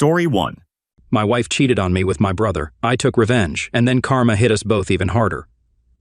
Story 1. My wife cheated on me with my brother. I took revenge, and then karma hit us both even harder.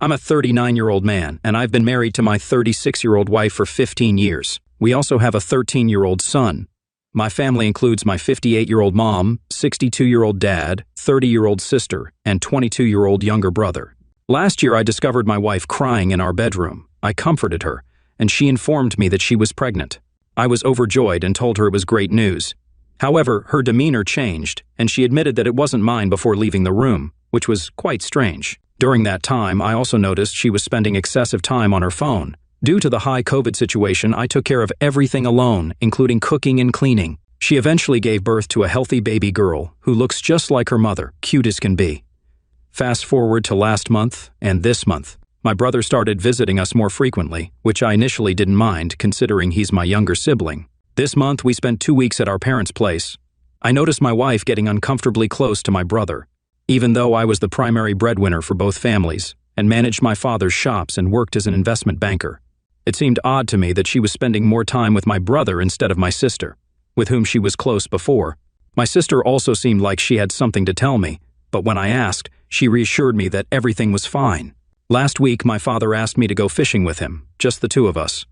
I'm a 39-year-old man, and I've been married to my 36-year-old wife for 15 years. We also have a 13-year-old son. My family includes my 58-year-old mom, 62-year-old dad, 30-year-old sister, and 22-year-old younger brother. Last year, I discovered my wife crying in our bedroom. I comforted her, and she informed me that she was pregnant. I was overjoyed and told her it was great news. However, her demeanor changed, and she admitted that it wasn't mine before leaving the room, which was quite strange. During that time, I also noticed she was spending excessive time on her phone. Due to the high COVID situation, I took care of everything alone, including cooking and cleaning. She eventually gave birth to a healthy baby girl who looks just like her mother, cute as can be. Fast forward to last month and this month. My brother started visiting us more frequently, which I initially didn't mind considering he's my younger sibling. This month, we spent 2 weeks at our parents' place. I noticed my wife getting uncomfortably close to my brother, even though I was the primary breadwinner for both families and managed my father's shops and worked as an investment banker. It seemed odd to me that she was spending more time with my brother instead of my sister, with whom she was close before. My sister also seemed like she had something to tell me, but when I asked, she reassured me that everything was fine. Last week, my father asked me to go fishing with him, just the two of us.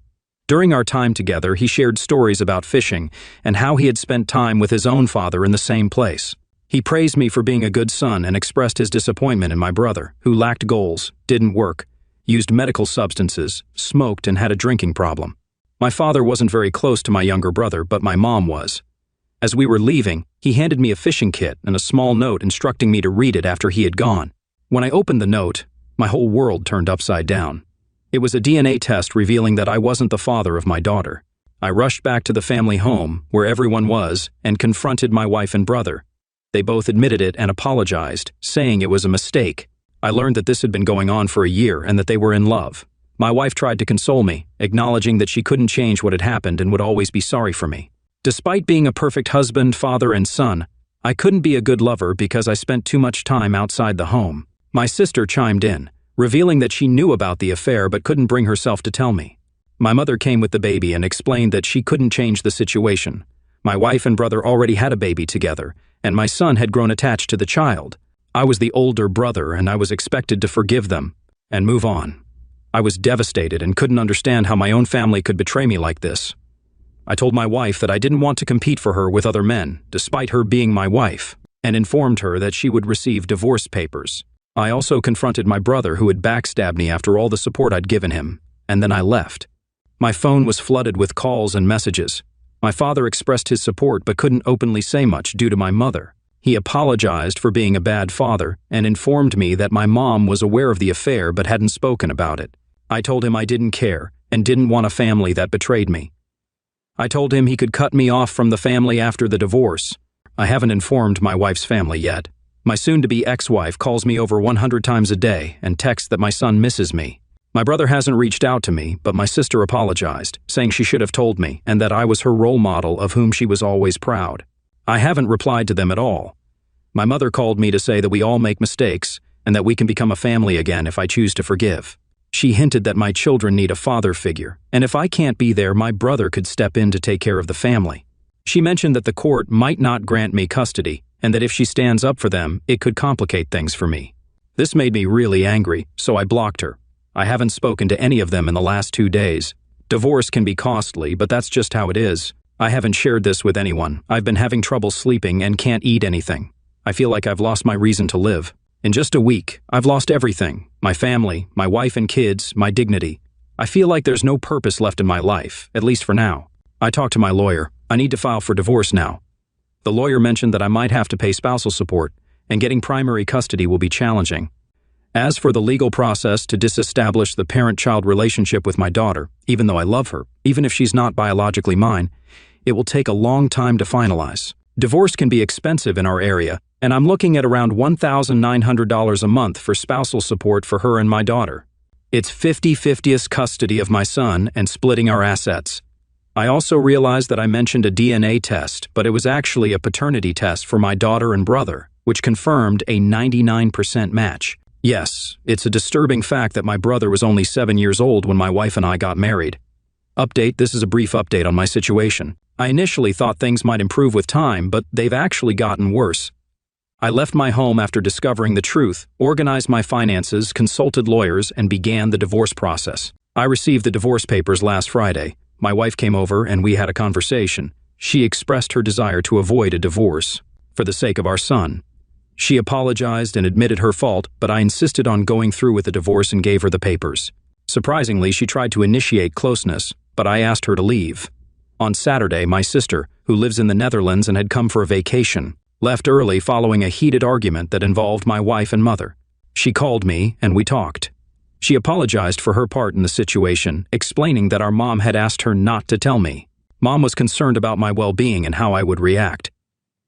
During our time together, he shared stories about fishing and how he had spent time with his own father in the same place. He praised me for being a good son and expressed his disappointment in my brother, who lacked goals, didn't work, used medical substances, smoked, and had a drinking problem. My father wasn't very close to my younger brother, but my mom was. As we were leaving, he handed me a fishing kit and a small note instructing me to read it after he had gone. When I opened the note, my whole world turned upside down. It was a DNA test revealing that I wasn't the father of my daughter. I rushed back to the family home, where everyone was, and confronted my wife and brother. They both admitted it and apologized, saying it was a mistake. I learned that this had been going on for a year and that they were in love. My wife tried to console me, acknowledging that she couldn't change what had happened and would always be sorry for me. Despite being a perfect husband, father, and son, I couldn't be a good lover because I spent too much time outside the home. My sister chimed in, revealing that she knew about the affair but couldn't bring herself to tell me. My mother came with the baby and explained that she couldn't change the situation. My wife and brother already had a baby together, and my son had grown attached to the child. I was the older brother, and I was expected to forgive them and move on. I was devastated and couldn't understand how my own family could betray me like this. I told my wife that I didn't want to compete for her with other men, despite her being my wife, and informed her that she would receive divorce papers. I also confronted my brother, who had backstabbed me after all the support I'd given him, and then I left. My phone was flooded with calls and messages. My father expressed his support but couldn't openly say much due to my mother. He apologized for being a bad father and informed me that my mom was aware of the affair but hadn't spoken about it. I told him I didn't care and didn't want a family that betrayed me. I told him he could cut me off from the family after the divorce. I haven't informed my wife's family yet. My soon-to-be ex-wife calls me over 100 times a day and texts that my son misses me. My brother hasn't reached out to me, but my sister apologized, saying she should have told me and that I was her role model of whom she was always proud. I haven't replied to them at all. My mother called me to say that we all make mistakes and that we can become a family again if I choose to forgive. She hinted that my children need a father figure, and if I can't be there, my brother could step in to take care of the family. She mentioned that the court might not grant me custody, and that if she stands up for them, it could complicate things for me. This made me really angry, so I blocked her. I haven't spoken to any of them in the last 2 days. Divorce can be costly, but that's just how it is. I haven't shared this with anyone. I've been having trouble sleeping and can't eat anything. I feel like I've lost my reason to live. In just a week, I've lost everything. My family, my wife and kids, my dignity. I feel like there's no purpose left in my life, at least for now. I talked to my lawyer. I need to file for divorce now. The lawyer mentioned that I might have to pay spousal support, and getting primary custody will be challenging. As for the legal process to disestablish the parent-child relationship with my daughter, even though I love her, even if she's not biologically mine, it will take a long time to finalize. Divorce can be expensive in our area, and I'm looking at around $1,900 a month for spousal support for her and my daughter. It's 50-50 custody of my son and splitting our assets. I also realized that I mentioned a DNA test, but it was actually a paternity test for my daughter and brother, which confirmed a 99% match. Yes, it's a disturbing fact that my brother was only 7 years old when my wife and I got married. Update: this is a brief update on my situation. I initially thought things might improve with time, but they've actually gotten worse. I left my home after discovering the truth, organized my finances, consulted lawyers, and began the divorce process. I received the divorce papers last Friday. My wife came over and we had a conversation. She expressed her desire to avoid a divorce for the sake of our son. She apologized and admitted her fault, but I insisted on going through with the divorce and gave her the papers. Surprisingly, she tried to initiate closeness, but I asked her to leave. On Saturday, my sister, who lives in the Netherlands and had come for a vacation, left early following a heated argument that involved my wife and mother. She called me and we talked. She apologized for her part in the situation, explaining that our mom had asked her not to tell me. Mom was concerned about my well-being and how I would react.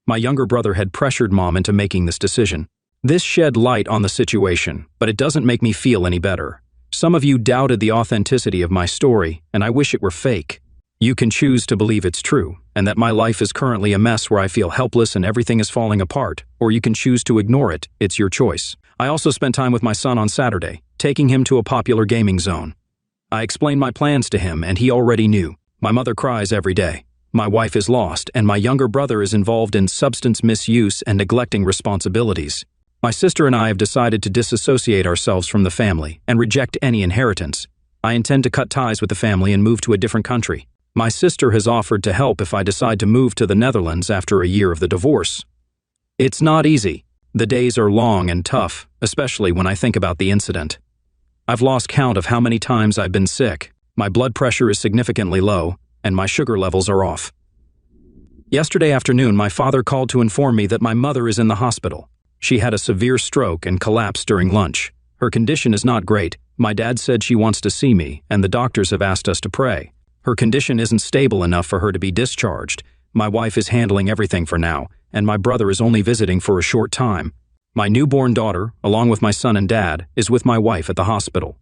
My younger brother had pressured Mom into making this decision. This shed light on the situation, but it doesn't make me feel any better. Some of you doubted the authenticity of my story, and I wish it were fake. You can choose to believe it's true, and that my life is currently a mess where I feel helpless and everything is falling apart, or you can choose to ignore it. It's your choice. I also spent time with my son on Saturday, taking him to a popular gaming zone. I explained my plans to him, and he already knew. My mother cries every day. My wife is lost, and my younger brother is involved in substance misuse and neglecting responsibilities. My sister and I have decided to disassociate ourselves from the family and reject any inheritance. I intend to cut ties with the family and move to a different country. My sister has offered to help if I decide to move to the Netherlands after a year of the divorce. It's not easy. The days are long and tough, especially when I think about the incident. I've lost count of how many times I've been sick. My blood pressure is significantly low, and my sugar levels are off. Yesterday afternoon, my father called to inform me that my mother is in the hospital. She had a severe stroke and collapsed during lunch. Her condition is not great. My dad said she wants to see me, and the doctors have asked us to pray. Her condition isn't stable enough for her to be discharged. My wife is handling everything for now, and my brother is only visiting for a short time. My newborn daughter, along with my son and dad, is with my wife at the hospital.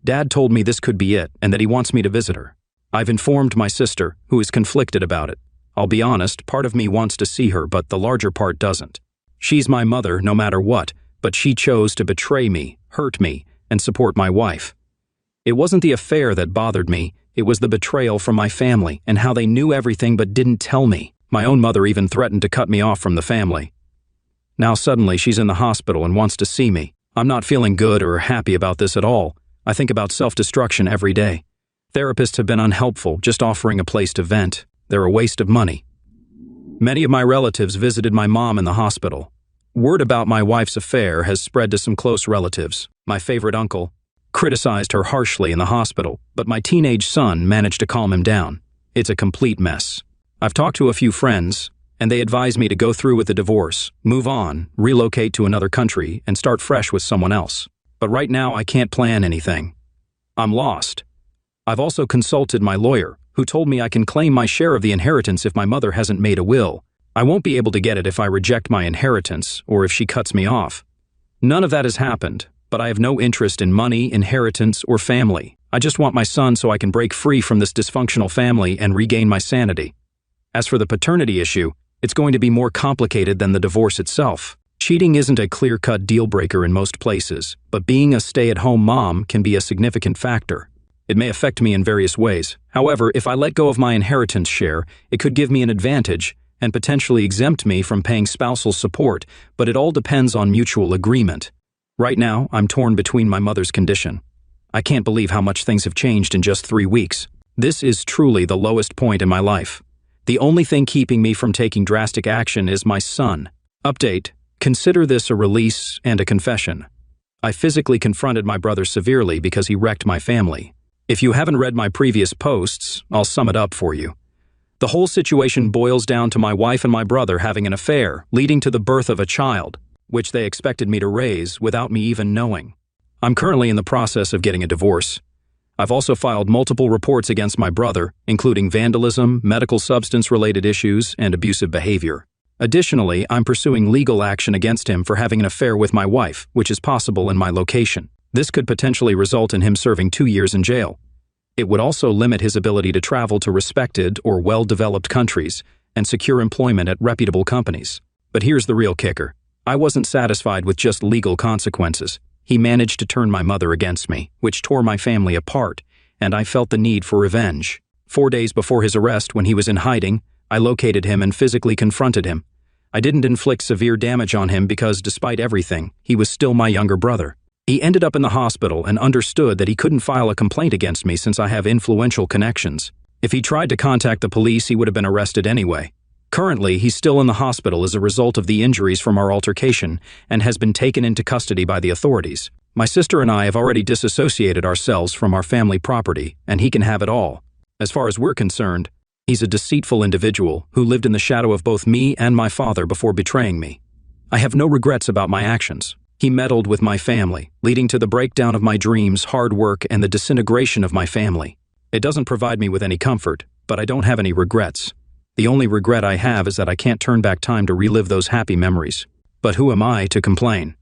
Dad told me this could be it and that he wants me to visit her. I've informed my sister, who is conflicted about it. I'll be honest, part of me wants to see her, but the larger part doesn't. She's my mother no matter what, but she chose to betray me, hurt me, and support my wife. It wasn't the affair that bothered me. It was the betrayal from my family and how they knew everything but didn't tell me. My own mother even threatened to cut me off from the family. Now suddenly she's in the hospital and wants to see me. I'm not feeling good or happy about this at all. I think about self-destruction every day. Therapists have been unhelpful, just offering a place to vent. They're a waste of money. Many of my relatives visited my mom in the hospital. Word about my wife's affair has spread to some close relatives. My favorite uncle criticized her harshly in the hospital, but my teenage son managed to calm him down. It's a complete mess. I've talked to a few friends, and they advise me to go through with the divorce, move on, relocate to another country, and start fresh with someone else. But right now, I can't plan anything. I'm lost. I've also consulted my lawyer, who told me I can claim my share of the inheritance if my mother hasn't made a will. I won't be able to get it if I reject my inheritance or if she cuts me off. None of that has happened, but I have no interest in money, inheritance, or family. I just want my son so I can break free from this dysfunctional family and regain my sanity. As for the paternity issue, it's going to be more complicated than the divorce itself. Cheating isn't a clear-cut deal-breaker in most places, but being a stay-at-home mom can be a significant factor. It may affect me in various ways. However, if I let go of my inheritance share, it could give me an advantage and potentially exempt me from paying spousal support, but it all depends on mutual agreement. Right now, I'm torn between my mother's condition. I can't believe how much things have changed in just 3 weeks. This is truly the lowest point in my life. The only thing keeping me from taking drastic action is my son. Update: consider this a release and a confession. I physically confronted my brother severely because he wrecked my family. If you haven't read my previous posts, I'll sum it up for you. The whole situation boils down to my wife and my brother having an affair, leading to the birth of a child, which they expected me to raise without me even knowing. I'm currently in the process of getting a divorce. I've also filed multiple reports against my brother, including vandalism, medical substance-related issues, and abusive behavior. Additionally, I'm pursuing legal action against him for having an affair with my wife, which is possible in my location. This could potentially result in him serving 2 years in jail. It would also limit his ability to travel to respected or well-developed countries and secure employment at reputable companies. But here's the real kicker. I wasn't satisfied with just legal consequences. He managed to turn my mother against me, which tore my family apart, and I felt the need for revenge. 4 days before his arrest, when he was in hiding, I located him and physically confronted him. I didn't inflict severe damage on him because, despite everything, he was still my younger brother. He ended up in the hospital and understood that he couldn't file a complaint against me since I have influential connections. If he tried to contact the police, he would have been arrested anyway. Currently, he's still in the hospital as a result of the injuries from our altercation and has been taken into custody by the authorities. My sister and I have already disassociated ourselves from our family property, and he can have it all. As far as we're concerned, he's a deceitful individual who lived in the shadow of both me and my father before betraying me. I have no regrets about my actions. He meddled with my family, leading to the breakdown of my dreams, hard work, and the disintegration of my family. It doesn't provide me with any comfort, but I don't have any regrets. The only regret I have is that I can't turn back time to relive those happy memories. But who am I to complain?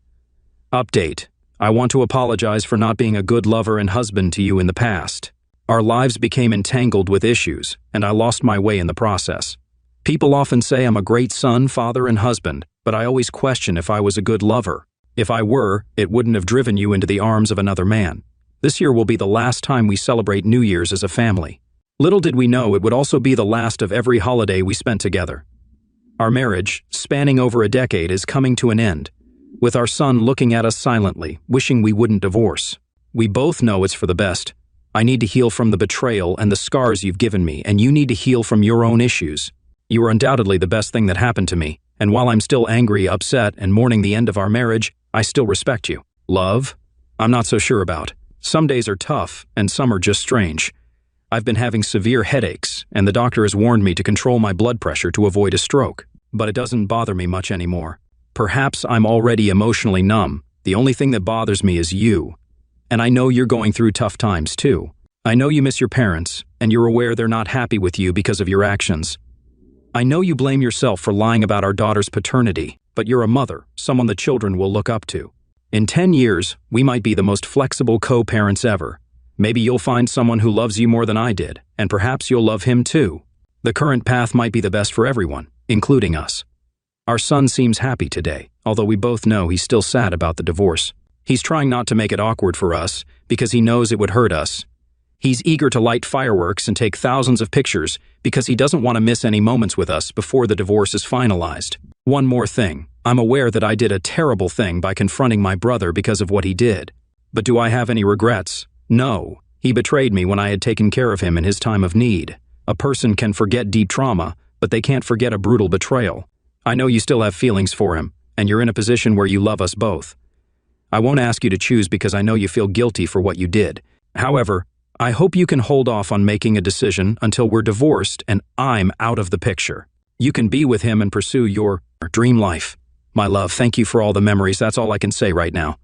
Update. I want to apologize for not being a good lover and husband to you in the past. Our lives became entangled with issues, and I lost my way in the process. People often say I'm a great son, father, and husband, but I always question if I was a good lover. If I were, it wouldn't have driven you into the arms of another man. This year will be the last time we celebrate New Year's as a family. Little did we know it would also be the last of every holiday we spent together. Our marriage, spanning over a decade, is coming to an end, with our son looking at us silently, wishing we wouldn't divorce. We both know it's for the best. I need to heal from the betrayal and the scars you've given me, and you need to heal from your own issues. You are undoubtedly the best thing that happened to me, and while I'm still angry, upset, and mourning the end of our marriage, I still respect you. Love? I'm not so sure about. Some days are tough, and some are just strange. I've been having severe headaches, and the doctor has warned me to control my blood pressure to avoid a stroke, but it doesn't bother me much anymore. Perhaps I'm already emotionally numb. The only thing that bothers me is you. And I know you're going through tough times too. I know you miss your parents, and you're aware they're not happy with you because of your actions. I know you blame yourself for lying about our daughter's paternity, but you're a mother, someone the children will look up to. In 10 years, we might be the most flexible co-parents ever. Maybe you'll find someone who loves you more than I did, and perhaps you'll love him too. The current path might be the best for everyone, including us. Our son seems happy today, although we both know he's still sad about the divorce. He's trying not to make it awkward for us, because he knows it would hurt us. He's eager to light fireworks and take thousands of pictures because he doesn't want to miss any moments with us before the divorce is finalized. One more thing. I'm aware that I did a terrible thing by confronting my brother because of what he did. But do I have any regrets? No. He betrayed me when I had taken care of him in his time of need. A person can forget deep trauma, but they can't forget a brutal betrayal. I know you still have feelings for him, and you're in a position where you love us both. I won't ask you to choose because I know you feel guilty for what you did. However, I hope you can hold off on making a decision until we're divorced and I'm out of the picture. You can be with him and pursue your dream life. My love, thank you for all the memories. That's all I can say right now.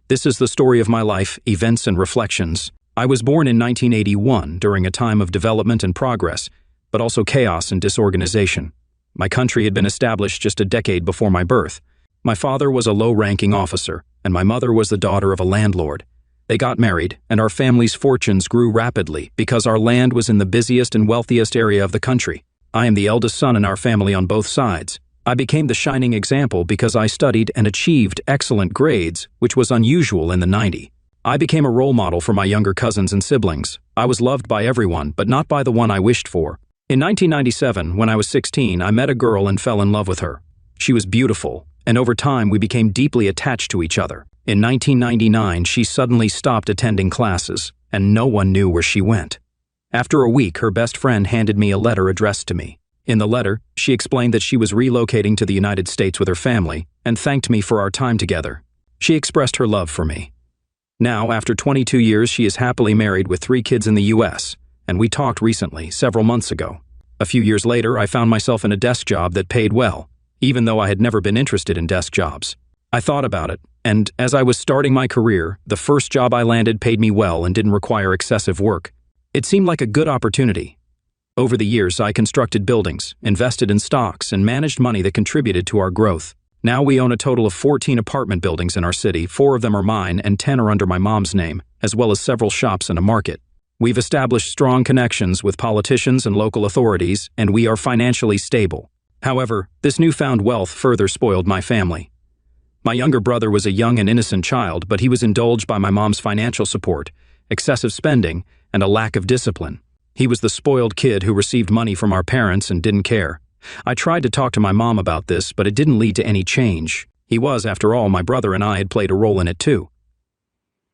This is the story of my life, events and reflections. I was born in 1981 during a time of development and progress, but also chaos and disorganization. My country had been established just a decade before my birth. My father was a low-ranking officer, and my mother was the daughter of a landlord. They got married, and our family's fortunes grew rapidly because our land was in the busiest and wealthiest area of the country. I am the eldest son in our family on both sides. I became the shining example because I studied and achieved excellent grades, which was unusual in the 90s. I became a role model for my younger cousins and siblings. I was loved by everyone, but not by the one I wished for. In 1997, when I was 16, I met a girl and fell in love with her. She was beautiful, and over time we became deeply attached to each other. In 1999, she suddenly stopped attending classes, and no one knew where she went. After a week, her best friend handed me a letter addressed to me. In the letter, she explained that she was relocating to the United States with her family and thanked me for our time together. She expressed her love for me. Now, after 22 years, she is happily married with 3 kids in the U.S., and we talked recently, several months ago. A few years later, I found myself in a desk job that paid well, even though I had never been interested in desk jobs. I thought about it, and as I was starting my career, the first job I landed paid me well and didn't require excessive work. It seemed like a good opportunity. Over the years, I constructed buildings, invested in stocks, and managed money that contributed to our growth. Now we own a total of 14 apartment buildings in our city. 4 of them are mine and 10 are under my mom's name, as well as several shops and a market. We've established strong connections with politicians and local authorities, and we are financially stable. However, this newfound wealth further spoiled my family. My younger brother was a young and innocent child, but he was indulged by my mom's financial support, excessive spending, and a lack of discipline. He was the spoiled kid who received money from our parents and didn't care. I tried to talk to my mom about this, but it didn't lead to any change. He was, after all, my brother, and I had played a role in it too.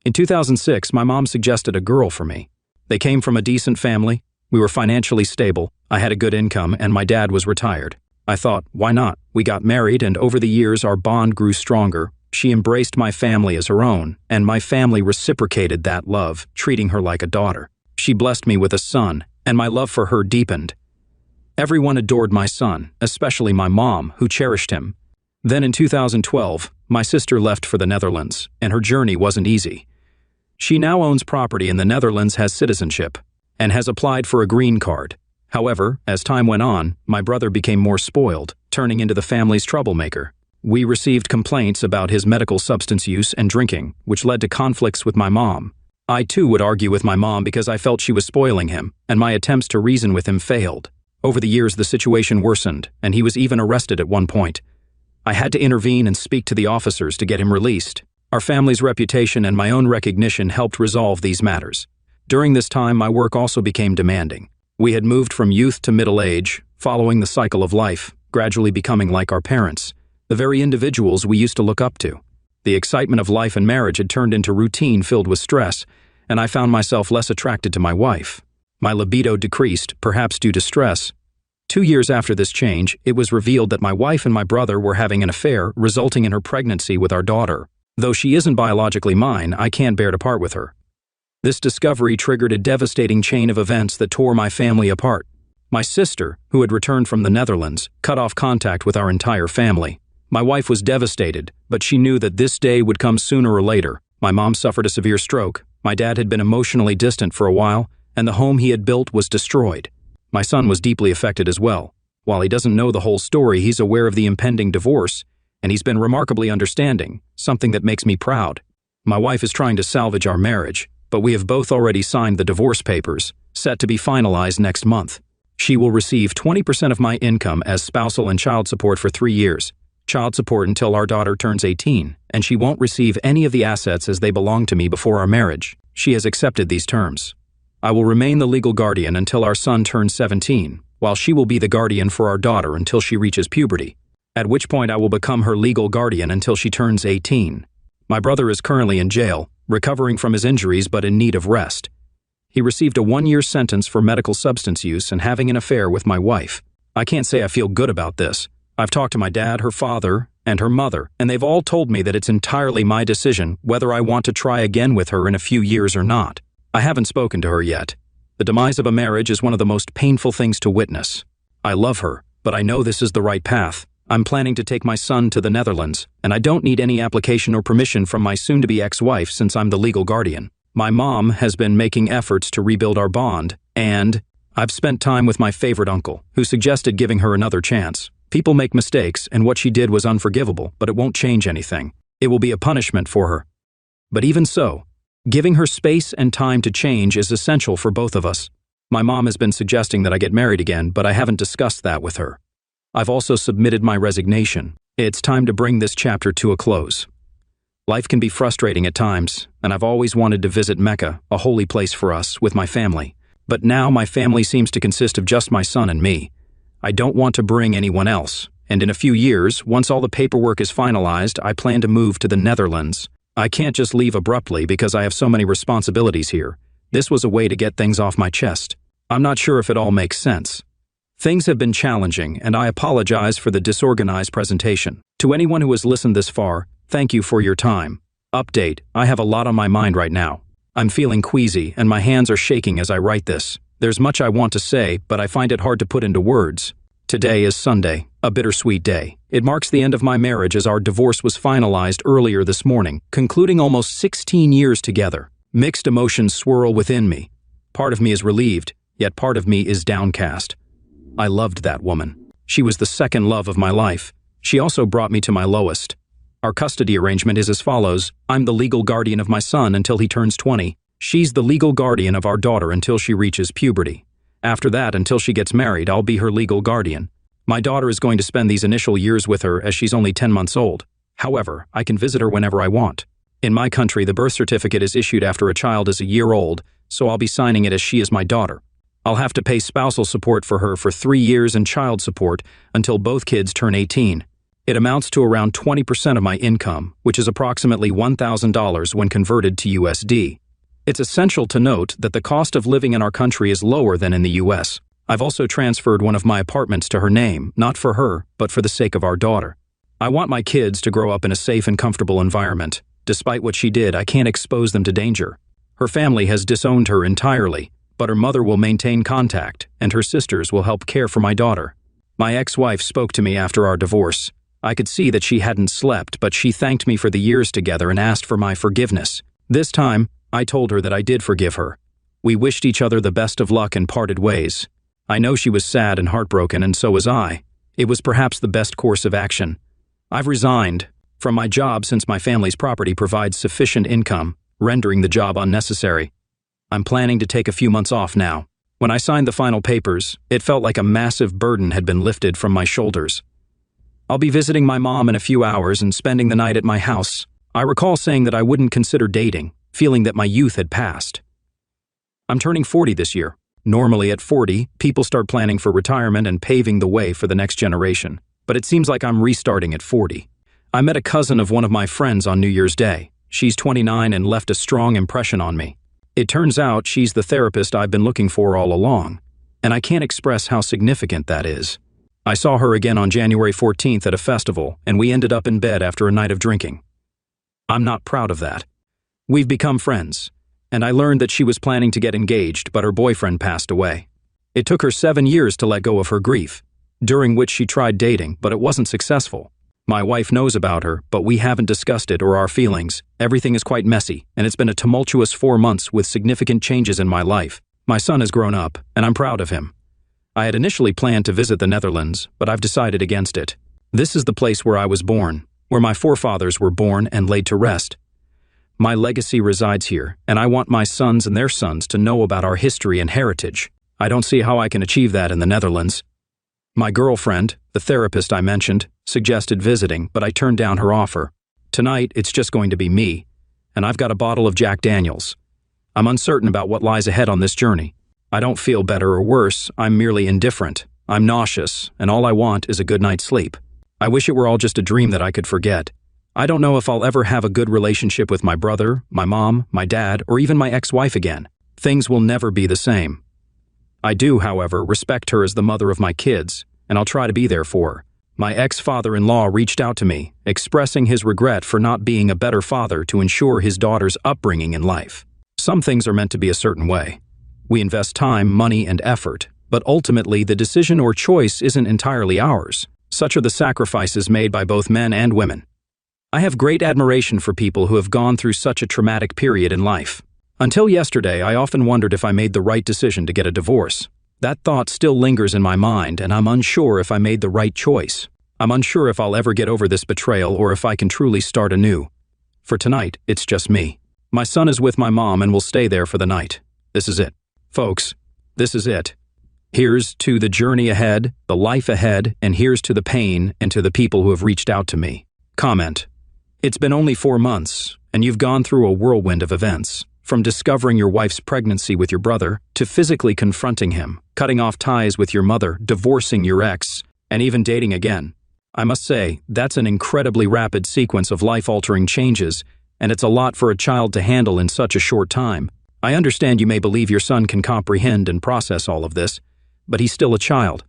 In 2006, my mom suggested a girl for me. They came from a decent family. We were financially stable. I had a good income, and my dad was retired. I thought, why not? We got married, and over the years our bond grew stronger. She embraced my family as her own, and my family reciprocated that love, treating her like a daughter. She blessed me with a son, and my love for her deepened. Everyone adored my son, especially my mom, who cherished him. Then in 2012, my sister left for the Netherlands, and her journey wasn't easy. She now owns property in the Netherlands, has citizenship, and has applied for a green card. However, as time went on, my brother became more spoiled, turning into the family's troublemaker. We received complaints about his medical substance use and drinking, which led to conflicts with my mom. I too would argue with my mom because I felt she was spoiling him, and my attempts to reason with him failed. Over the years, the situation worsened, and he was even arrested at one point. I had to intervene and speak to the officers to get him released. Our family's reputation and my own recognition helped resolve these matters. During this time, my work also became demanding. We had moved from youth to middle age, following the cycle of life, gradually becoming like our parents, the very individuals we used to look up to. The excitement of life and marriage had turned into routine filled with stress, and I found myself less attracted to my wife. My libido decreased, perhaps due to stress. 2 years after this change, it was revealed that my wife and my brother were having an affair, resulting in her pregnancy with our daughter. Though she isn't biologically mine, I can't bear to part with her. This discovery triggered a devastating chain of events that tore my family apart. My sister, who had returned from the Netherlands, cut off contact with our entire family. My wife was devastated, but she knew that this day would come sooner or later. My mom suffered a severe stroke. My dad had been emotionally distant for a while, and the home he had built was destroyed. My son was deeply affected as well. While he doesn't know the whole story, he's aware of the impending divorce, and he's been remarkably understanding, something that makes me proud. My wife is trying to salvage our marriage, but we have both already signed the divorce papers, set to be finalized next month. She will receive 20% of my income as spousal and child support for 3 years, child support until our daughter turns 18, and she won't receive any of the assets as they belong to me before our marriage. She has accepted these terms. I will remain the legal guardian until our son turns 17, while she will be the guardian for our daughter until she reaches puberty, at which point I will become her legal guardian until she turns 18. My brother is currently in jail, recovering from his injuries but in need of rest. He received a 1-year sentence for medical substance use and having an affair with my wife. I can't say I feel good about this. I've talked to my dad, her father, and her mother, and they've all told me that it's entirely my decision whether I want to try again with her in a few years or not. I haven't spoken to her yet. The demise of a marriage is one of the most painful things to witness. I love her, but I know this is the right path. I'm planning to take my son to the Netherlands, and I don't need any application or permission from my soon-to-be ex-wife since I'm the legal guardian. My mom has been making efforts to rebuild our bond, and I've spent time with my favorite uncle, who suggested giving her another chance. People make mistakes, and what she did was unforgivable, but it won't change anything. It will be a punishment for her. But even so, giving her space and time to change is essential for both of us. My mom has been suggesting that I get married again, but I haven't discussed that with her. I've also submitted my resignation. It's time to bring this chapter to a close. Life can be frustrating at times, and I've always wanted to visit Mecca, a holy place for us, with my family. But now my family seems to consist of just my son and me. I don't want to bring anyone else, and in a few years, once all the paperwork is finalized, I plan to move to the Netherlands. I can't just leave abruptly because I have so many responsibilities here. This was a way to get things off my chest. I'm not sure if it all makes sense. Things have been challenging, and I apologize for the disorganized presentation. To anyone who has listened this far, thank you for your time. Update: I have a lot on my mind right now. I'm feeling queasy, and my hands are shaking as I write this. There's much I want to say, but I find it hard to put into words. Today is Sunday, a bittersweet day. It marks the end of my marriage as our divorce was finalized earlier this morning, concluding almost 16 years together. Mixed emotions swirl within me. Part of me is relieved, yet part of me is downcast. I loved that woman. She was the second love of my life. She also brought me to my lowest. Our custody arrangement is as follows. I'm the legal guardian of my son until he turns 20. She's the legal guardian of our daughter until she reaches puberty. After that, until she gets married, I'll be her legal guardian. My daughter is going to spend these initial years with her as she's only 10 months old. However, I can visit her whenever I want. In my country, the birth certificate is issued after a child is a year old, so I'll be signing it as she is my daughter. I'll have to pay spousal support for her for 3 years and child support until both kids turn 18. It amounts to around 20% of my income, which is approximately $1,000 when converted to USD. It's essential to note that the cost of living in our country is lower than in the US. I've also transferred one of my apartments to her name, not for her, but for the sake of our daughter. I want my kids to grow up in a safe and comfortable environment. Despite what she did, I can't expose them to danger. Her family has disowned her entirely, but her mother will maintain contact, and her sisters will help care for my daughter. My ex-wife spoke to me after our divorce. I could see that she hadn't slept, but she thanked me for the years together and asked for my forgiveness. This time, I told her that I did forgive her. We wished each other the best of luck and parted ways. I know she was sad and heartbroken, and so was I. It was perhaps the best course of action. I've resigned from my job since my family's property provides sufficient income, rendering the job unnecessary. I'm planning to take a few months off now. When I signed the final papers, it felt like a massive burden had been lifted from my shoulders. I'll be visiting my mom in a few hours and spending the night at my house. I recall saying that I wouldn't consider dating, feeling that my youth had passed. I'm turning 40 this year. Normally at 40, people start planning for retirement and paving the way for the next generation. But it seems like I'm restarting at 40. I met a cousin of one of my friends on New Year's Day. She's 29 and left a strong impression on me. It turns out she's the therapist I've been looking for all along, and I can't express how significant that is. I saw her again on January 14th at a festival, and we ended up in bed after a night of drinking. I'm not proud of that. We've become friends, and I learned that she was planning to get engaged, but her boyfriend passed away. It took her 7 years to let go of her grief, during which she tried dating, but it wasn't successful. My wife knows about her, but we haven't discussed it or our feelings. Everything is quite messy, and it's been a tumultuous 4 months with significant changes in my life. My son has grown up, and I'm proud of him. I had initially planned to visit the Netherlands, but I've decided against it. This is the place where I was born, where my forefathers were born and laid to rest. My legacy resides here, and I want my sons and their sons to know about our history and heritage. I don't see how I can achieve that in the Netherlands. My girlfriend, the therapist I mentioned, suggested visiting, but I turned down her offer. Tonight, it's just going to be me, and I've got a bottle of Jack Daniels. I'm uncertain about what lies ahead on this journey. I don't feel better or worse, I'm merely indifferent. I'm nauseous, and all I want is a good night's sleep. I wish it were all just a dream that I could forget. I don't know if I'll ever have a good relationship with my brother, my mom, my dad, or even my ex-wife again. Things will never be the same. I do, however, respect her as the mother of my kids, and I'll try to be there for her. My ex-father-in-law reached out to me, expressing his regret for not being a better father to ensure his daughter's upbringing in life. Some things are meant to be a certain way. We invest time, money, and effort, but ultimately the decision or choice isn't entirely ours. Such are the sacrifices made by both men and women. I have great admiration for people who have gone through such a traumatic period in life. Until yesterday, I often wondered if I made the right decision to get a divorce. That thought still lingers in my mind, and I'm unsure if I made the right choice. I'm unsure if I'll ever get over this betrayal or if I can truly start anew. For tonight, it's just me. My son is with my mom and will stay there for the night. This is it. Folks, this is it. Here's to the journey ahead, the life ahead, and here's to the pain and to the people who have reached out to me. Comment. It's been only 4 months, and you've gone through a whirlwind of events. From discovering your wife's pregnancy with your brother, to physically confronting him, cutting off ties with your mother, divorcing your ex, and even dating again. I must say, that's an incredibly rapid sequence of life-altering changes, and it's a lot for a child to handle in such a short time. I understand you may believe your son can comprehend and process all of this, but he's still a child,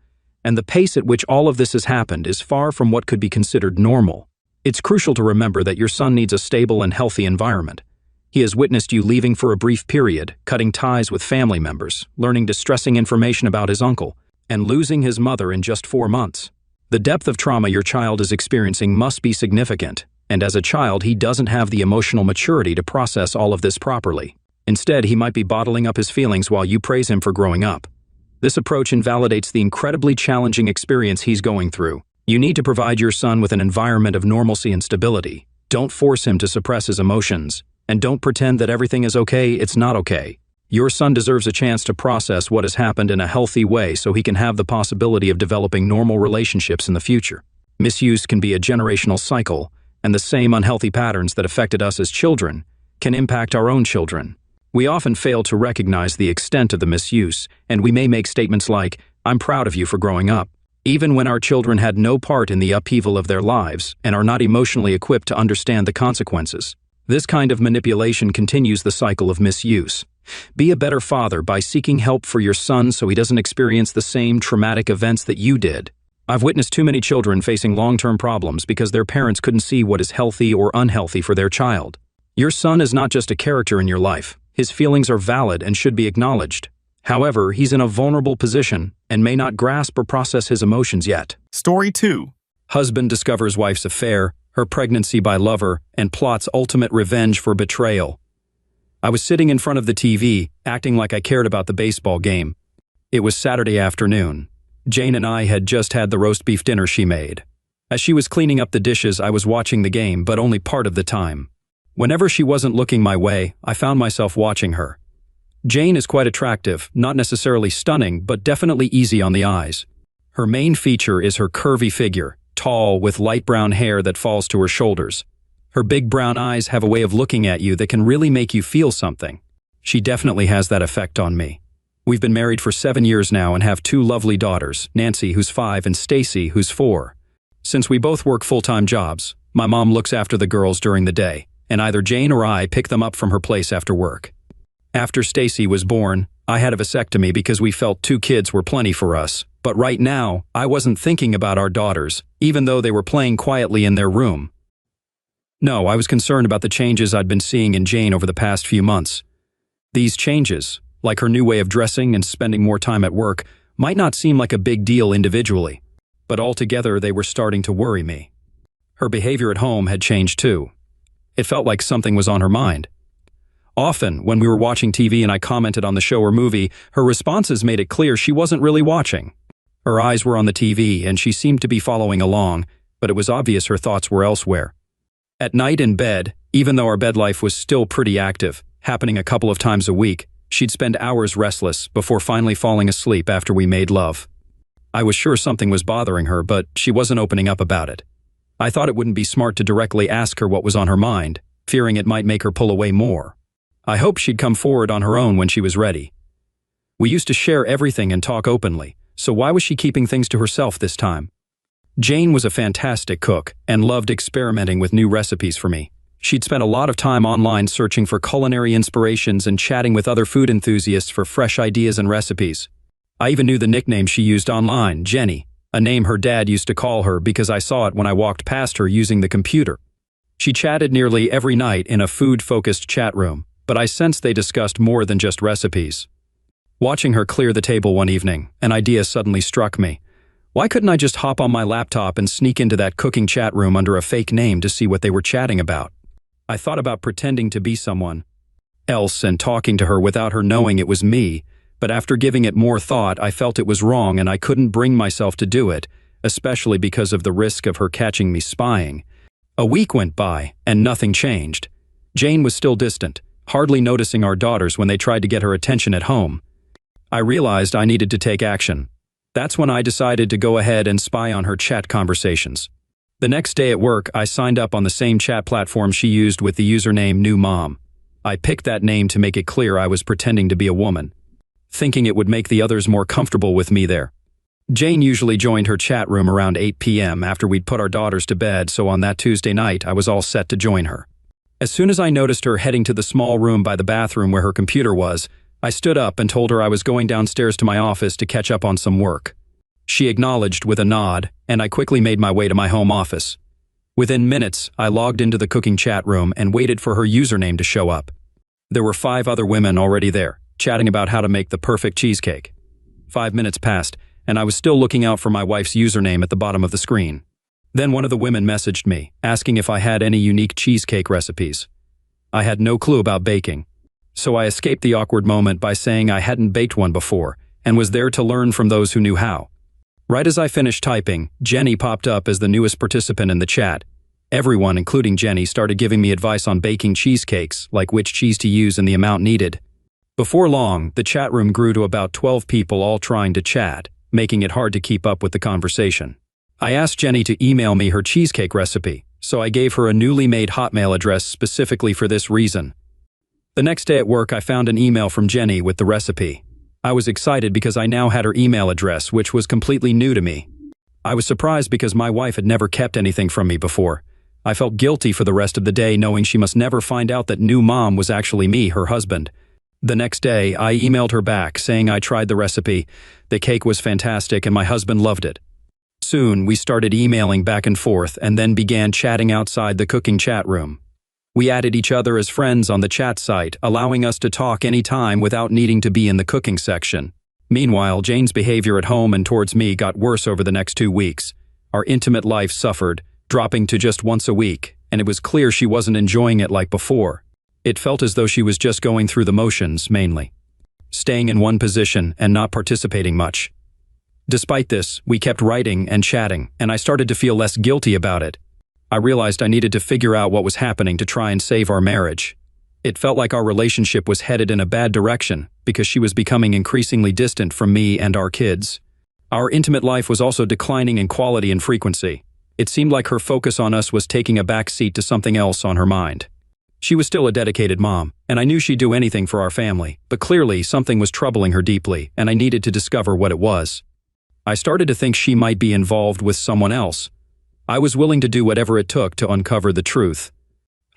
and the pace at which all of this has happened is far from what could be considered normal. It's crucial to remember that your son needs a stable and healthy environment. He has witnessed you leaving for a brief period, cutting ties with family members, learning distressing information about his uncle, and losing his mother in just 4 months. The depth of trauma your child is experiencing must be significant, and as a child, he doesn't have the emotional maturity to process all of this properly. Instead, he might be bottling up his feelings while you praise him for growing up. This approach invalidates the incredibly challenging experience he's going through. You need to provide your son with an environment of normalcy and stability. Don't force him to suppress his emotions. And don't pretend that everything is okay, it's not okay. Your son deserves a chance to process what has happened in a healthy way so he can have the possibility of developing normal relationships in the future. Misuse can be a generational cycle, and the same unhealthy patterns that affected us as children can impact our own children. We often fail to recognize the extent of the misuse, and we may make statements like, "I'm proud of you for growing up," even when our children had no part in the upheaval of their lives and are not emotionally equipped to understand the consequences. This kind of manipulation continues the cycle of misuse. Be a better father by seeking help for your son so he doesn't experience the same traumatic events that you did. I've witnessed too many children facing long-term problems because their parents couldn't see what is healthy or unhealthy for their child. Your son is not just a character in your life. His feelings are valid and should be acknowledged. However, he's in a vulnerable position and may not grasp or process his emotions yet. Story 2. Husband discovers wife's affair, her pregnancy by lover, and plots ultimate revenge for betrayal. I was sitting in front of the TV, acting like I cared about the baseball game. It was Saturday afternoon. Jane and I had just had the roast beef dinner she made. As she was cleaning up the dishes, I was watching the game, but only part of the time. Whenever she wasn't looking my way, I found myself watching her. Jane is quite attractive, not necessarily stunning, but definitely easy on the eyes. Her main feature is her curvy figure, tall with light brown hair that falls to her shoulders. Her big brown eyes have a way of looking at you that can really make you feel something. She definitely has that effect on me. We've been married for 7 years now and have 2 lovely daughters, Nancy, who's 5, and Stacy, who's 4. Since we both work full-time jobs, my mom looks after the girls during the day, and either Jane or I pick them up from her place after work. After Stacy was born, I had a vasectomy because we felt 2 kids were plenty for us. But right now, I wasn't thinking about our daughters, even though they were playing quietly in their room. No, I was concerned about the changes I'd been seeing in Jane over the past few months. These changes, like her new way of dressing and spending more time at work, might not seem like a big deal individually, but altogether they were starting to worry me. Her behavior at home had changed too. It felt like something was on her mind. Often, when we were watching TV and I commented on the show or movie, her responses made it clear she wasn't really watching. Her eyes were on the TV and she seemed to be following along, but it was obvious her thoughts were elsewhere. At night in bed, even though our bed life was still pretty active, happening a couple of times a week, she'd spend hours restless before finally falling asleep after we made love. I was sure something was bothering her, but she wasn't opening up about it. I thought it wouldn't be smart to directly ask her what was on her mind, fearing it might make her pull away more. I hoped she'd come forward on her own when she was ready. We used to share everything and talk openly, so why was she keeping things to herself this time? Jane was a fantastic cook and loved experimenting with new recipes for me. She'd spent a lot of time online searching for culinary inspirations and chatting with other food enthusiasts for fresh ideas and recipes. I even knew the nickname she used online, Jenny, a name her dad used to call her because I saw it when I walked past her using the computer. She chatted nearly every night in a food-focused chat room, but I sensed they discussed more than just recipes. Watching her clear the table one evening, an idea suddenly struck me. Why couldn't I just hop on my laptop and sneak into that cooking chat room under a fake name to see what they were chatting about? I thought about pretending to be someone else and talking to her without her knowing it was me, but after giving it more thought, I felt it was wrong and I couldn't bring myself to do it, especially because of the risk of her catching me spying. A week went by, and nothing changed. Jane was still distant, hardly noticing our daughters when they tried to get her attention at home. I realized I needed to take action. That's when I decided to go ahead and spy on her chat conversations. The next day at work, I signed up on the same chat platform she used with the username New Mom. I picked that name to make it clear I was pretending to be a woman, thinking it would make the others more comfortable with me there. Jane usually joined her chat room around 8 p.m. after we'd put our daughters to bed, so on that Tuesday night, I was all set to join her. As soon as I noticed her heading to the small room by the bathroom where her computer was, I stood up and told her I was going downstairs to my office to catch up on some work. She acknowledged with a nod, and I quickly made my way to my home office. Within minutes, I logged into the cooking chat room and waited for her username to show up. There were 5 other women already there, chatting about how to make the perfect cheesecake. 5 minutes passed, and I was still looking out for my wife's username at the bottom of the screen. Then one of the women messaged me, asking if I had any unique cheesecake recipes. I had no clue about baking, so I escaped the awkward moment by saying I hadn't baked one before and was there to learn from those who knew how. Right as I finished typing, Jenny popped up as the newest participant in the chat. Everyone, including Jenny, started giving me advice on baking cheesecakes, like which cheese to use and the amount needed. Before long, the chat room grew to about 12 people all trying to chat, making it hard to keep up with the conversation. I asked Jenny to email me her cheesecake recipe, so I gave her a newly made Hotmail address specifically for this reason. The next day at work, I found an email from Jenny with the recipe. I was excited because I now had her email address, which was completely new to me. I was surprised because my wife had never kept anything from me before. I felt guilty for the rest of the day, knowing she must never find out that new mom was actually me, her husband. The next day, I emailed her back saying I tried the recipe, the cake was fantastic, and my husband loved it. Soon, we started emailing back and forth and then began chatting outside the cooking chat room. We added each other as friends on the chat site, allowing us to talk anytime without needing to be in the cooking section. Meanwhile, Jane's behavior at home and towards me got worse over the next 2 weeks. Our intimate life suffered, dropping to just once a week, and it was clear she wasn't enjoying it like before. It felt as though she was just going through the motions, mainly, staying in one position and not participating much. Despite this, we kept writing and chatting, and I started to feel less guilty about it. I realized I needed to figure out what was happening to try and save our marriage. It felt like our relationship was headed in a bad direction because she was becoming increasingly distant from me and our kids. Our intimate life was also declining in quality and frequency. It seemed like her focus on us was taking a back seat to something else on her mind. She was still a dedicated mom, and I knew she'd do anything for our family, but clearly something was troubling her deeply, and I needed to discover what it was. I started to think she might be involved with someone else. I was willing to do whatever it took to uncover the truth.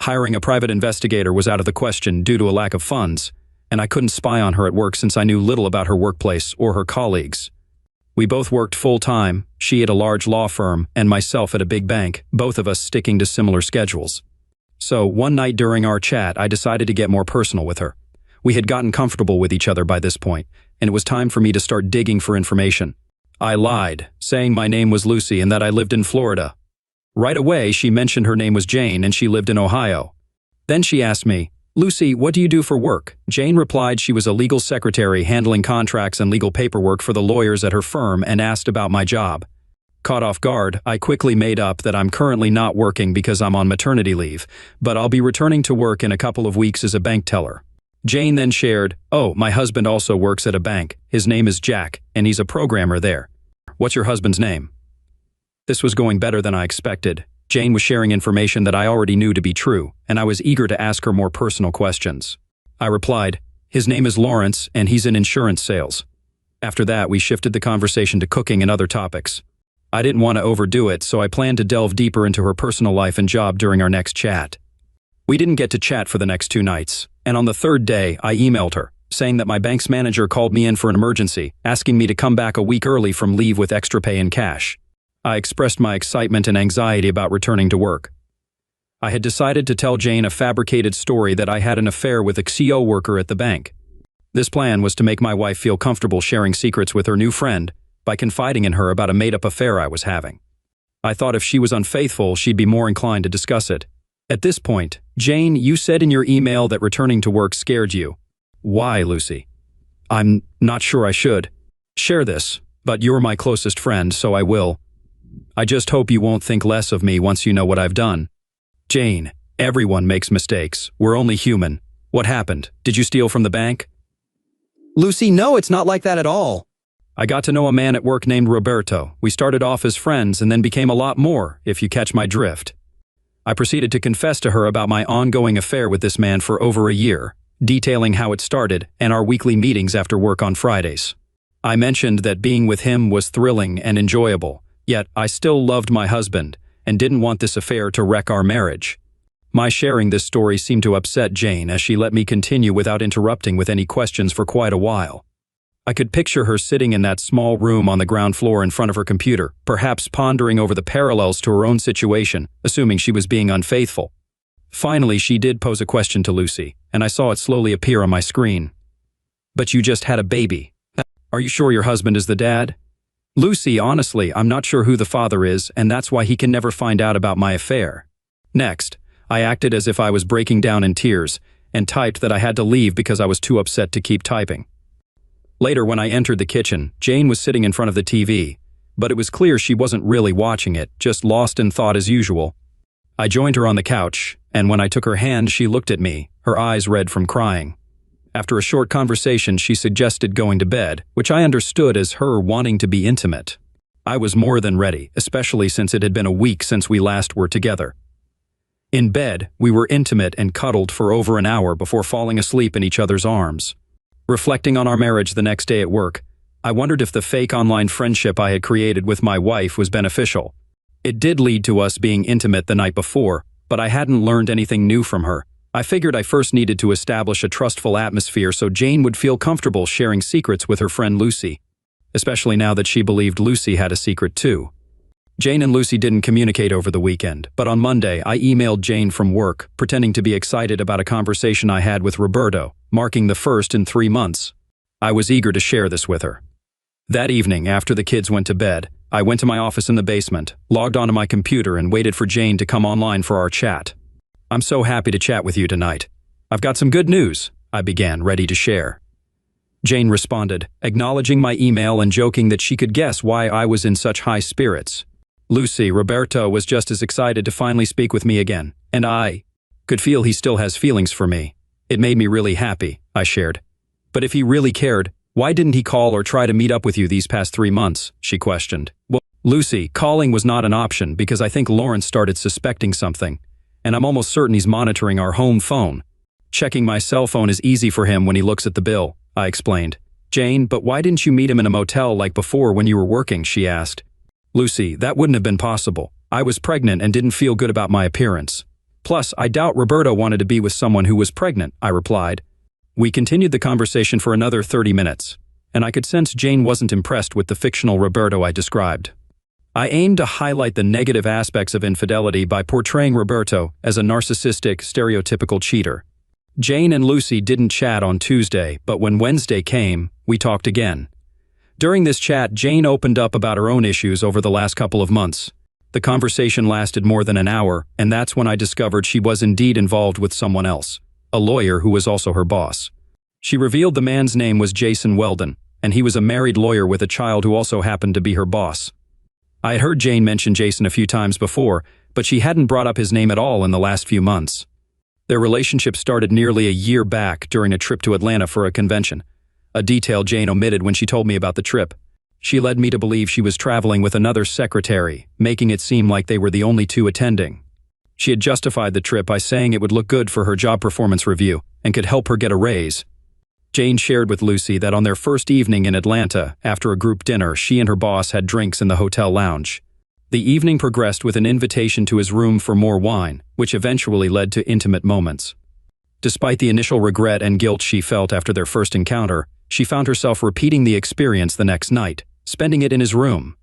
Hiring a private investigator was out of the question due to a lack of funds, and I couldn't spy on her at work since I knew little about her workplace or her colleagues. We both worked full-time, she at a large law firm and myself at a big bank, both of us sticking to similar schedules. So, one night during our chat, I decided to get more personal with her. We had gotten comfortable with each other by this point, and it was time for me to start digging for information. I lied, saying my name was Lucy and that I lived in Florida. Right away, she mentioned her name was Jane and she lived in Ohio. Then she asked me, "Lucy, what do you do for work?" Jane replied she was a legal secretary handling contracts and legal paperwork for the lawyers at her firm and asked about my job. Caught off guard, I quickly made up that I'm currently not working because I'm on maternity leave, but I'll be returning to work in a couple of weeks as a bank teller. Jane then shared, "Oh, my husband also works at a bank. His name is Jack, and he's a programmer there. What's your husband's name?" This was going better than I expected. Jane was sharing information that I already knew to be true, and I was eager to ask her more personal questions. I replied, "His name is Lawrence, and he's in insurance sales." After that, we shifted the conversation to cooking and other topics. I didn't want to overdo it, so I planned to delve deeper into her personal life and job during our next chat. We didn't get to chat for the next 2 nights, and on the 3rd day, I emailed her, saying that my bank's manager called me in for an emergency, asking me to come back a week early from leave with extra pay and cash. I expressed my excitement and anxiety about returning to work. I had decided to tell Jane a fabricated story that I had an affair with a CO worker at the bank. This plan was to make my wife feel comfortable sharing secrets with her new friend by confiding in her about a made-up affair I was having. I thought if she was unfaithful, she'd be more inclined to discuss it. At this point, "Jane, you said in your email that returning to work scared you. Why, Lucy?" "I'm not sure I should share this, but you're my closest friend, so I will. I just hope you won't think less of me once you know what I've done." "Jane, everyone makes mistakes. We're only human. What happened? Did you steal from the bank?" "Lucy, no, it's not like that at all." "I got to know a man at work named Roberto. We started off as friends and then became a lot more, if you catch my drift." I proceeded to confess to her about my ongoing affair with this man for over a year, detailing how it started and our weekly meetings after work on Fridays. I mentioned that being with him was thrilling and enjoyable, yet I still loved my husband and didn't want this affair to wreck our marriage. My sharing this story seemed to upset Jane as she let me continue without interrupting with any questions for quite a while. I could picture her sitting in that small room on the ground floor in front of her computer, perhaps pondering over the parallels to her own situation, assuming she was being unfaithful. Finally, she did pose a question to Lucy, and I saw it slowly appear on my screen. "But you just had a baby. Are you sure your husband is the dad?" "Lucy, honestly, I'm not sure who the father is, and that's why he can never find out about my affair." Next, I acted as if I was breaking down in tears, and typed that I had to leave because I was too upset to keep typing. Later, when I entered the kitchen, Jane was sitting in front of the TV, but it was clear she wasn't really watching it, just lost in thought as usual. I joined her on the couch, and when I took her hand, she looked at me, her eyes red from crying. After a short conversation, she suggested going to bed, which I understood as her wanting to be intimate. I was more than ready, especially since it had been a week since we last were together. In bed, we were intimate and cuddled for over an hour before falling asleep in each other's arms. Reflecting on our marriage the next day at work, I wondered if the fake online friendship I had created with my wife was beneficial. It did lead to us being intimate the night before, but I hadn't learned anything new from her. I figured I first needed to establish a trustful atmosphere so Jane would feel comfortable sharing secrets with her friend Lucy, especially now that she believed Lucy had a secret too. Jane and Lucy didn't communicate over the weekend, but on Monday I emailed Jane from work, pretending to be excited about a conversation I had with Roberto, marking the first in 3 months. I was eager to share this with her. That evening, after the kids went to bed, I went to my office in the basement, logged onto my computer and waited for Jane to come online for our chat. "I'm so happy to chat with you tonight. I've got some good news," I began, ready to share. Jane responded, acknowledging my email and joking that she could guess why I was in such high spirits. Lucy, Roberto was just as excited to finally speak with me again, and I could feel he still has feelings for me. It made me really happy, I shared. "But if he really cared, why didn't he call or try to meet up with you these past 3 months?" she questioned. "Well, Lucy, calling was not an option because I think Lawrence started suspecting something, and I'm almost certain he's monitoring our home phone. Checking my cell phone is easy for him when he looks at the bill," I explained. "Jane, but why didn't you meet him in a motel like before when you were working?" she asked. "Lucy, that wouldn't have been possible. I was pregnant and didn't feel good about my appearance. Plus, I doubt Roberto wanted to be with someone who was pregnant," I replied. We continued the conversation for another 30 minutes, and I could sense Jane wasn't impressed with the fictional Roberto I described. I aimed to highlight the negative aspects of infidelity by portraying Roberto as a narcissistic, stereotypical cheater. Jane and Lucy didn't chat on Tuesday, but when Wednesday came, we talked again. During this chat, Jane opened up about her own issues over the last couple of months. The conversation lasted more than an hour, and that's when I discovered she was indeed involved with someone else, a lawyer who was also her boss. She revealed the man's name was Jason Weldon, and he was a married lawyer with a child who also happened to be her boss. I had heard Jane mention Jason a few times before, but she hadn't brought up his name at all in the last few months. Their relationship started nearly a year back during a trip to Atlanta for a convention, a detail Jane omitted when she told me about the trip. She led me to believe she was traveling with another secretary, making it seem like they were the only two attending. She had justified the trip by saying it would look good for her job performance review and could help her get a raise. Jane shared with Lucy that on their first evening in Atlanta, after a group dinner, she and her boss had drinks in the hotel lounge. The evening progressed with an invitation to his room for more wine, which eventually led to intimate moments. Despite the initial regret and guilt she felt after their first encounter, she found herself repeating the experience the next night, spending it in his room.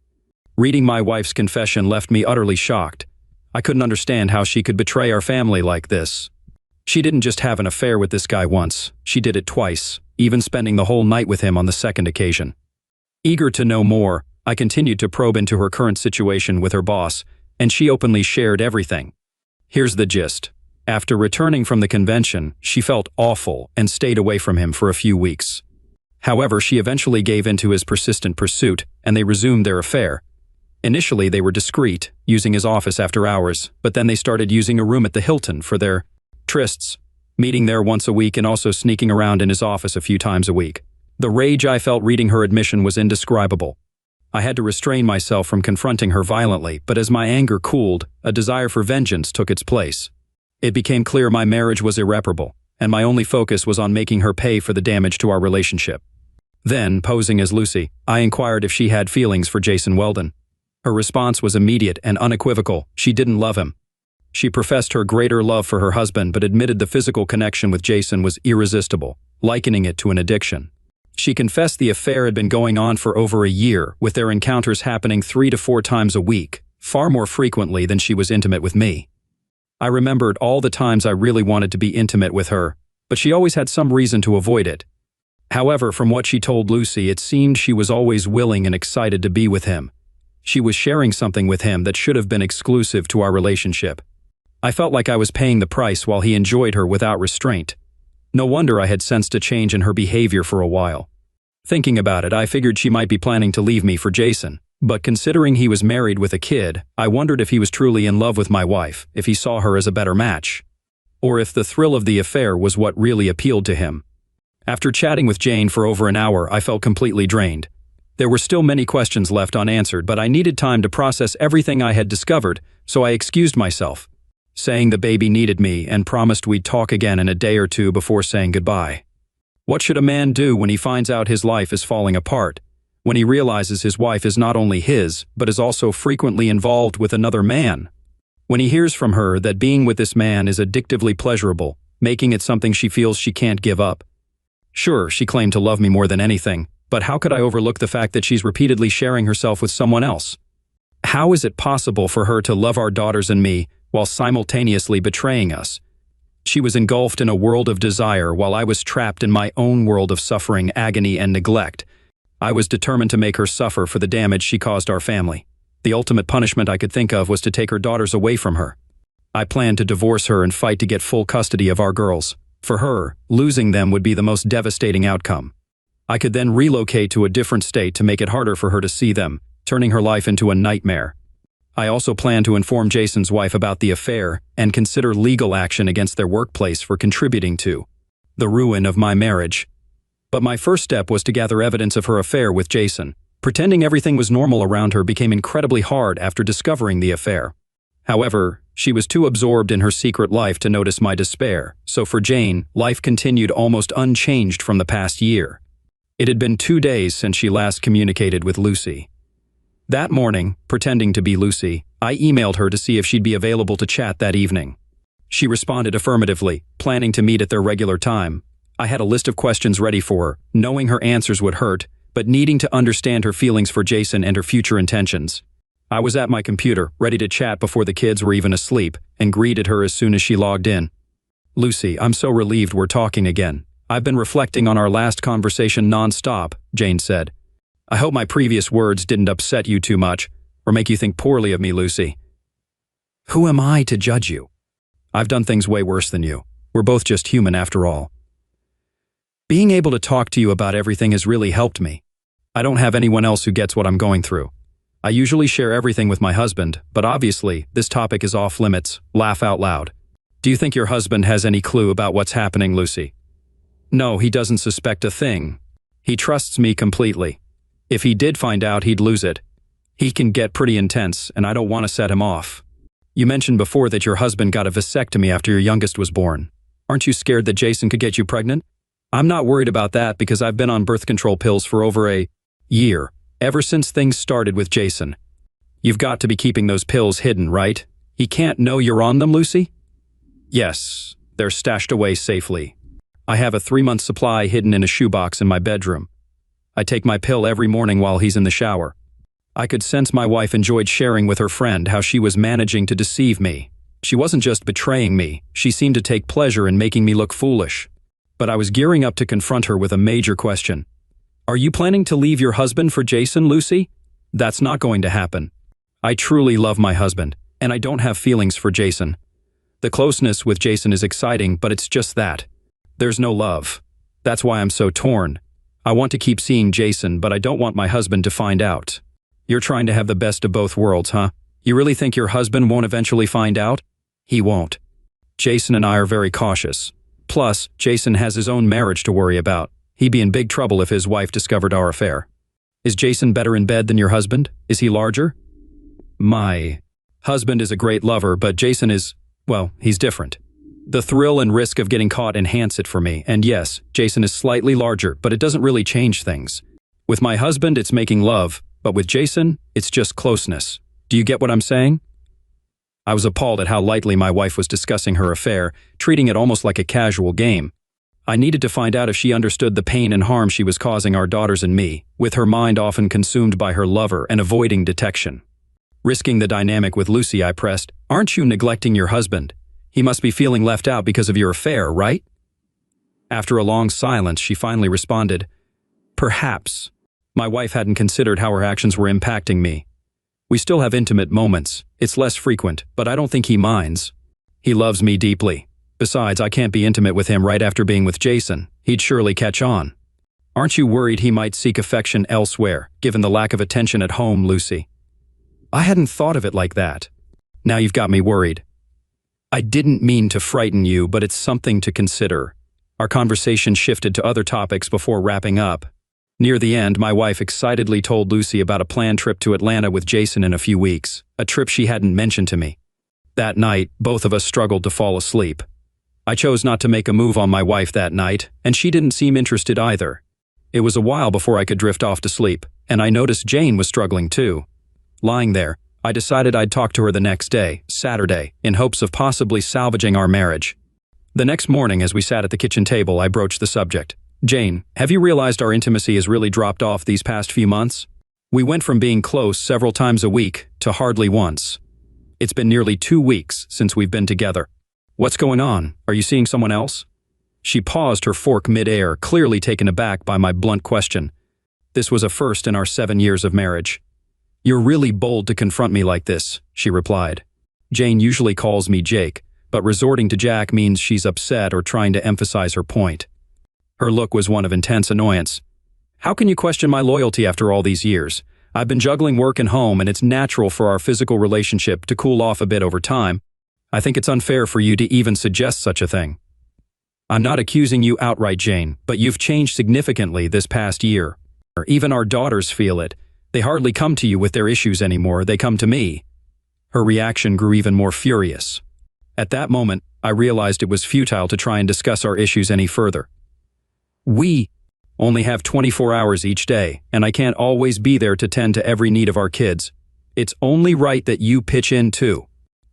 Reading my wife's confession left me utterly shocked. I couldn't understand how she could betray our family like this. She didn't just have an affair with this guy once, she did it twice, even spending the whole night with him on the second occasion. Eager to know more, I continued to probe into her current situation with her boss, and she openly shared everything. Here's the gist. After returning from the convention, she felt awful and stayed away from him for a few weeks. However, she eventually gave in to his persistent pursuit, and they resumed their affair. Initially, they were discreet, using his office after hours, but then they started using a room at the Hilton for their trysts, meeting there once a week and also sneaking around in his office a few times a week. The rage I felt reading her admission was indescribable. I had to restrain myself from confronting her violently, but as my anger cooled, a desire for vengeance took its place. It became clear my marriage was irreparable, and my only focus was on making her pay for the damage to our relationship. Then, posing as Lucy, I inquired if she had feelings for Jason Weldon. Her response was immediate and unequivocal. She didn't love him. She professed her greater love for her husband but admitted the physical connection with Jason was irresistible, likening it to an addiction. She confessed the affair had been going on for over a year, with their encounters happening 3 to 4 times a week, far more frequently than she was intimate with me. I remembered all the times I really wanted to be intimate with her, but she always had some reason to avoid it. However, from what she told Lucy, it seemed she was always willing and excited to be with him. She was sharing something with him that should have been exclusive to our relationship. I felt like I was paying the price while he enjoyed her without restraint. No wonder I had sensed a change in her behavior for a while. Thinking about it, I figured she might be planning to leave me for Jason. But considering he was married with a kid, I wondered if he was truly in love with my wife, if he saw her as a better match, or if the thrill of the affair was what really appealed to him. After chatting with Jane for over an hour, I felt completely drained. There were still many questions left unanswered, but I needed time to process everything I had discovered, so I excused myself. saying the baby needed me and promised we'd talk again in a day or two before saying goodbye. What should a man do when he finds out his life is falling apart? When he realizes his wife is not only his, but is also frequently involved with another man? When he hears from her that being with this man is addictively pleasurable, making it something she feels she can't give up? Sure, she claimed to love me more than anything, but how could I overlook the fact that she's repeatedly sharing herself with someone else? How is it possible for her to love our daughters and me while simultaneously betraying us? She was engulfed in a world of desire while I was trapped in my own world of suffering, agony, and neglect. I was determined to make her suffer for the damage she caused our family. The ultimate punishment I could think of was to take her daughters away from her. I planned to divorce her and fight to get full custody of our girls. For her, losing them would be the most devastating outcome. I could then relocate to a different state to make it harder for her to see them, turning her life into a nightmare. I also planned to inform Jason's wife about the affair and consider legal action against their workplace for contributing to the ruin of my marriage. But my first step was to gather evidence of her affair with Jason. Pretending everything was normal around her became incredibly hard after discovering the affair. However, she was too absorbed in her secret life to notice my despair, so for Jane, life continued almost unchanged from the past year. It had been 2 days since she last communicated with Lucy. That morning, pretending to be Lucy, I emailed her to see if she'd be available to chat that evening. She responded affirmatively, planning to meet at their regular time. I had a list of questions ready for her, knowing her answers would hurt, but needing to understand her feelings for Jason and her future intentions. I was at my computer, ready to chat before the kids were even asleep, and greeted her as soon as she logged in. "Lucy, I'm so relieved we're talking again. I've been reflecting on our last conversation nonstop," Jane said. "I hope my previous words didn't upset you too much, or make you think poorly of me, Lucy." "Who am I to judge you? I've done things way worse than you. We're both just human after all. Being able to talk to you about everything has really helped me. I don't have anyone else who gets what I'm going through. I usually share everything with my husband, but obviously, this topic is off limits. Laugh out loud. Do you think your husband has any clue about what's happening, Lucy?" "No, he doesn't suspect a thing. He trusts me completely. If he did find out, he'd lose it. He can get pretty intense, and I don't want to set him off. You mentioned before that your husband got a vasectomy after your youngest was born. Aren't you scared that Jason could get you pregnant?" "I'm not worried about that because I've been on birth control pills for over a year, ever since things started with Jason." "You've got to be keeping those pills hidden, right? He can't know you're on them, Lucy?" "Yes, they're stashed away safely. I have a 3-month supply hidden in a shoebox in my bedroom. I take my pill every morning while he's in the shower." I could sense my wife enjoyed sharing with her friend how she was managing to deceive me. She wasn't just betraying me, she seemed to take pleasure in making me look foolish. But I was gearing up to confront her with a major question. "Are you planning to leave your husband for Jason, Lucy?" "That's not going to happen. I truly love my husband, and I don't have feelings for Jason. The closeness with Jason is exciting, but it's just that. There's no love. That's why I'm so torn. I want to keep seeing Jason, but I don't want my husband to find out." "You're trying to have the best of both worlds, huh? You really think your husband won't eventually find out?" "He won't. Jason and I are very cautious. Plus, Jason has his own marriage to worry about. He'd be in big trouble if his wife discovered our affair." "Is Jason better in bed than your husband? Is he larger?" "My husband is a great lover, but Jason is, well, he's different. The thrill and risk of getting caught enhance it for me, and yes, Jason is slightly larger, but it doesn't really change things. With my husband, it's making love, but with Jason, it's just closeness. Do you get what I'm saying?" I was appalled at how lightly my wife was discussing her affair, treating it almost like a casual game. I needed to find out if she understood the pain and harm she was causing our daughters and me, with her mind often consumed by her lover and avoiding detection. Risking the dynamic with Lucy, I pressed, "Aren't you neglecting your husband? He must be feeling left out because of your affair, right?" After a long silence, she finally responded, "Perhaps." My wife hadn't considered how her actions were impacting me. "We still have intimate moments. It's less frequent, but I don't think he minds. He loves me deeply. Besides, I can't be intimate with him right after being with Jason. He'd surely catch on." "Aren't you worried he might seek affection elsewhere, given the lack of attention at home, Lucy?" "I hadn't thought of it like that. Now you've got me worried. I didn't mean to frighten you, but it's something to consider." Our conversation shifted to other topics before wrapping up. Near the end, my wife excitedly told Lucy about a planned trip to Atlanta with Jason in a few weeks, a trip she hadn't mentioned to me. That night, both of us struggled to fall asleep. I chose not to make a move on my wife that night, and she didn't seem interested either. It was a while before I could drift off to sleep, and I noticed Jane was struggling too. Lying there, I decided I'd talk to her the next day, Saturday, in hopes of possibly salvaging our marriage. The next morning, as we sat at the kitchen table, I broached the subject. Jane, have you realized our intimacy has really dropped off these past few months? We went from being close several times a week to hardly once. It's been nearly 2 weeks since we've been together. What's going on? Are you seeing someone else? She paused her fork mid-air, clearly taken aback by my blunt question. This was a first in our 7 years of marriage. You're really bold to confront me like this, she replied. Jane usually calls me Jake, but resorting to Jack means she's upset or trying to emphasize her point. Her look was one of intense annoyance. How can you question my loyalty after all these years? I've been juggling work and home, and it's natural for our physical relationship to cool off a bit over time. I think it's unfair for you to even suggest such a thing. I'm not accusing you outright, Jane, but you've changed significantly this past year. Even our daughters feel it. They hardly come to you with their issues anymore, they come to me. Her reaction grew even more furious. At that moment, I realized it was futile to try and discuss our issues any further. We only have 24 hours each day, and I can't always be there to tend to every need of our kids. It's only right that you pitch in too.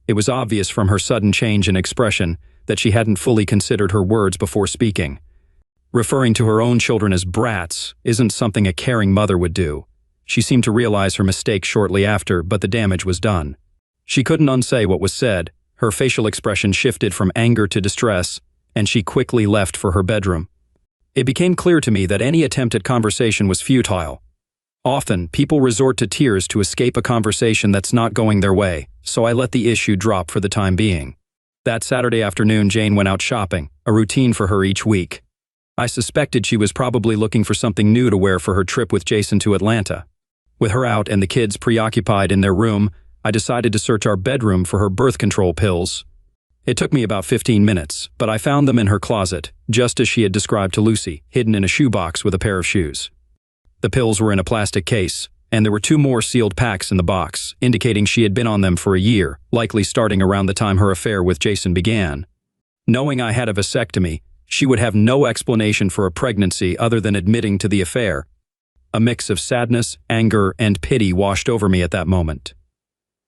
It was obvious from her sudden change in expression that she hadn't fully considered her words before speaking. Referring to her own children as brats isn't something a caring mother would do. She seemed to realize her mistake shortly after, but the damage was done. She couldn't unsay what was said. Her facial expression shifted from anger to distress, and she quickly left for her bedroom. It became clear to me that any attempt at conversation was futile. Often, people resort to tears to escape a conversation that's not going their way, so I let the issue drop for the time being. That Saturday afternoon, Jane went out shopping, a routine for her each week. I suspected she was probably looking for something new to wear for her trip with Jason to Atlanta. With her out and the kids preoccupied in their room, I decided to search our bedroom for her birth control pills. It took me about 15 minutes, but I found them in her closet, just as she had described to Lucy, hidden in a shoebox with a pair of shoes. The pills were in a plastic case, and there were 2 more sealed packs in the box, indicating she had been on them for a year, likely starting around the time her affair with Jason began. Knowing I had a vasectomy, she would have no explanation for a pregnancy other than admitting to the affair. A mix of sadness, anger, and pity washed over me at that moment.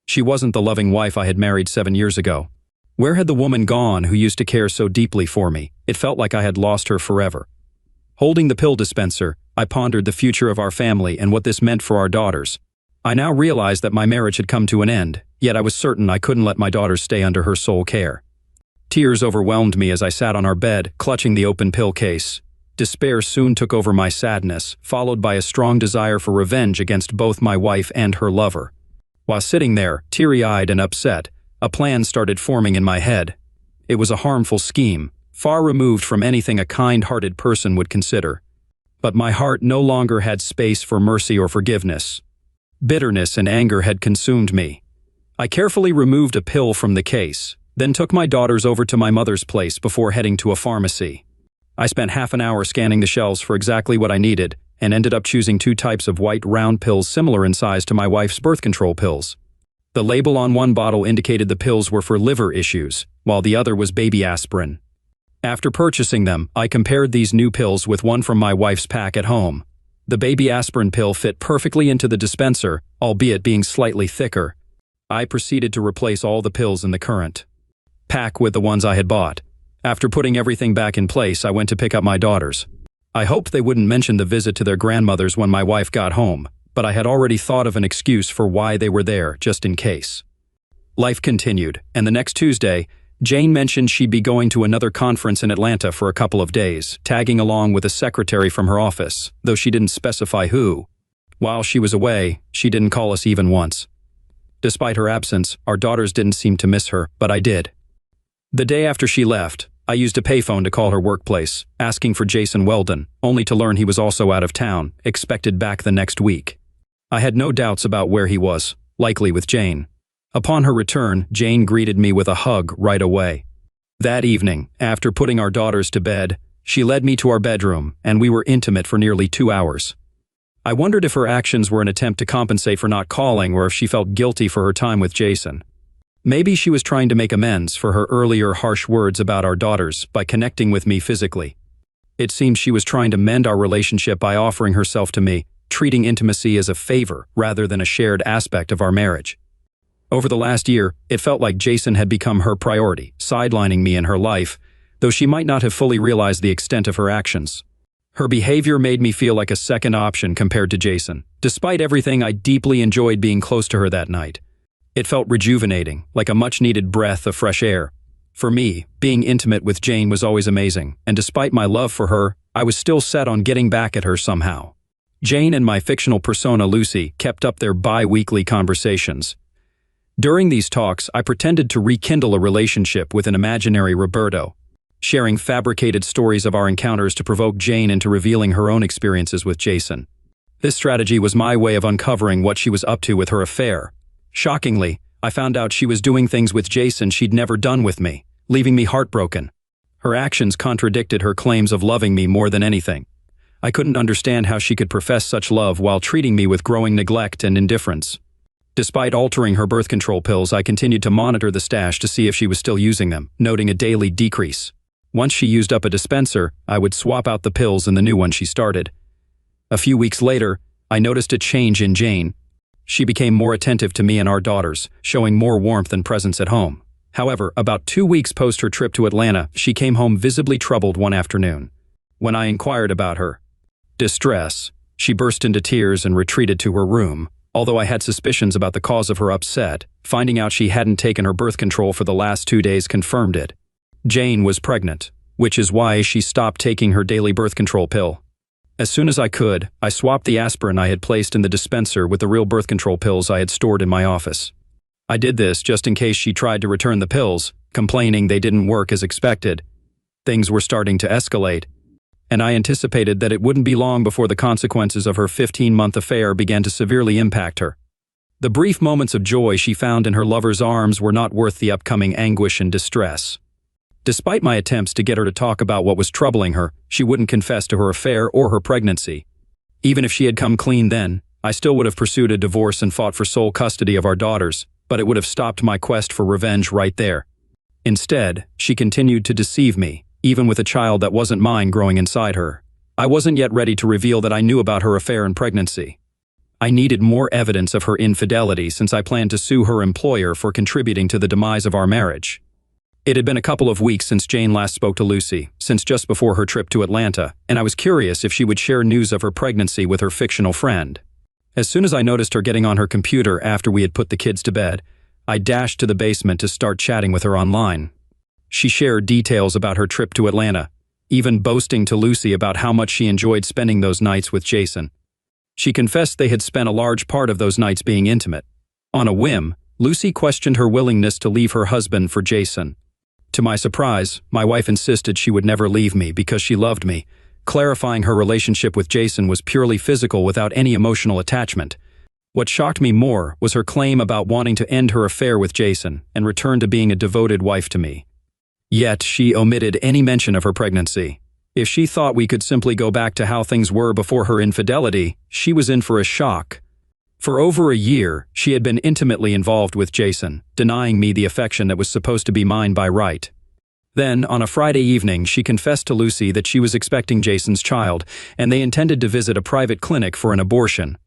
She wasn't the loving wife I had married 7 years ago. Where had the woman gone who used to care so deeply for me? It felt like I had lost her forever. Holding the pill dispenser, I pondered the future of our family and what this meant for our daughters. I now realized that my marriage had come to an end, yet I was certain I couldn't let my daughters stay under her sole care. Tears overwhelmed me as I sat on our bed, clutching the open pill case. Despair soon took over my sadness, followed by a strong desire for revenge against both my wife and her lover. While sitting there, teary-eyed and upset, a plan started forming in my head. It was a harmful scheme, far removed from anything a kind-hearted person would consider. But my heart no longer had space for mercy or forgiveness. Bitterness and anger had consumed me. I carefully removed a pill from the case, then took my daughters over to my mother's place before heading to a pharmacy. I spent half an hour scanning the shelves for exactly what I needed, and ended up choosing 2 types of white round pills similar in size to my wife's birth control pills. The label on one bottle indicated the pills were for liver issues, while the other was baby aspirin. After purchasing them, I compared these new pills with one from my wife's pack at home. The baby aspirin pill fit perfectly into the dispenser, albeit being slightly thicker. I proceeded to replace all the pills in the current pack with the ones I had bought. After putting everything back in place, I went to pick up my daughters. I hoped they wouldn't mention the visit to their grandmother's when my wife got home, but I had already thought of an excuse for why they were there, just in case. Life continued, and the next Tuesday, Jane mentioned she'd be going to another conference in Atlanta for a couple of days, tagging along with a secretary from her office, though she didn't specify who. While she was away, she didn't call us even once. Despite her absence, our daughters didn't seem to miss her, but I did. The day after she left, I used a payphone to call her workplace, asking for Jason Weldon, only to learn he was also out of town, expected back the next week. I had no doubts about where he was, likely with Jane. Upon her return, Jane greeted me with a hug right away. That evening, after putting our daughters to bed, she led me to our bedroom, and we were intimate for nearly 2 hours. I wondered if her actions were an attempt to compensate for not calling or if she felt guilty for her time with Jason. Maybe she was trying to make amends for her earlier harsh words about our daughters by connecting with me physically. It seemed she was trying to mend our relationship by offering herself to me, treating intimacy as a favor rather than a shared aspect of our marriage. Over the last year, it felt like Jason had become her priority, sidelining me in her life, though she might not have fully realized the extent of her actions. Her behavior made me feel like a second option compared to Jason. Despite everything, I deeply enjoyed being close to her that night. It felt rejuvenating, like a much-needed breath of fresh air. For me, being intimate with Jane was always amazing, and despite my love for her, I was still set on getting back at her somehow. Jane and my fictional persona Lucy kept up their bi-weekly conversations. During these talks, I pretended to rekindle a relationship with an imaginary Roberto, sharing fabricated stories of our encounters to provoke Jane into revealing her own experiences with Jason. This strategy was my way of uncovering what she was up to with her affair. Shockingly, I found out she was doing things with Jason she'd never done with me, leaving me heartbroken. Her actions contradicted her claims of loving me more than anything. I couldn't understand how she could profess such love while treating me with growing neglect and indifference. Despite altering her birth control pills, I continued to monitor the stash to see if she was still using them, noting a daily decrease. Once she used up a dispenser, I would swap out the pills and the new one she started. A few weeks later, I noticed a change in Jane. She became more attentive to me and our daughters, showing more warmth and presence at home. However, about 2 weeks post her trip to Atlanta, she came home visibly troubled one afternoon. When I inquired about her distress, she burst into tears and retreated to her room. Although I had suspicions about the cause of her upset, finding out she hadn't taken her birth control for the last 2 days confirmed it. Jane was pregnant, which is why she stopped taking her daily birth control pill. As soon as I could, I swapped the aspirin I had placed in the dispenser with the real birth control pills I had stored in my office. I did this just in case she tried to return the pills, complaining they didn't work as expected. Things were starting to escalate, and I anticipated that it wouldn't be long before the consequences of her 15-month affair began to severely impact her. The brief moments of joy she found in her lover's arms were not worth the upcoming anguish and distress. Despite my attempts to get her to talk about what was troubling her, she wouldn't confess to her affair or her pregnancy. Even if she had come clean then, I still would have pursued a divorce and fought for sole custody of our daughters, but it would have stopped my quest for revenge right there. Instead, she continued to deceive me, even with a child that wasn't mine growing inside her. I wasn't yet ready to reveal that I knew about her affair and pregnancy. I needed more evidence of her infidelity since I planned to sue her employer for contributing to the demise of our marriage. It had been a couple of weeks since Jane last spoke to Lucy, since just before her trip to Atlanta, and I was curious if she would share news of her pregnancy with her fictional friend. As soon as I noticed her getting on her computer after we had put the kids to bed, I dashed to the basement to start chatting with her online. She shared details about her trip to Atlanta, even boasting to Lucy about how much she enjoyed spending those nights with Jason. She confessed they had spent a large part of those nights being intimate. On a whim, Lucy questioned her willingness to leave her husband for Jason. To my surprise, my wife insisted she would never leave me because she loved me, clarifying her relationship with Jason was purely physical without any emotional attachment. What shocked me more was her claim about wanting to end her affair with Jason and return to being a devoted wife to me. Yet she omitted any mention of her pregnancy. If she thought we could simply go back to how things were before her infidelity, she was in for a shock. For over a year, she had been intimately involved with Jason, denying me the affection that was supposed to be mine by right. Then, on a Friday evening, she confessed to Lucy that she was expecting Jason's child, and they intended to visit a private clinic for an abortion.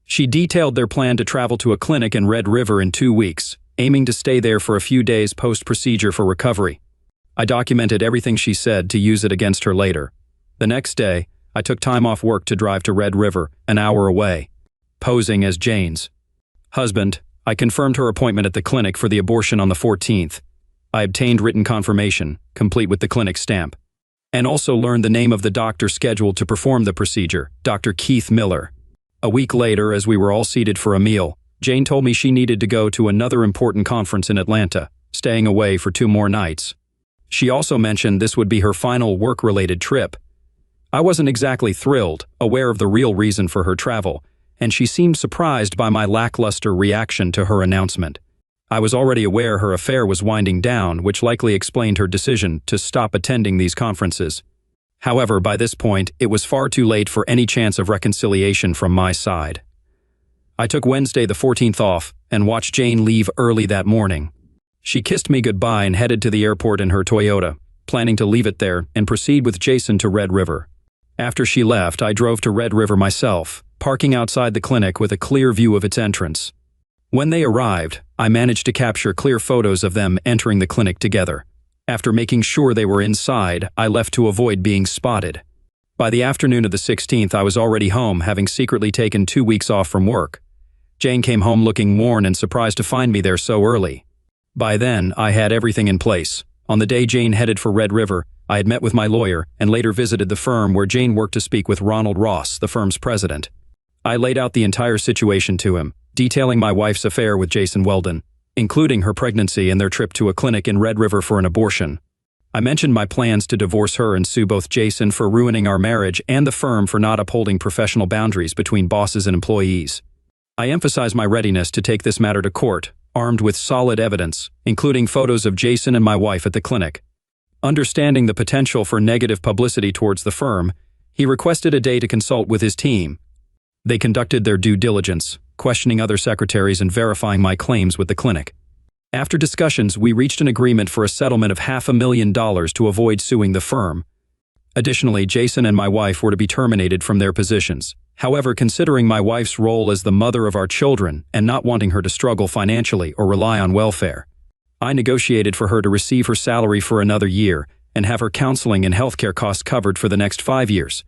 She detailed their plan to travel to a clinic in Red River in 2 weeks, aiming to stay there for a few days post-procedure for recovery. I documented everything she said to use it against her later. The next day, I took time off work to drive to Red River, an hour away. Posing as Jane's husband, I confirmed her appointment at the clinic for the abortion on the 14th. I obtained written confirmation, complete with the clinic stamp, and also learned the name of the doctor scheduled to perform the procedure, Dr. Keith Miller. A week later, as we were all seated for a meal, Jane told me she needed to go to another important conference in Atlanta, staying away for 2 more nights. She also mentioned this would be her final work-related trip. I wasn't exactly thrilled, aware of the real reason for her travel, and she seemed surprised by my lackluster reaction to her announcement. I was already aware her affair was winding down, which likely explained her decision to stop attending these conferences. However, by this point, it was far too late for any chance of reconciliation from my side. I took Wednesday the 14th off and watched Jane leave early that morning. She kissed me goodbye and headed to the airport in her Toyota, planning to leave it there and proceed with Jason to Red River. After she left, I drove to Red River myself, parking outside the clinic with a clear view of its entrance. When they arrived, I managed to capture clear photos of them entering the clinic together. After making sure they were inside, I left to avoid being spotted. By the afternoon of the 16th, I was already home, having secretly taken 2 weeks off from work. Jane came home looking worn and surprised to find me there so early. By then, I had everything in place. On the day Jane headed for Red River, I had met with my lawyer and later visited the firm where Jane worked to speak with Ronald Ross, the firm's president. I laid out the entire situation to him, detailing my wife's affair with Jason Weldon, including her pregnancy and their trip to a clinic in Red River for an abortion. I mentioned my plans to divorce her and sue both Jason for ruining our marriage and the firm for not upholding professional boundaries between bosses and employees. I emphasized my readiness to take this matter to court, armed with solid evidence, including photos of Jason and my wife at the clinic. Understanding the potential for negative publicity towards the firm, he requested a day to consult with his team. They conducted their due diligence, questioning other secretaries and verifying my claims with the clinic. After discussions, we reached an agreement for a settlement of $500,000 to avoid suing the firm. Additionally, Jason and my wife were to be terminated from their positions. However, considering my wife's role as the mother of our children and not wanting her to struggle financially or rely on welfare, I negotiated for her to receive her salary for another year and have her counseling and healthcare costs covered for the next 5 years.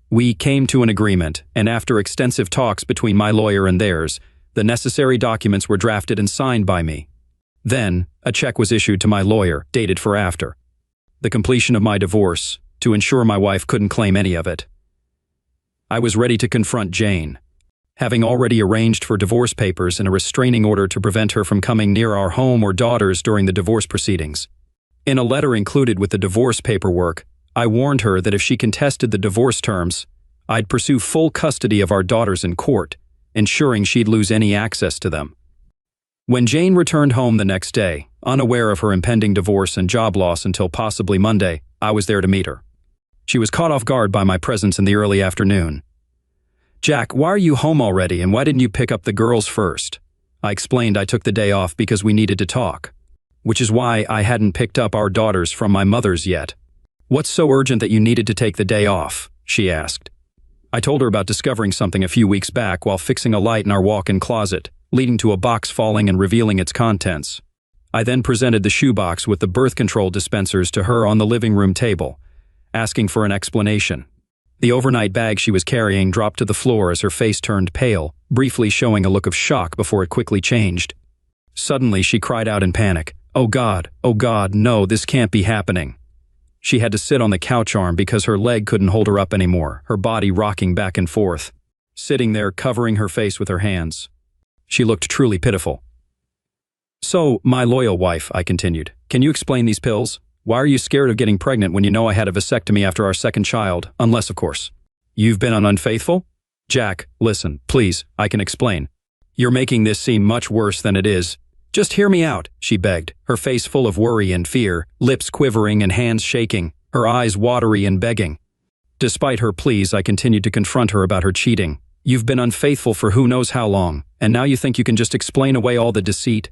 We came to an agreement, and after extensive talks between my lawyer and theirs, the necessary documents were drafted and signed by me. Then, a check was issued to my lawyer, dated for after the completion of my divorce, to ensure my wife couldn't claim any of it. I was ready to confront Jane. Having already arranged for divorce papers and a restraining order to prevent her from coming near our home or daughters during the divorce proceedings. In a letter included with the divorce paperwork, I warned her that if she contested the divorce terms, I'd pursue full custody of our daughters in court, ensuring she'd lose any access to them. When Jane returned home the next day, unaware of her impending divorce and job loss until possibly Monday, I was there to meet her. She was caught off guard by my presence in the early afternoon. "Jack, why are you home already and why didn't you pick up the girls first?" I explained I took the day off because we needed to talk, which is why I hadn't picked up our daughters from my mother's yet. "What's so urgent that you needed to take the day off?" she asked. I told her about discovering something a few weeks back while fixing a light in our walk-in closet, leading to a box falling and revealing its contents. I then presented the shoebox with the birth control dispensers to her on the living room table, asking for an explanation. The overnight bag she was carrying dropped to the floor as her face turned pale, briefly showing a look of shock before it quickly changed. Suddenly, she cried out in panic, oh God, no, this can't be happening." She had to sit on the couch arm because her leg couldn't hold her up anymore, her body rocking back and forth, sitting there covering her face with her hands. She looked truly pitiful. "So, my loyal wife," I continued, "can you explain these pills? Why are you scared of getting pregnant when you know I had a vasectomy after our second child, unless, of course, you've been unfaithful?" "Jack, listen, please, I can explain. You're making this seem much worse than it is. Just hear me out," she begged, her face full of worry and fear, lips quivering and hands shaking, her eyes watery and begging. Despite her pleas, I continued to confront her about her cheating. "You've been unfaithful for who knows how long, and now you think you can just explain away all the deceit?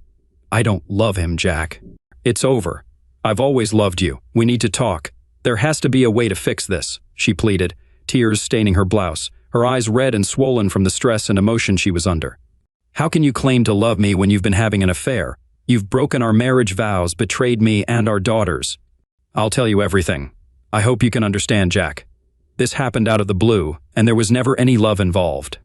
I don't love him, Jack. It's over. I've always loved you. We need to talk. There has to be a way to fix this," she pleaded, tears staining her blouse, her eyes red and swollen from the stress and emotion she was under. "How can you claim to love me when you've been having an affair? You've broken our marriage vows, betrayed me and our daughters." "I'll tell you everything. I hope you can understand, Jack. This happened out of the blue, and there was never any love involved.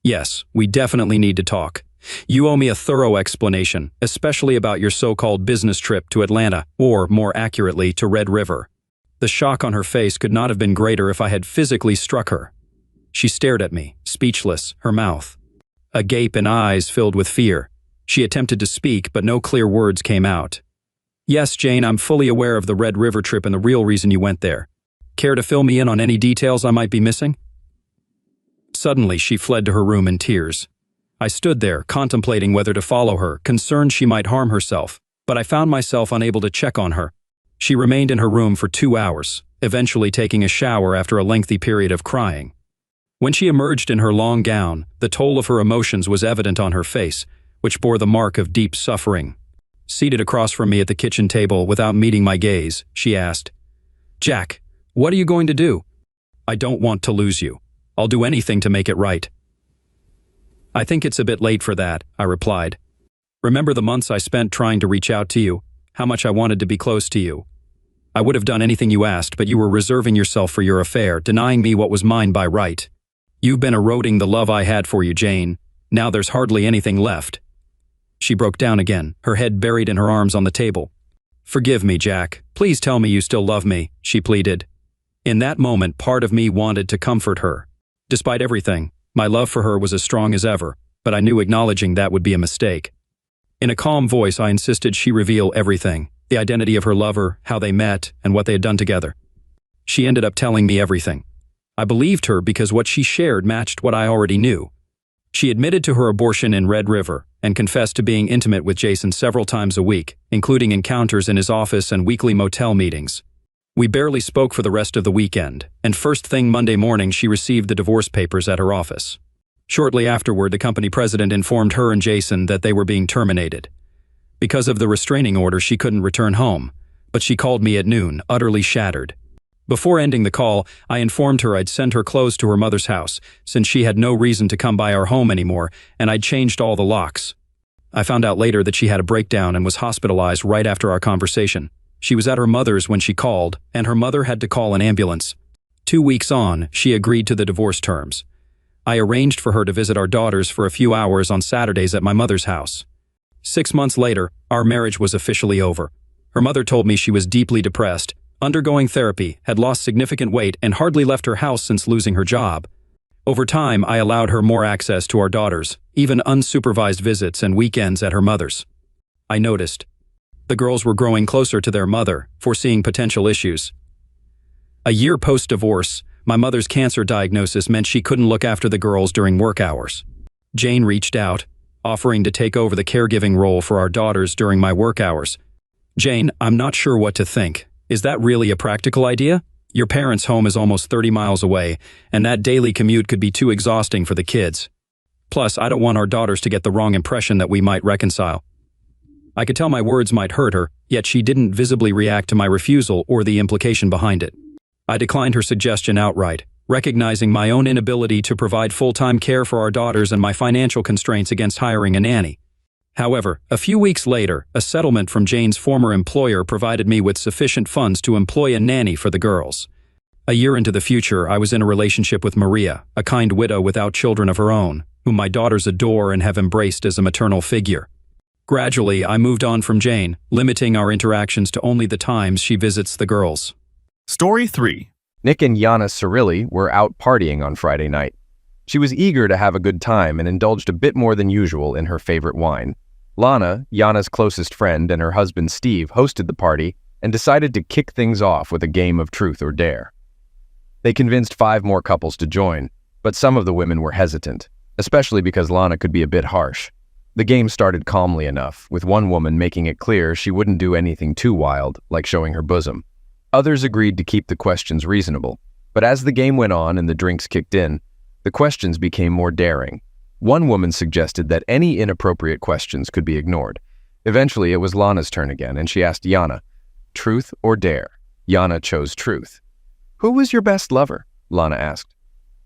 Yes, we definitely need to talk. You owe me a thorough explanation, especially about your so-called business trip to Atlanta, or, more accurately, to Red River." The shock on her face could not have been greater if I had physically struck her. She stared at me, speechless, her mouth agape and eyes filled with fear. She attempted to speak, but no clear words came out. "Yes, Jane, I'm fully aware of the Red River trip and the real reason you went there. Care to fill me in on any details I might be missing?" Suddenly, she fled to her room in tears. I stood there, contemplating whether to follow her, concerned she might harm herself, but I found myself unable to check on her. She remained in her room for 2 hours, eventually taking a shower after a lengthy period of crying. When she emerged in her long gown, the toll of her emotions was evident on her face, which bore the mark of deep suffering. Seated across from me at the kitchen table without meeting my gaze, she asked, "Jack, what are you going to do?" "I don't want to lose you. I'll do anything to make it right." "I think it's a bit late for that," I replied. "Remember the months I spent trying to reach out to you, how much I wanted to be close to you. I would have done anything you asked, but you were reserving yourself for your affair, denying me what was mine by right. You've been eroding the love I had for you, Jane. Now there's hardly anything left." She broke down again, her head buried in her arms on the table. "Forgive me, Jack. Please tell me you still love me," she pleaded. In that moment, part of me wanted to comfort her. Despite everything, my love for her was as strong as ever, but I knew acknowledging that would be a mistake. In a calm voice, I insisted she reveal everything, the identity of her lover, how they met, and what they had done together. She ended up telling me everything. I believed her because what she shared matched what I already knew. She admitted to her abortion in Red River and confessed to being intimate with Jason several times a week, including encounters in his office and weekly motel meetings. We barely spoke for the rest of the weekend, and first thing Monday morning she received the divorce papers at her office. Shortly afterward, the company president informed her and Jason that they were being terminated. Because of the restraining order, she couldn't return home, but she called me at noon, utterly shattered. Before ending the call, I informed her I'd send her clothes to her mother's house, since she had no reason to come by our home anymore, and I'd changed all the locks. I found out later that she had a breakdown and was hospitalized right after our conversation. She was at her mother's when she called, and her mother had to call an ambulance. 2 weeks on, she agreed to the divorce terms. I arranged for her to visit our daughters for a few hours on Saturdays at my mother's house. 6 months later, our marriage was officially over. Her mother told me she was deeply depressed, undergoing therapy, had lost significant weight, and hardly left her house since losing her job. Over time, I allowed her more access to our daughters, even unsupervised visits and weekends at her mother's. I noticed. The girls were growing closer to their mother, foreseeing potential issues. A year post-divorce, my mother's cancer diagnosis meant she couldn't look after the girls during work hours. Jane reached out, offering to take over the caregiving role for our daughters during my work hours. "Jane, I'm not sure what to think. Is that really a practical idea? Your parents' home is almost 30 miles away, and that daily commute could be too exhausting for the kids. Plus, I don't want our daughters to get the wrong impression that we might reconcile." I could tell my words might hurt her, yet she didn't visibly react to my refusal or the implication behind it. I declined her suggestion outright, recognizing my own inability to provide full-time care for our daughters and my financial constraints against hiring a nanny. However, a few weeks later, a settlement from Jane's former employer provided me with sufficient funds to employ a nanny for the girls. A year into the future, I was in a relationship with Maria, a kind widow without children of her own, whom my daughters adore and have embraced as a maternal figure. Gradually, I moved on from Jane, limiting our interactions to only the times she visits the girls. Story 3. Nick and Yana Cirilli were out partying on Friday night. She was eager to have a good time and indulged a bit more than usual in her favorite wine. Lana, Yana's closest friend, and her husband Steve hosted the party and decided to kick things off with a game of truth or dare. They convinced 5 more couples to join, but some of the women were hesitant, especially because Lana could be a bit harsh. The game started calmly enough, with one woman making it clear she wouldn't do anything too wild, like showing her bosom. Others agreed to keep the questions reasonable, but as the game went on and the drinks kicked in, the questions became more daring. One woman suggested that any inappropriate questions could be ignored. Eventually, it was Lana's turn again, and she asked Yana, "Truth or dare?" Yana chose truth. "Who was your best lover?" Lana asked.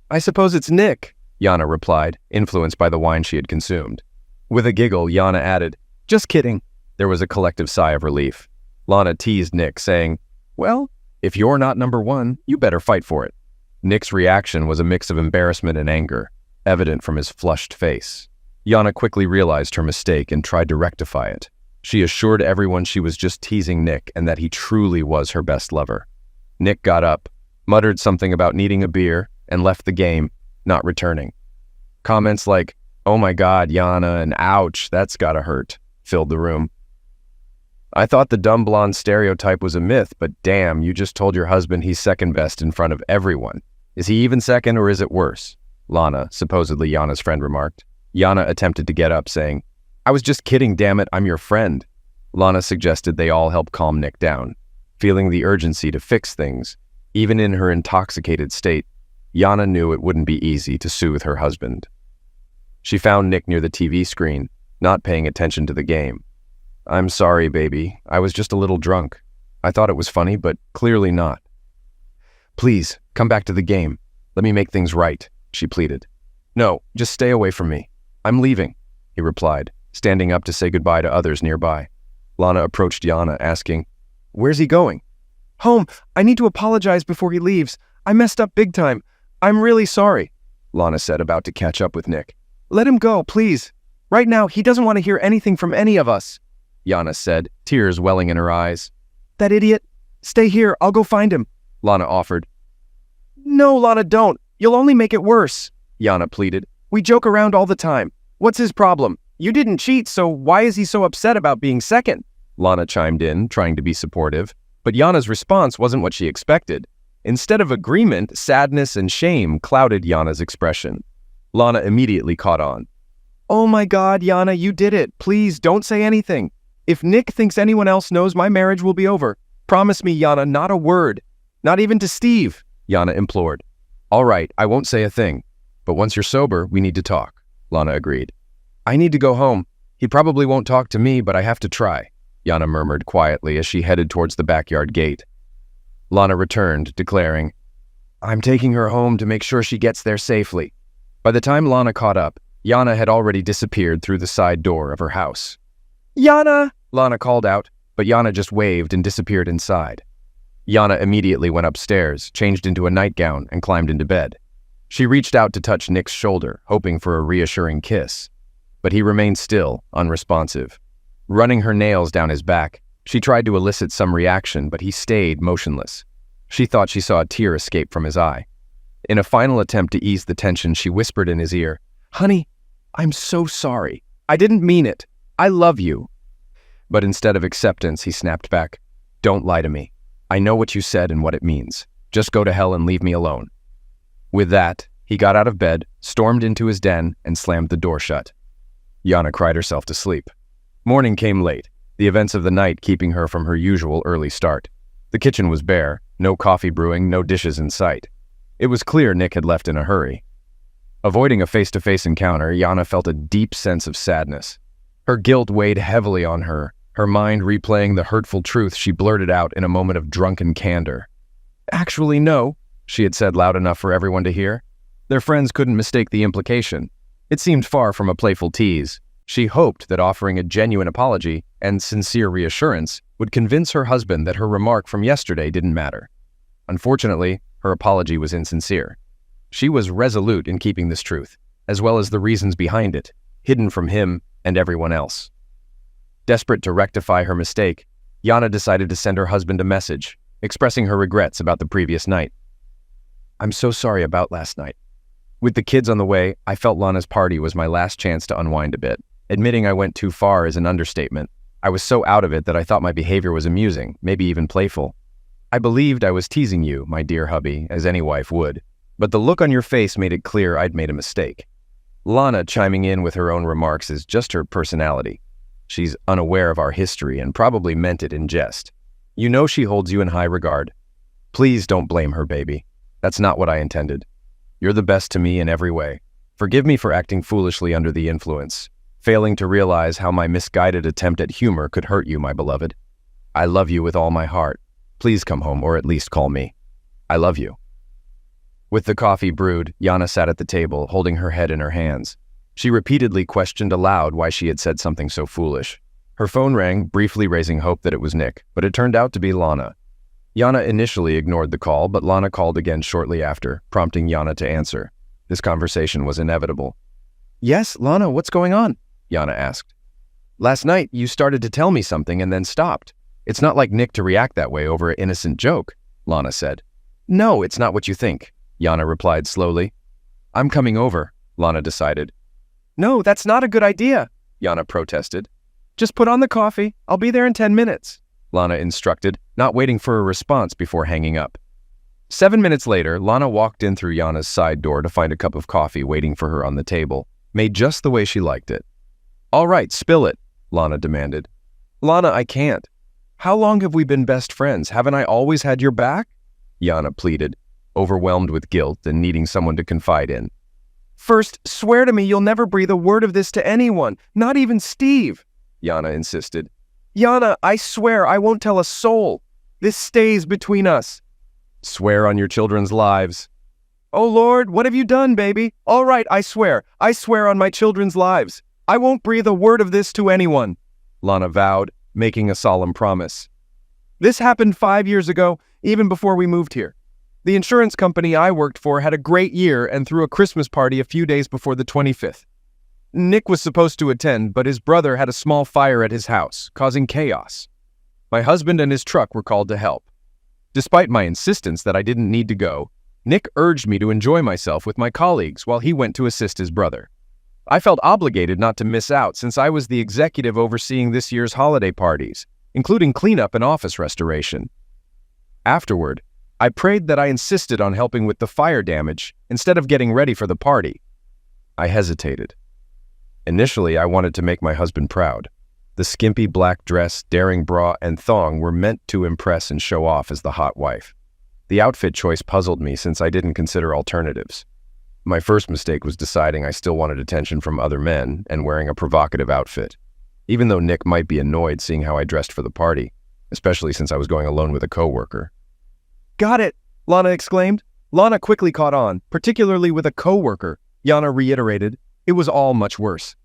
"I suppose it's Nick," Yana replied, influenced by the wine she had consumed. With a giggle, Yana added, "Just kidding." There was a collective sigh of relief. Lana teased Nick, saying, "Well, if you're not number one, you better fight for it." Nick's reaction was a mix of embarrassment and anger, evident from his flushed face. Yana quickly realized her mistake and tried to rectify it. She assured everyone she was just teasing Nick and that he truly was her best lover. Nick got up, muttered something about needing a beer, and left the game, not returning. Comments like, "Oh my God, Yana," and "Ouch, that's gotta hurt," filled the room. "I thought the dumb blonde stereotype was a myth, but damn, you just told your husband he's second best in front of everyone. Is he even second or is it worse?" Lana, supposedly Yana's friend, remarked. Yana attempted to get up, saying, "I was just kidding, damn it, I'm your friend." Lana suggested they all help calm Nick down. Feeling the urgency to fix things, even in her intoxicated state, Yana knew it wouldn't be easy to soothe her husband. She found Nick near the TV screen, not paying attention to the game. I'm sorry, baby. I was just a little drunk. I thought it was funny, but clearly not. Please, come back to the game. Let me make things right, she pleaded. No, just stay away from me. I'm leaving, he replied, standing up to say goodbye to others nearby. Lana approached Yana, asking, Where's he going? Home. I need to apologize before he leaves. I messed up big time. I'm really sorry, Lana said, about to catch up with Nick. Let him go, please. Right now, he doesn't want to hear anything from any of us, Yana said, tears welling in her eyes. That idiot. Stay here. I'll go find him, Lana offered. No, Lana, don't. You'll only make it worse, Yana pleaded. We joke around all the time. What's his problem? You didn't cheat, so why is he so upset about being second? Lana chimed in, trying to be supportive. But Yana's response wasn't what she expected. Instead of agreement, sadness and shame clouded Yana's expression. Lana immediately caught on. Oh my God, Yana, you did it. Please don't say anything. If Nick thinks anyone else knows, my marriage will be over. Promise me, Yana, not a word. Not even to Steve, Yana implored. All right, I won't say a thing. But once you're sober, we need to talk, Lana agreed. I need to go home. He probably won't talk to me, but I have to try, Yana murmured quietly as she headed towards the backyard gate. Lana returned, declaring, I'm taking her home to make sure she gets there safely. By the time Lana caught up, Yana had already disappeared through the side door of her house. Yana! Lana called out, but Yana just waved and disappeared inside. Yana immediately went upstairs, changed into a nightgown, and climbed into bed. She reached out to touch Nick's shoulder, hoping for a reassuring kiss. But he remained still, unresponsive. Running her nails down his back, she tried to elicit some reaction, but he stayed motionless. She thought she saw a tear escape from his eye. In a final attempt to ease the tension, she whispered in his ear, Honey, I'm so sorry. I didn't mean it. I love you. But instead of acceptance, he snapped back, Don't lie to me. I know what you said and what it means. Just go to hell and leave me alone. With that, he got out of bed, stormed into his den, and slammed the door shut. Yana cried herself to sleep. Morning came late, the events of the night keeping her from her usual early start. The kitchen was bare, no coffee brewing, no dishes in sight. It was clear Nick had left in a hurry. Avoiding a face-to-face encounter, Yana felt a deep sense of sadness. Her guilt weighed heavily on her, her mind replaying the hurtful truth she blurted out in a moment of drunken candor. Actually, no, she had said loud enough for everyone to hear. Their friends couldn't mistake the implication. It seemed far from a playful tease. She hoped that offering a genuine apology and sincere reassurance would convince her husband that her remark from yesterday didn't matter. Unfortunately, her apology was insincere. She was resolute in keeping this truth, as well as the reasons behind it, hidden from him and everyone else. Desperate to rectify her mistake, Yana decided to send her husband a message, expressing her regrets about the previous night. I'm so sorry about last night. With the kids on the way, I felt Lana's party was my last chance to unwind a bit. Admitting I went too far is an understatement. I was so out of it that I thought my behavior was amusing, maybe even playful. I believed I was teasing you, my dear hubby, as any wife would, but the look on your face made it clear I'd made a mistake. Lana chiming in with her own remarks is just her personality. She's unaware of our history and probably meant it in jest. You know she holds you in high regard. Please don't blame her, baby. That's not what I intended. You're the best to me in every way. Forgive me for acting foolishly under the influence, failing to realize how my misguided attempt at humor could hurt you, my beloved. I love you with all my heart. Please come home, or at least call me. I love you. With the coffee brewed, Yana sat at the table, holding her head in her hands. She repeatedly questioned aloud why she had said something so foolish. Her phone rang, briefly raising hope that it was Nick, but it turned out to be Lana. Yana initially ignored the call, but Lana called again shortly after, prompting Yana to answer. This conversation was inevitable. Yes, Lana, what's going on? Yana asked. Last night, you started to tell me something and then stopped. It's not like Nick to react that way over an innocent joke, Lana said. No, it's not what you think, Yana replied slowly. I'm coming over, Lana decided. No, that's not a good idea, Yana protested. Just put on the coffee. I'll be there in 10 minutes, Lana instructed, not waiting for a response before hanging up. 7 minutes later, Lana walked in through Yana's side door to find a cup of coffee waiting for her on the table, made just the way she liked it. All right, spill it, Lana demanded. Lana, I can't. How long have we been best friends? Haven't I always had your back? Yana pleaded, overwhelmed with guilt and needing someone to confide in. First, swear to me you'll never breathe a word of this to anyone, not even Steve, Yana insisted. Yana, I swear I won't tell a soul. This stays between us. Swear on your children's lives. Oh Lord, what have you done, baby? All right, I swear on my children's lives. I won't breathe a word of this to anyone, Lana vowed, making a solemn promise. This happened 5 years ago, even before we moved here. The insurance company I worked for had a great year and threw a Christmas party a few days before the 25th. Nick was supposed to attend, but his brother had a small fire at his house, causing chaos. My husband and his truck were called to help. Despite my insistence that I didn't need to go, Nick urged me to enjoy myself with my colleagues while he went to assist his brother. I felt obligated not to miss out since I was the executive overseeing this year's holiday parties, including cleanup and office restoration. Afterward, I prayed that I insisted on helping with the fire damage instead of getting ready for the party. I hesitated. Initially, I wanted to make my husband proud. The skimpy black dress, daring bra, and thong were meant to impress and show off as the hot wife. The outfit choice puzzled me since I didn't consider alternatives. My first mistake was deciding I still wanted attention from other men and wearing a provocative outfit, even though Nick might be annoyed seeing how I dressed for the party, especially since I was going alone with a coworker. Got it, Lana exclaimed. Lana quickly caught on, particularly with a coworker. Yana reiterated, it was all much worse.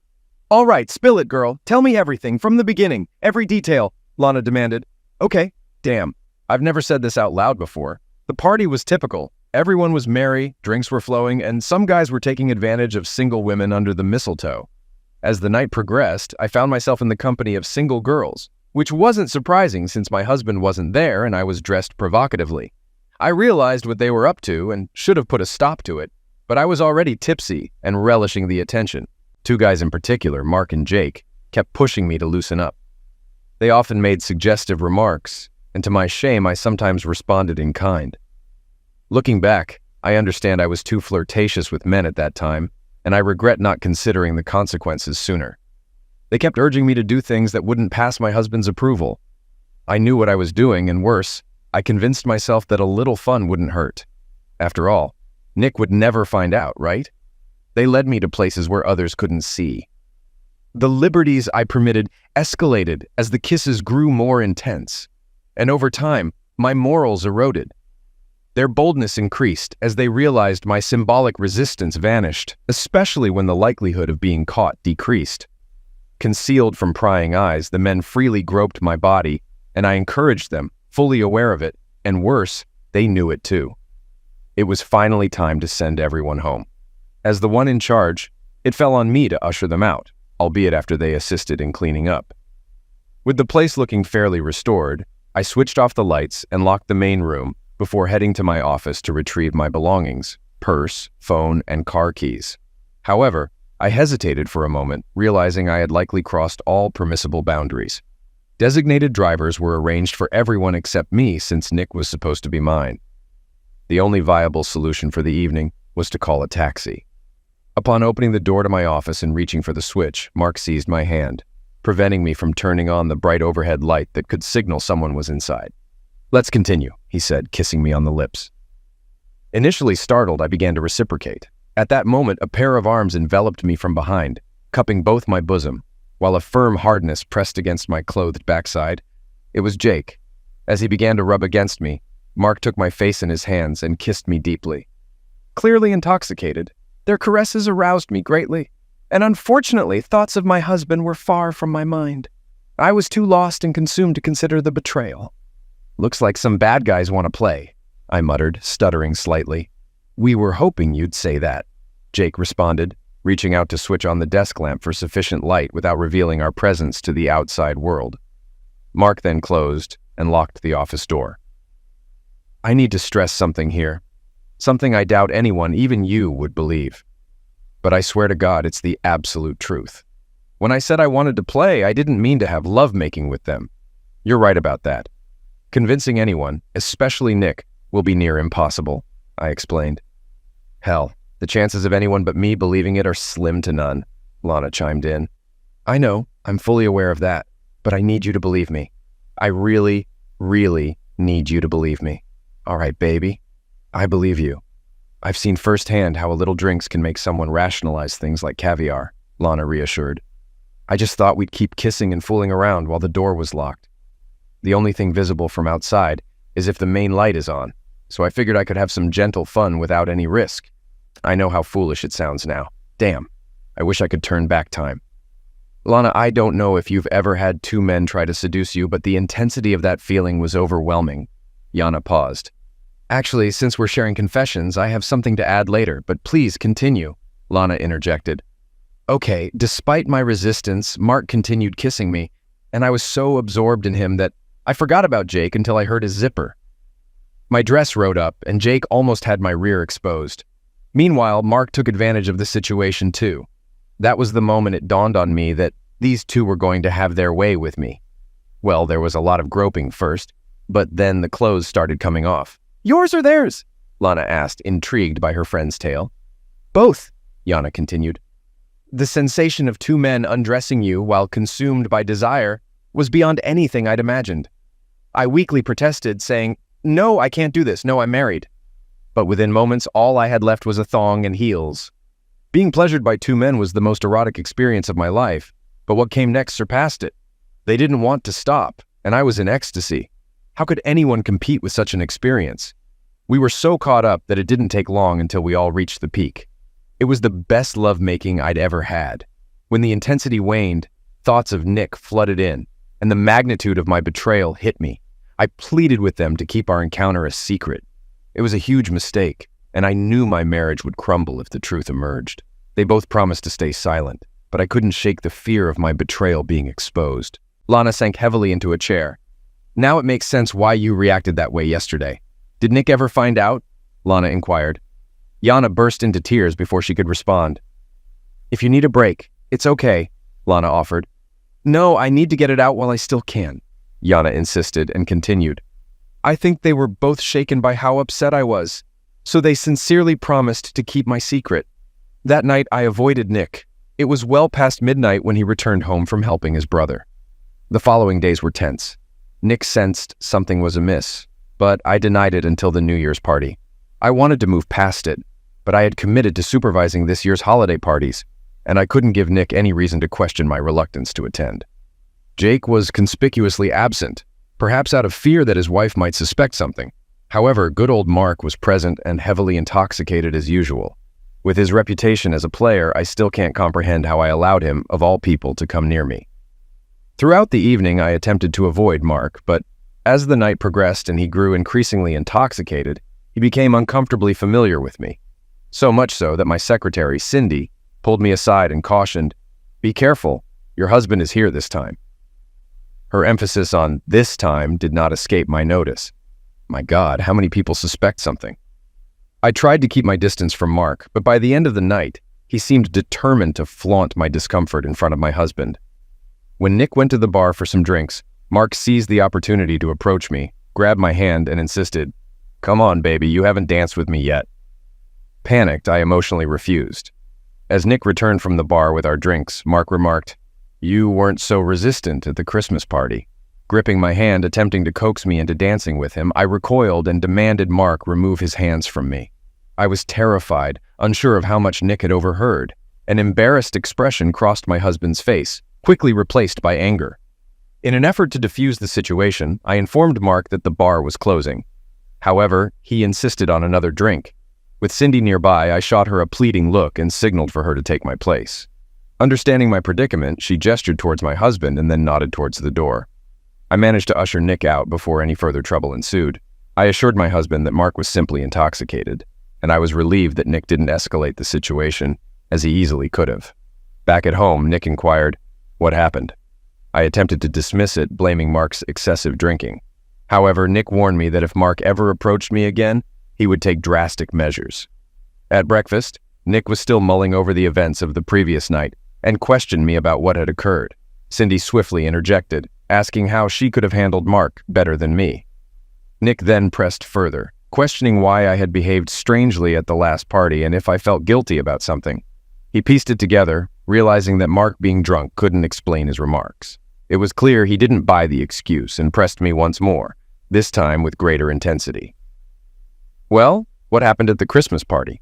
All right, spill it, girl. Tell me everything, from the beginning, every detail, Lana demanded. Okay, damn. I've never said this out loud before. The party was typical. Everyone was merry, drinks were flowing, and some guys were taking advantage of single women under the mistletoe. As the night progressed, I found myself in the company of single girls, which wasn't surprising since my husband wasn't there and I was dressed provocatively. I realized what they were up to and should have put a stop to it, but I was already tipsy and relishing the attention. Two guys in particular, Mark and Jake, kept pushing me to loosen up. They often made suggestive remarks, and to my shame, I sometimes responded in kind. Looking back, I understand I was too flirtatious with men at that time, and I regret not considering the consequences sooner. They kept urging me to do things that wouldn't pass my husband's approval. I knew what I was doing, and worse, I convinced myself that a little fun wouldn't hurt. After all, Nick would never find out, right? They led me to places where others couldn't see. The liberties I permitted escalated as the kisses grew more intense, and over time, my morals eroded. Their boldness increased as they realized my symbolic resistance vanished, especially when the likelihood of being caught decreased. Concealed from prying eyes, the men freely groped my body, and I encouraged them, fully aware of it, and worse, they knew it too. It was finally time to send everyone home. As the one in charge, it fell on me to usher them out, albeit after they assisted in cleaning up. With the place looking fairly restored, I switched off the lights and locked the main room before heading to my office to retrieve my belongings, purse, phone, and car keys. However, I hesitated for a moment, realizing I had likely crossed all permissible boundaries. Designated drivers were arranged for everyone except me since Nick was supposed to be mine. The only viable solution for the evening was to call a taxi. Upon opening the door to my office and reaching for the switch, Mark seized my hand, preventing me from turning on the bright overhead light that could signal someone was inside. "Let's continue," he said, kissing me on the lips. Initially startled, I began to reciprocate. At that moment, a pair of arms enveloped me from behind, cupping both my bosom, while a firm hardness pressed against my clothed backside. It was Jake. As he began to rub against me, Mark took my face in his hands and kissed me deeply. Clearly intoxicated, their caresses aroused me greatly, and unfortunately, thoughts of my husband were far from my mind. I was too lost and consumed to consider the betrayal. "Looks like some bad guys want to play," I muttered, stuttering slightly. "We were hoping you'd say that," Jake responded, reaching out to switch on the desk lamp for sufficient light without revealing our presence to the outside world. Mark then closed and locked the office door. I need to stress something here. Something I doubt anyone, even you, would believe. But I swear to God, it's the absolute truth. When I said I wanted to play, I didn't mean to have lovemaking with them. You're right about that. Convincing anyone, especially Nick, will be near impossible, I explained. Hell, the chances of anyone but me believing it are slim to none, Lana chimed in. I know, I'm fully aware of that, but I need you to believe me. I really, really need you to believe me. All right, baby. I believe you. I've seen firsthand how a little drinks can make someone rationalize things like caviar, Lana reassured. I just thought we'd keep kissing and fooling around while the door was locked. The only thing visible from outside is if the main light is on, so I figured I could have some gentle fun without any risk. I know how foolish it sounds now. Damn, I wish I could turn back time. Lana, I don't know if you've ever had two men try to seduce you, but the intensity of that feeling was overwhelming. Yana paused. Actually, since we're sharing confessions, I have something to add later, but please continue, Lana interjected. Okay, despite my resistance, Mark continued kissing me, and I was so absorbed in him that I forgot about Jake until I heard his zipper. My dress rode up, and Jake almost had my rear exposed. Meanwhile, Mark took advantage of the situation too. That was the moment it dawned on me that these two were going to have their way with me. Well, there was a lot of groping first, but then the clothes started coming off. Yours or theirs? Lana asked, intrigued by her friend's tale. Both, Yana continued. The sensation of two men undressing you while consumed by desire was beyond anything I'd imagined. I weakly protested, saying, No, I can't do this. No, I'm married. But within moments, all I had left was a thong and heels. Being pleasured by two men was the most erotic experience of my life, but what came next surpassed it. They didn't want to stop, and I was in ecstasy. How could anyone compete with such an experience? We were so caught up that it didn't take long until we all reached the peak. It was the best lovemaking I'd ever had. When the intensity waned, thoughts of Nick flooded in, and the magnitude of my betrayal hit me. I pleaded with them to keep our encounter a secret. It was a huge mistake, and I knew my marriage would crumble if the truth emerged. They both promised to stay silent, but I couldn't shake the fear of my betrayal being exposed. Lana sank heavily into a chair. Now it makes sense why you reacted that way yesterday. Did Nick ever find out? Lana inquired. Yana burst into tears before she could respond. If you need a break, it's okay, Lana offered. No, I need to get it out while I still can, Yana insisted and continued. I think they were both shaken by how upset I was, so they sincerely promised to keep my secret. That night I avoided Nick. It was well past midnight when he returned home from helping his brother. The following days were tense. Nick sensed something was amiss, but I denied it until the New Year's party. I wanted to move past it, but I had committed to supervising this year's holiday parties, and I couldn't give Nick any reason to question my reluctance to attend. Jake was conspicuously absent, perhaps out of fear that his wife might suspect something. However, good old Mark was present and heavily intoxicated as usual. With his reputation as a player, I still can't comprehend how I allowed him, of all people, to come near me. Throughout the evening, I attempted to avoid Mark, but as the night progressed and he grew increasingly intoxicated, he became uncomfortably familiar with me. So much so that my secretary, Cindy, pulled me aside and cautioned, Be careful, your husband is here this time. Her emphasis on this time did not escape my notice. My God, how many people suspect something? I tried to keep my distance from Mark, but by the end of the night, he seemed determined to flaunt my discomfort in front of my husband. When Nick went to the bar for some drinks, Mark seized the opportunity to approach me, grabbed my hand, and insisted, Come on, baby, you haven't danced with me yet. Panicked, I emotionally refused. As Nick returned from the bar with our drinks, Mark remarked, You weren't so resistant at the Christmas party. Gripping my hand, attempting to coax me into dancing with him, I recoiled and demanded Mark remove his hands from me. I was terrified, unsure of how much Nick had overheard. An embarrassed expression crossed my husband's face, quickly replaced by anger. In an effort to defuse the situation, I informed Mark that the bar was closing. However, he insisted on another drink. With Cindy nearby, I shot her a pleading look and signaled for her to take my place. Understanding my predicament, she gestured towards my husband and then nodded towards the door. I managed to usher Nick out before any further trouble ensued. I assured my husband that Mark was simply intoxicated, and I was relieved that Nick didn't escalate the situation, as he easily could have. Back at home, Nick inquired, What happened? I attempted to dismiss it, blaming Mark's excessive drinking. However, Nick warned me that if Mark ever approached me again, he would take drastic measures. At breakfast, Nick was still mulling over the events of the previous night and questioned me about what had occurred. Cindy swiftly interjected, asking how she could have handled Mark better than me. Nick then pressed further, questioning why I had behaved strangely at the last party and if I felt guilty about something. He pieced it together, realizing that Mark being drunk couldn't explain his remarks. It was clear he didn't buy the excuse and pressed me once more, this time with greater intensity. Well, what happened at the Christmas party?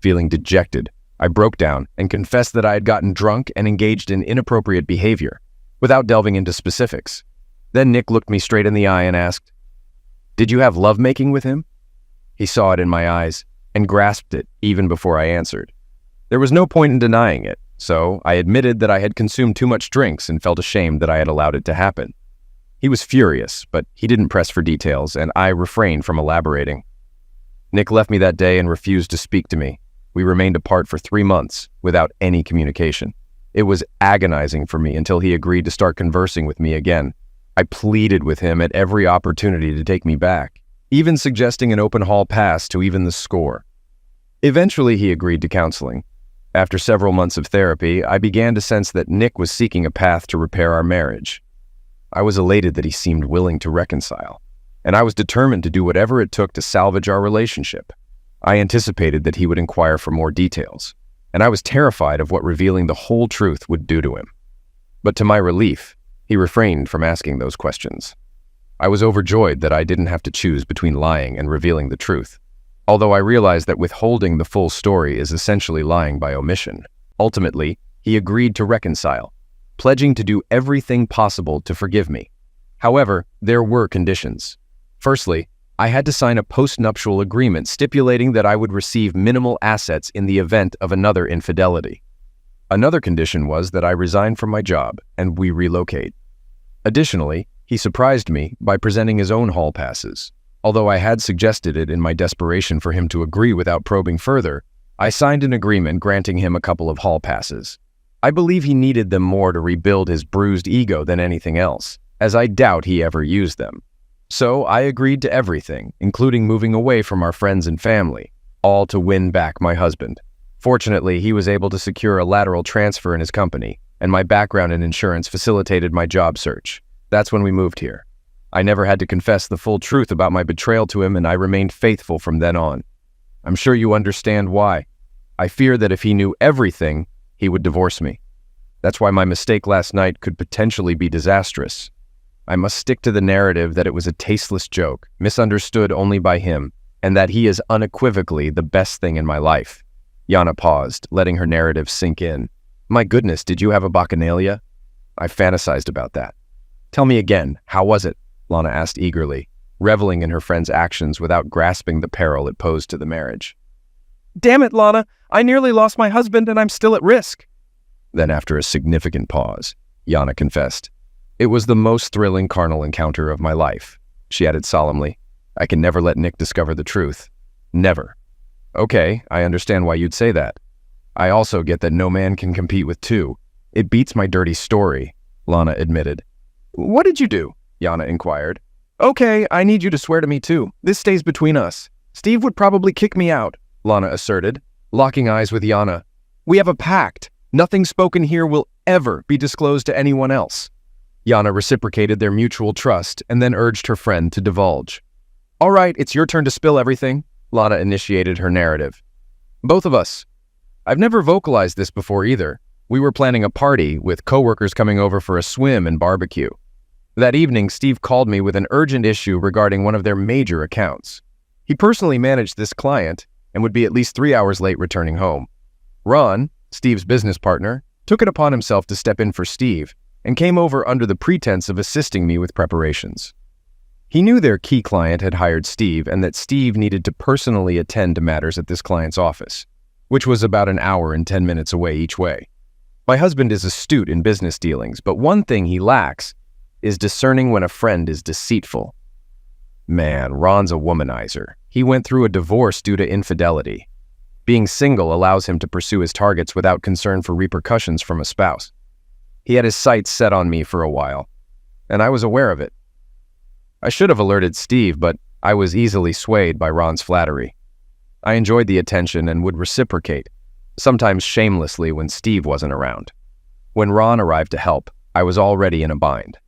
Feeling dejected, I broke down and confessed that I had gotten drunk and engaged in inappropriate behavior, without delving into specifics. Then Nick looked me straight in the eye and asked, "Did you have lovemaking with him?" He saw it in my eyes and grasped it even before I answered. There was no point in denying it, so I admitted that I had consumed too much drinks and felt ashamed that I had allowed it to happen. He was furious, but he didn't press for details, and I refrained from elaborating. Nick left me that day and refused to speak to me. We remained apart for 3 months without any communication. It was agonizing for me until he agreed to start conversing with me again. I pleaded with him at every opportunity to take me back, even suggesting an open hall pass to even the score. Eventually, he agreed to counseling. After several months of therapy, I began to sense that Nick was seeking a path to repair our marriage. I was elated that he seemed willing to reconcile, and I was determined to do whatever it took to salvage our relationship. I anticipated that he would inquire for more details, and I was terrified of what revealing the whole truth would do to him. But to my relief, he refrained from asking those questions. I was overjoyed that I didn't have to choose between lying and revealing the truth, although I realized that withholding the full story is essentially lying by omission. Ultimately, he agreed to reconcile, pledging to do everything possible to forgive me. However, there were conditions. Firstly, I had to sign a post-nuptial agreement stipulating that I would receive minimal assets in the event of another infidelity. Another condition was that I resign from my job and we relocate. Additionally, he surprised me by presenting his own hall passes. Although I had suggested it in my desperation for him to agree without probing further, I signed an agreement granting him a couple of hall passes. I believe he needed them more to rebuild his bruised ego than anything else, as I doubt he ever used them. So I agreed to everything, including moving away from our friends and family, all to win back my husband. Fortunately, he was able to secure a lateral transfer in his company, and my background in insurance facilitated my job search. That's when we moved here. I never had to confess the full truth about my betrayal to him, and I remained faithful from then on. I'm sure you understand why. I fear that if he knew everything, he would divorce me. That's why my mistake last night could potentially be disastrous. I must stick to the narrative that it was a tasteless joke, misunderstood only by him, and that he is unequivocally the best thing in my life. Yana paused, letting her narrative sink in. My goodness, did you have a bacchanalia? I fantasized about that. Tell me again, how was it? Lana asked eagerly, reveling in her friend's actions without grasping the peril it posed to the marriage. Damn it, Lana! I nearly lost my husband and I'm still at risk. Then after a significant pause, Yana confessed. It was the most thrilling carnal encounter of my life, she added solemnly. I can never let Nick discover the truth. Never. Okay, I understand why you'd say that. I also get that no man can compete with two. It beats my dirty story, Lana admitted. What did you do? Yana inquired. Okay, I need you to swear to me too. This stays between us. Steve would probably kick me out, Lana asserted, locking eyes with Yana. We have a pact. Nothing spoken here will ever be disclosed to anyone else. Yana reciprocated their mutual trust and then urged her friend to divulge. All right, it's your turn to spill everything, Lana initiated her narrative. Both of us. I've never vocalized this before either. We were planning a party with coworkers coming over for a swim and barbecue. That evening, Steve called me with an urgent issue regarding one of their major accounts. He personally managed this client and would be at least 3 hours late returning home. Ron, Steve's business partner, took it upon himself to step in for Steve and came over under the pretense of assisting me with preparations. He knew their key client had hired Steve and that Steve needed to personally attend to matters at this client's office, which was about an hour and 10 minutes away each way. My husband is astute in business dealings, but one thing he lacks is discerning when a friend is deceitful. Man, Ron's a womanizer. He went through a divorce due to infidelity. Being single allows him to pursue his targets without concern for repercussions from a spouse. He had his sights set on me for a while, and I was aware of it. I should have alerted Steve, but I was easily swayed by Ron's flattery. I enjoyed the attention and would reciprocate, sometimes shamelessly when Steve wasn't around. When Ron arrived to help, I was already in a bind.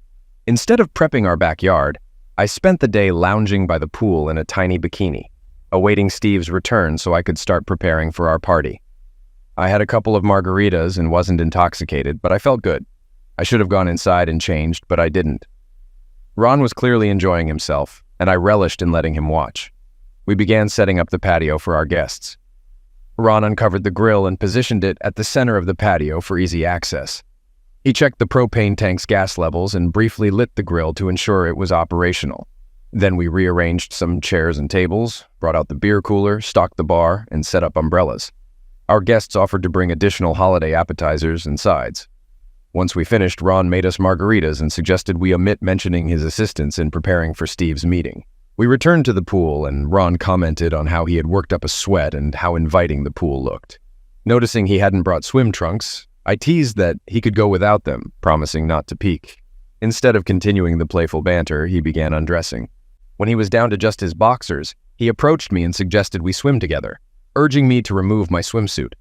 Instead of prepping our backyard, I spent the day lounging by the pool in a tiny bikini, awaiting Steve's return so I could start preparing for our party. I had a couple of margaritas and wasn't intoxicated, but I felt good. I should have gone inside and changed, but I didn't. Ron was clearly enjoying himself, and I relished in letting him watch. We began setting up the patio for our guests. Ron uncovered the grill and positioned it at the center of the patio for easy access. He checked the propane tank's gas levels and briefly lit the grill to ensure it was operational. Then we rearranged some chairs and tables, brought out the beer cooler, stocked the bar, and set up umbrellas. Our guests offered to bring additional holiday appetizers and sides. Once we finished, Ron made us margaritas and suggested we omit mentioning his assistance in preparing for Steve's meeting. We returned to the pool, and Ron commented on how he had worked up a sweat and how inviting the pool looked. Noticing he hadn't brought swim trunks, I teased that he could go without them, promising not to peek. Instead of continuing the playful banter, he began undressing. When he was down to just his boxers, he approached me and suggested we swim together, urging me to remove my swimsuit.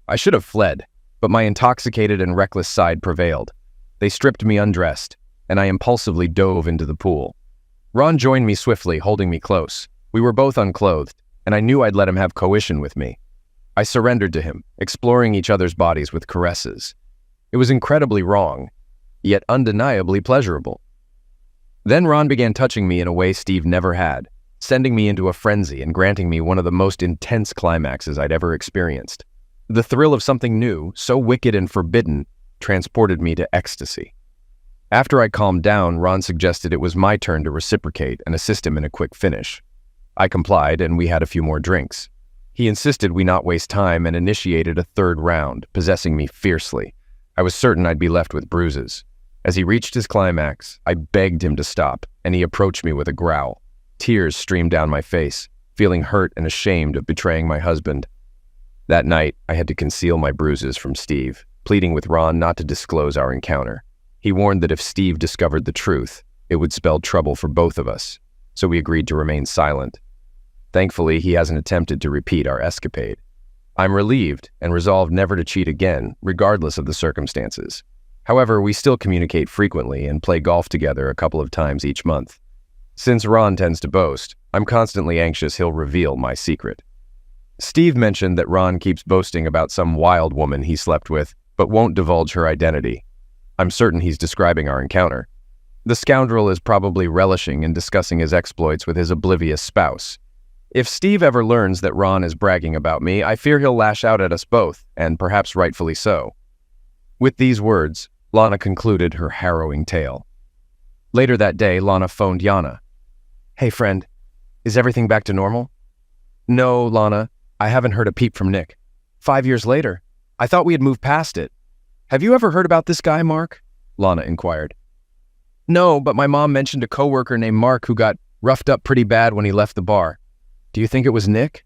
I should have fled, but my intoxicated and reckless side prevailed. They stripped me undressed, and I impulsively dove into the pool. Ron joined me swiftly, holding me close. We were both unclothed, and I knew I'd let him have coition with me. I surrendered to him, exploring each other's bodies with caresses. It was incredibly wrong, yet undeniably pleasurable. Then Ron began touching me in a way Steve never had, sending me into a frenzy and granting me one of the most intense climaxes I'd ever experienced. The thrill of something new, so wicked and forbidden, transported me to ecstasy. After I calmed down, Ron suggested it was my turn to reciprocate and assist him in a quick finish. I complied, and we had a few more drinks. He insisted we not waste time and initiated a third round, possessing me fiercely. I was certain I'd be left with bruises. As he reached his climax, I begged him to stop, and he approached me with a growl. Tears streamed down my face, feeling hurt and ashamed of betraying my husband. That night, I had to conceal my bruises from Steve, pleading with Ron not to disclose our encounter. He warned that if Steve discovered the truth, it would spell trouble for both of us, so we agreed to remain silent. Thankfully, he hasn't attempted to repeat our escapade. I'm relieved and resolved never to cheat again, regardless of the circumstances. However, we still communicate frequently and play golf together a couple of times each month. Since Ron tends to boast, I'm constantly anxious he'll reveal my secret. Steve mentioned that Ron keeps boasting about some wild woman he slept with, but won't divulge her identity. I'm certain he's describing our encounter. The scoundrel is probably relishing in discussing his exploits with his oblivious spouse. If Steve ever learns that Ron is bragging about me, I fear he'll lash out at us both, and perhaps rightfully so. With these words, Lana concluded her harrowing tale. Later that day, Lana phoned Yana. "Hey friend, is everything back to normal?" "No, Lana, I haven't heard a peep from Nick. 5 years later. I thought we had moved past it. Have you ever heard about this guy, Mark?" Lana inquired. "No, but my mom mentioned a coworker named Mark who got roughed up pretty bad when he left the bar. Do you think it was Nick?"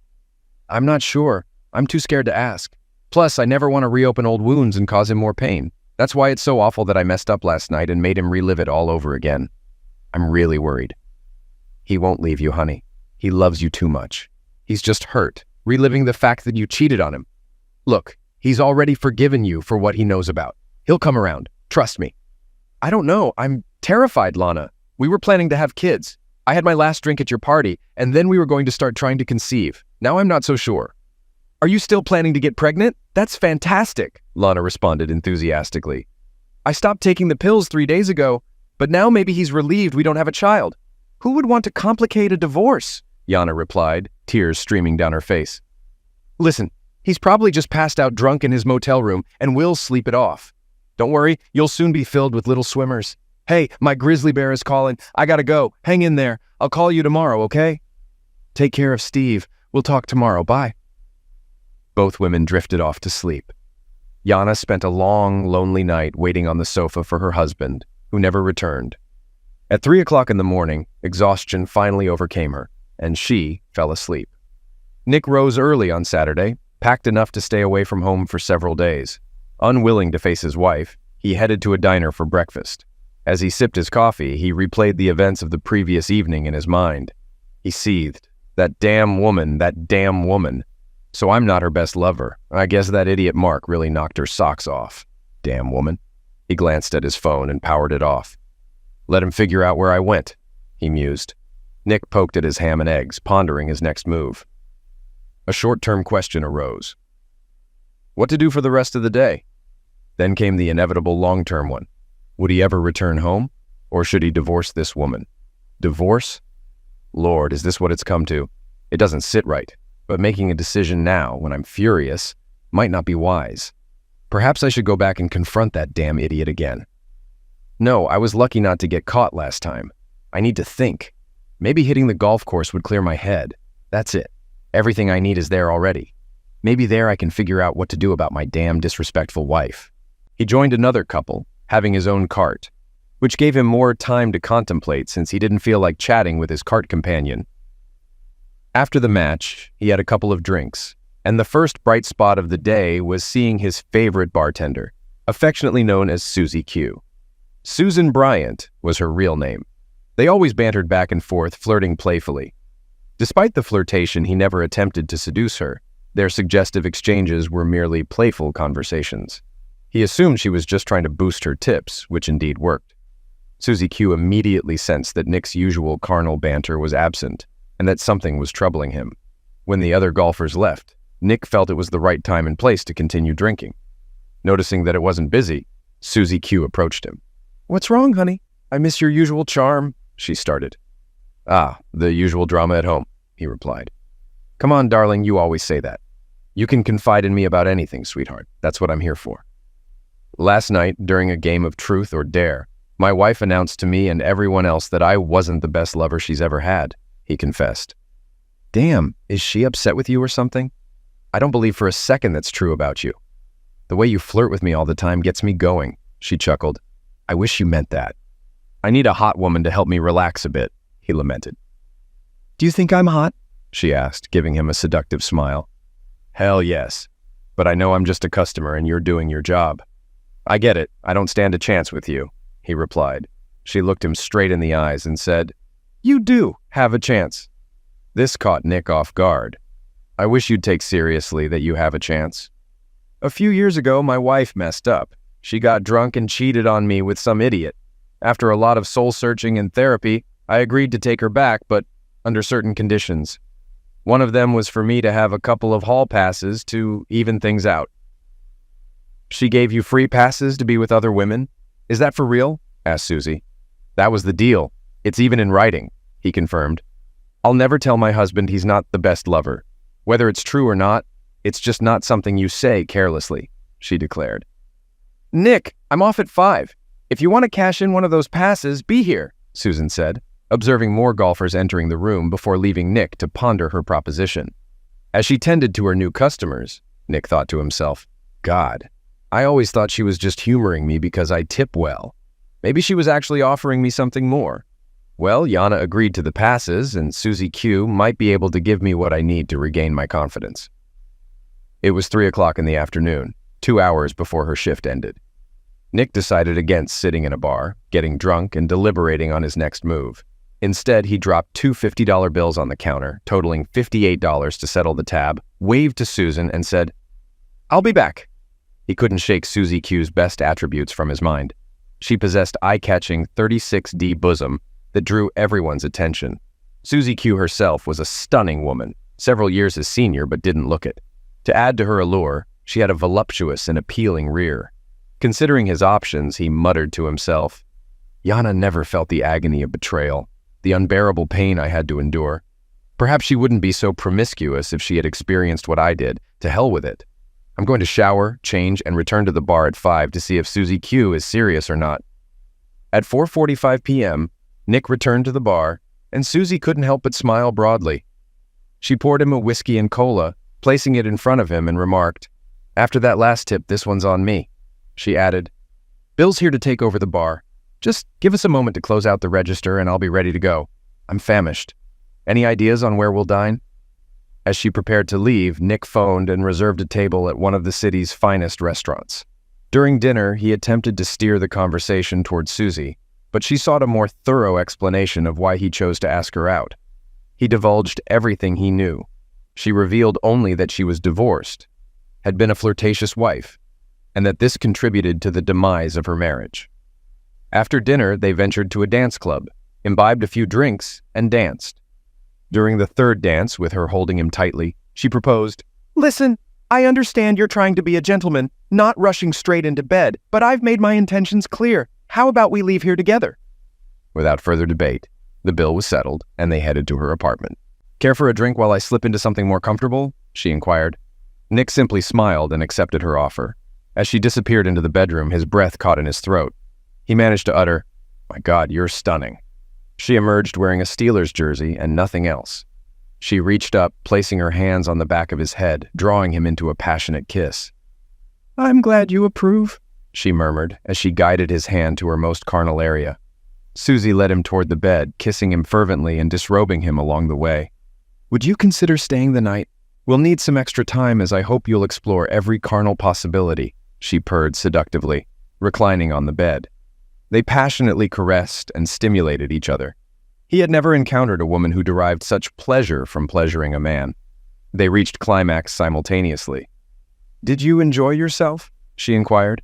"I'm not sure. I'm too scared to ask. Plus, I never want to reopen old wounds and cause him more pain. That's why it's so awful that I messed up last night and made him relive it all over again. I'm really worried." "He won't leave you, honey. He loves you too much. He's just hurt, reliving the fact that you cheated on him. Look, he's already forgiven you for what he knows about. He'll come around. Trust me." "I don't know. I'm terrified, Lana. We were planning to have kids. I had my last drink at your party, and then we were going to start trying to conceive. Now I'm not so sure." "Are you still planning to get pregnant? That's fantastic," Lana responded enthusiastically. "I stopped taking the pills 3 days ago, but now maybe he's relieved we don't have a child. Who would want to complicate a divorce?" Yana replied, tears streaming down her face. "Listen, he's probably just passed out drunk in his motel room, and we'll sleep it off. Don't worry, you'll soon be filled with little swimmers. Hey, my grizzly bear is calling. I gotta go. Hang in there. I'll call you tomorrow, okay? Take care of Steve. We'll talk tomorrow. Bye." Both women drifted off to sleep. Yana spent a long, lonely night waiting on the sofa for her husband, who never returned. At 3 o'clock in the morning, exhaustion finally overcame her, and she fell asleep. Nick rose early on Saturday, packed enough to stay away from home for several days. Unwilling to face his wife, he headed to a diner for breakfast. As he sipped his coffee, he replayed the events of the previous evening in his mind. He seethed. That damn woman, that damn woman. So I'm not her best lover. I guess that idiot Mark really knocked her socks off. Damn woman. He glanced at his phone and powered it off. Let him figure out where I went, he mused. Nick poked at his ham and eggs, pondering his next move. A short-term question arose. What to do for the rest of the day? Then came the inevitable long-term one. Would he ever return home? Or should he divorce this woman? Divorce? Lord, is this what it's come to? It doesn't sit right. but making a decision now, when I'm furious, might not be wise. Perhaps I should go back and confront that damn idiot again. No, I was lucky not to get caught last time. I need to think. Maybe hitting the golf course would clear my head. That's it. Everything I need is there already. Maybe there I can figure out what to do about my damn disrespectful wife. He joined another couple, having his own cart, which gave him more time to contemplate since he didn't feel like chatting with his cart companion. After the match, he had a couple of drinks, and the first bright spot of the day was seeing his favorite bartender, affectionately known as Susie Q. Susan Bryant was her real name. They always bantered back and forth, flirting playfully. Despite the flirtation, he never attempted to seduce her. Their suggestive exchanges were merely playful conversations. He assumed she was just trying to boost her tips, which indeed worked. Susie Q immediately sensed that Nick's usual carnal banter was absent, and that something was troubling him. When the other golfers left, Nick felt it was the right time and place to continue drinking. Noticing that it wasn't busy, Susie Q approached him. "What's wrong, honey? I miss your usual charm," she started. "Ah, the usual drama at home," he replied. "Come on, darling, you always say that. You can confide in me about anything, sweetheart. That's what I'm here for." Last night, during a game of truth or dare, my wife announced to me and everyone else that I wasn't the best lover she's ever had, he confessed. "Damn, is she upset with you or something? I don't believe for a second that's true about you. The way you flirt with me all the time gets me going," she chuckled. "I wish you meant that. I need a hot woman to help me relax a bit," he lamented. "Do you think I'm hot?" she asked, giving him a seductive smile. "Hell yes, but I know I'm just a customer and you're doing your job." "I get it. I don't stand a chance with you," he replied. She looked him straight in the eyes and said, "You do have a chance." This caught Nick off guard. "I wish you'd take seriously that you have a chance. A few years ago, my wife messed up. She got drunk and cheated on me with some idiot. After a lot of soul-searching and therapy, I agreed to take her back, but under certain conditions. One of them was for me to have a couple of hall passes to even things out." "She gave you free passes to be with other women? Is that for real?" asked Susie. "That was the deal. It's even in writing," he confirmed. "I'll never tell my husband he's not the best lover. Whether it's true or not, it's just not something you say carelessly," she declared. "Nick, I'm off at 5. If you want to cash in one of those passes, be here," Susan said, observing more golfers entering the room before leaving Nick to ponder her proposition. As she tended to her new customers, Nick thought to himself, "God, I always thought she was just humoring me because I tip well. Maybe she was actually offering me something more. Well, Yana agreed to the passes, and Susie Q might be able to give me what I need to regain my confidence." It was 3 o'clock in the afternoon, 2 hours before her shift ended. Nick decided against sitting in a bar, getting drunk, and deliberating on his next move. Instead, he dropped 2 $50 bills on the counter, totaling $58 to settle the tab, waved to Susan, and said, "I'll be back." He couldn't shake Susie Q's best attributes from his mind. She possessed eye-catching 36D bosom that drew everyone's attention. Susie Q herself was a stunning woman, several years his senior but didn't look it. To add to her allure, she had a voluptuous and appealing rear. Considering his options, he muttered to himself, "Yana never felt the agony of betrayal, the unbearable pain I had to endure. Perhaps she wouldn't be so promiscuous if she had experienced what I did. To hell with it. I'm going to shower, change, and return to the bar at 5 to see if Susie Q is serious or not." At 4:45 p.m., Nick returned to the bar, and Susie couldn't help but smile broadly. She poured him a whiskey and cola, placing it in front of him, and remarked, "After that last tip, this one's on me." She added, "Bill's here to take over the bar. Just give us a moment to close out the register and I'll be ready to go. I'm famished. Any ideas on where we'll dine?" As she prepared to leave, Nick phoned and reserved a table at one of the city's finest restaurants. During dinner, he attempted to steer the conversation toward Susie, but she sought a more thorough explanation of why he chose to ask her out. He divulged everything he knew. She revealed only that she was divorced, had been a flirtatious wife, and that this contributed to the demise of her marriage. After dinner, they ventured to a dance club, imbibed a few drinks, and danced. During the third dance, with her holding him tightly, she proposed, "Listen, I understand you're trying to be a gentleman, not rushing straight into bed, but I've made my intentions clear. How about we leave here together?" Without further debate, the bill was settled, and they headed to her apartment. Care for a drink while I slip into something more comfortable? She inquired. Nick simply smiled and accepted her offer. As she disappeared into the bedroom, his breath caught in his throat. He managed to utter, "My God, you're stunning." She emerged wearing a Steelers jersey and nothing else. She reached up, placing her hands on the back of his head, drawing him into a passionate kiss. "I'm glad you approve," she murmured as she guided his hand to her most carnal area. Susie led him toward the bed, kissing him fervently and disrobing him along the way. "Would you consider staying the night? We'll need some extra time as I hope you'll explore every carnal possibility," she purred seductively, reclining on the bed. They passionately caressed and stimulated each other. He had never encountered a woman who derived such pleasure from pleasuring a man. They reached climax simultaneously. "Did you enjoy yourself?" she inquired.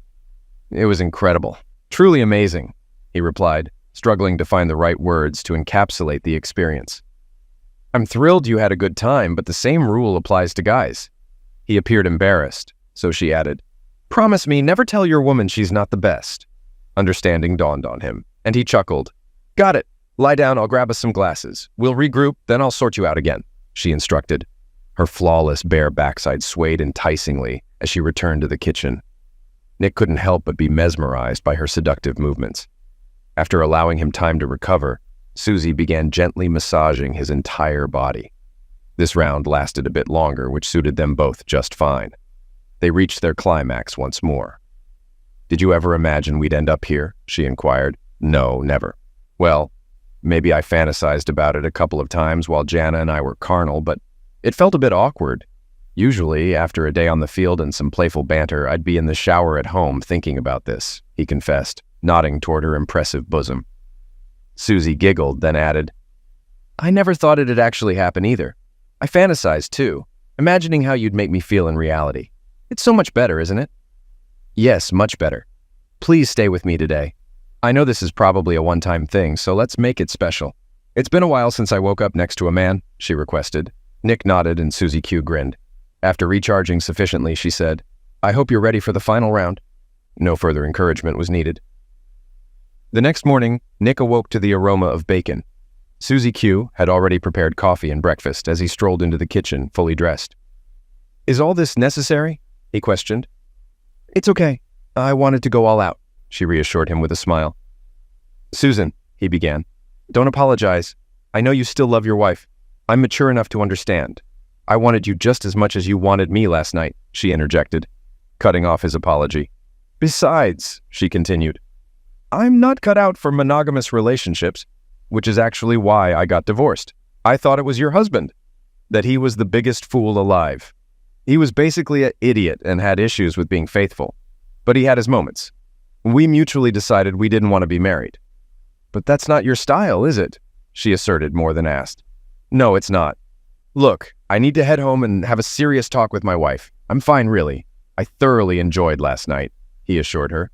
"It was incredible. Truly amazing," he replied, struggling to find the right words to encapsulate the experience. "I'm thrilled you had a good time, but the same rule applies to guys." He appeared embarrassed, so she added, "Promise me never tell your woman she's not the best." Understanding dawned on him, and he chuckled. "Got it. Lie down, I'll grab us some glasses. We'll regroup, then I'll sort you out again," she instructed. Her flawless bare backside swayed enticingly as she returned to the kitchen. Nick couldn't help but be mesmerized by her seductive movements. After allowing him time to recover, Susie began gently massaging his entire body. This round lasted a bit longer, which suited them both just fine. They reached their climax once more. "Did you ever imagine we'd end up here?" she inquired. "No, never." "Well, maybe I fantasized about it a couple of times while Jana and I were carnal, but it felt a bit awkward. Usually, after a day on the field and some playful banter, I'd be in the shower at home thinking about this," he confessed, nodding toward her impressive bosom. Susie giggled, then added, "I never thought it'd actually happen either. I fantasized too, imagining how you'd make me feel in reality. It's so much better, isn't it?" "Yes, much better. Please stay with me today. I know this is probably a one-time thing, so let's make it special. It's been a while since I woke up next to a man," she requested. Nick nodded and Susie Q grinned. After recharging sufficiently, she said, "I hope you're ready for the final round." No further encouragement was needed. The next morning, Nick awoke to the aroma of bacon. Susie Q had already prepared coffee and breakfast as he strolled into the kitchen, fully dressed. "Is all this necessary?" he questioned. "It's okay. I wanted to go all out," she reassured him with a smile. "Susan," he began, "don't apologize. I know you still love your wife. I'm mature enough to understand. I wanted you just as much as you wanted me last night," she interjected, cutting off his apology. "Besides," she continued, "I'm not cut out for monogamous relationships, which is actually why I got divorced. I thought it was your husband, that he was the biggest fool alive. He was basically an idiot and had issues with being faithful, but he had his moments. We mutually decided we didn't want to be married." "But that's not your style, is it?" she asserted more than asked. "No, it's not. Look, I need to head home and have a serious talk with my wife. I'm fine, really. I thoroughly enjoyed last night," he assured her.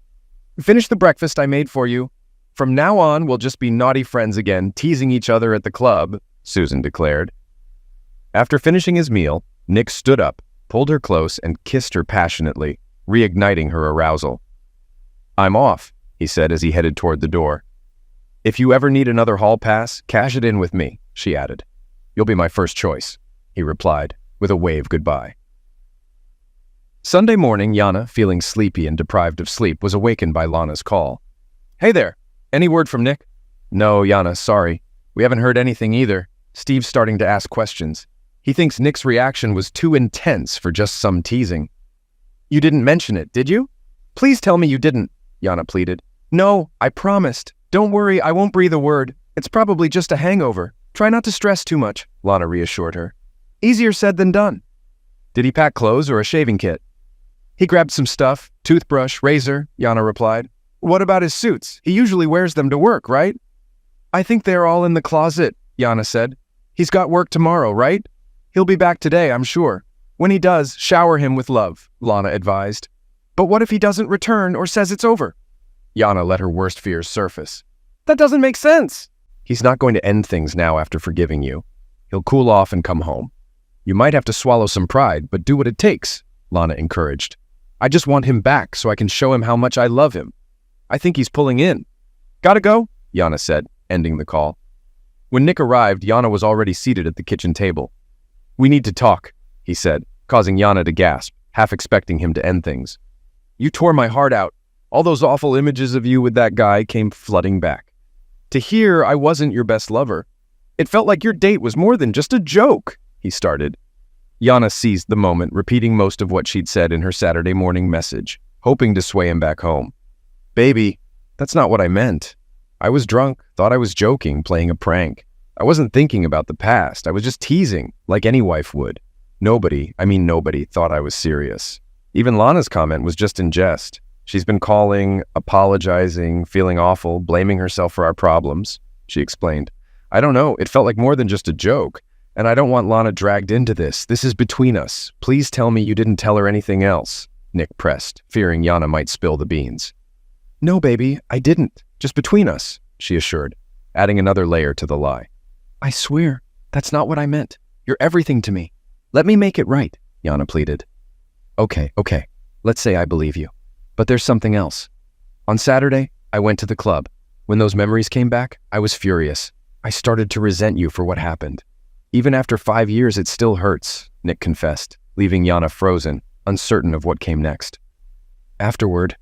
"Finish the breakfast I made for you. From now on, we'll just be naughty friends again, teasing each other at the club," Susan declared. After finishing his meal, Nick stood up, pulled her close, and kissed her passionately, reigniting her arousal. "I'm off," he said as he headed toward the door. "If you ever need another hall pass, cash it in with me," she added. "You'll be my first choice," he replied, with a wave goodbye. Sunday morning, Jana, feeling sleepy and deprived of sleep, was awakened by Lana's call. "Hey there, any word from Nick?" "No, Jana, sorry. We haven't heard anything either. Steve's starting to ask questions. He thinks Nick's reaction was too intense for just some teasing." "You didn't mention it, did you? Please tell me you didn't," Jana pleaded. "No, I promised. Don't worry, I won't breathe a word. It's probably just a hangover. Try not to stress too much," Lana reassured her. "Easier said than done." "Did he pack clothes or a shaving kit?" "He grabbed some stuff, toothbrush, razor," Jana replied. "What about his suits? He usually wears them to work, right?" "I think they're all in the closet," Jana said. "He's got work tomorrow, right? He'll be back today, I'm sure. When he does, shower him with love," Lana advised. "But what if he doesn't return or says it's over?" Jana let her worst fears surface. "That doesn't make sense." "He's not going to end things now after forgiving you. He'll cool off and come home. You might have to swallow some pride, but do what it takes," Lana encouraged. "I just want him back so I can show him how much I love him. I think he's pulling in." "Gotta go," Jana said, ending the call. When Nick arrived, Yana was already seated at the kitchen table. "We need to talk," he said, causing Yana to gasp, half expecting him to end things. "You tore my heart out. All those awful images of you with that guy came flooding back. To hear I wasn't your best lover. It felt like your date was more than just a joke," he started. Yana seized the moment, repeating most of what she'd said in her Saturday morning message, hoping to sway him back home. "Baby, that's not what I meant. I was drunk, thought I was joking, playing a prank. I wasn't thinking about the past. I was just teasing, like any wife would. Nobody thought I was serious. Even Lana's comment was just in jest. She's been calling, apologizing, feeling awful, blaming herself for our problems," she explained. "I don't know, it felt like more than just a joke. And I don't want Lana dragged into this. This is between us. Please tell me you didn't tell her anything else," Nick pressed, fearing Yana might spill the beans. "No, baby, I didn't. Just between us," she assured, adding another layer to the lie. "I swear, that's not what I meant. You're everything to me. Let me make it right," Yana pleaded. Okay, let's say I believe you. But there's something else. On Saturday, I went to the club. When those memories came back, I was furious. I started to resent you for what happened. Even after 5 years, it still hurts, Nick confessed, leaving Yana frozen, uncertain of what came next. Afterward,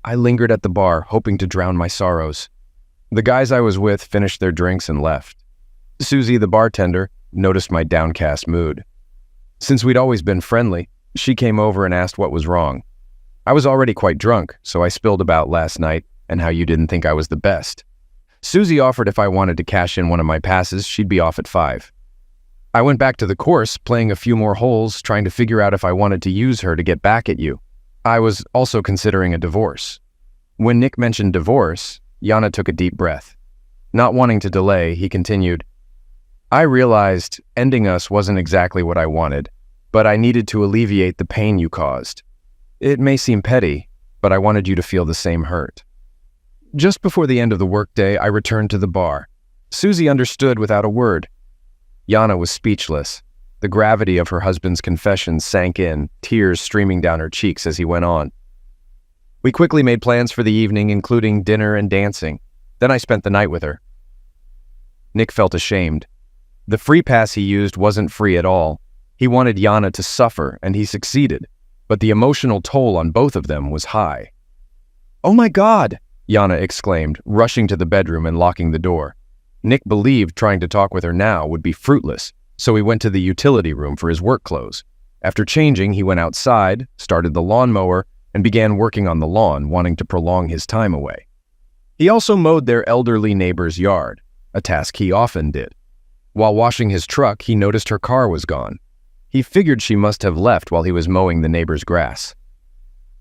I lingered at the bar, hoping to drown my sorrows. The guys I was with finished their drinks and left. Susie, the bartender, noticed my downcast mood. Since we'd always been friendly, she came over and asked what was wrong. I was already quite drunk, so I spilled about last night and how you didn't think I was the best. Susie offered if I wanted to cash in one of my passes, she'd be off at 5. I went back to the course, playing a few more holes, trying to figure out if I wanted to use her to get back at you. I was also considering a divorce. When Nick mentioned divorce, Yana took a deep breath. Not wanting to delay, he continued, "I realized ending us wasn't exactly what I wanted, but I needed to alleviate the pain you caused. It may seem petty, but I wanted you to feel the same hurt." Just before the end of the workday, I returned to the bar. Susie understood without a word. Yana was speechless. The gravity of her husband's confession sank in, tears streaming down her cheeks as he went on. We quickly made plans for the evening, including dinner and dancing. Then I spent the night with her. Nick felt ashamed. The free pass he used wasn't free at all. He wanted Yana to suffer, and he succeeded. But the emotional toll on both of them was high. "Oh my God!" Yana exclaimed, rushing to the bedroom and locking the door. Nick believed trying to talk with her now would be fruitless, so he went to the utility room for his work clothes. After changing, he went outside, started the lawnmower, and began working on the lawn, wanting to prolong his time away. He also mowed their elderly neighbor's yard, a task he often did. While washing his truck, he noticed her car was gone. He figured she must have left while he was mowing the neighbor's grass.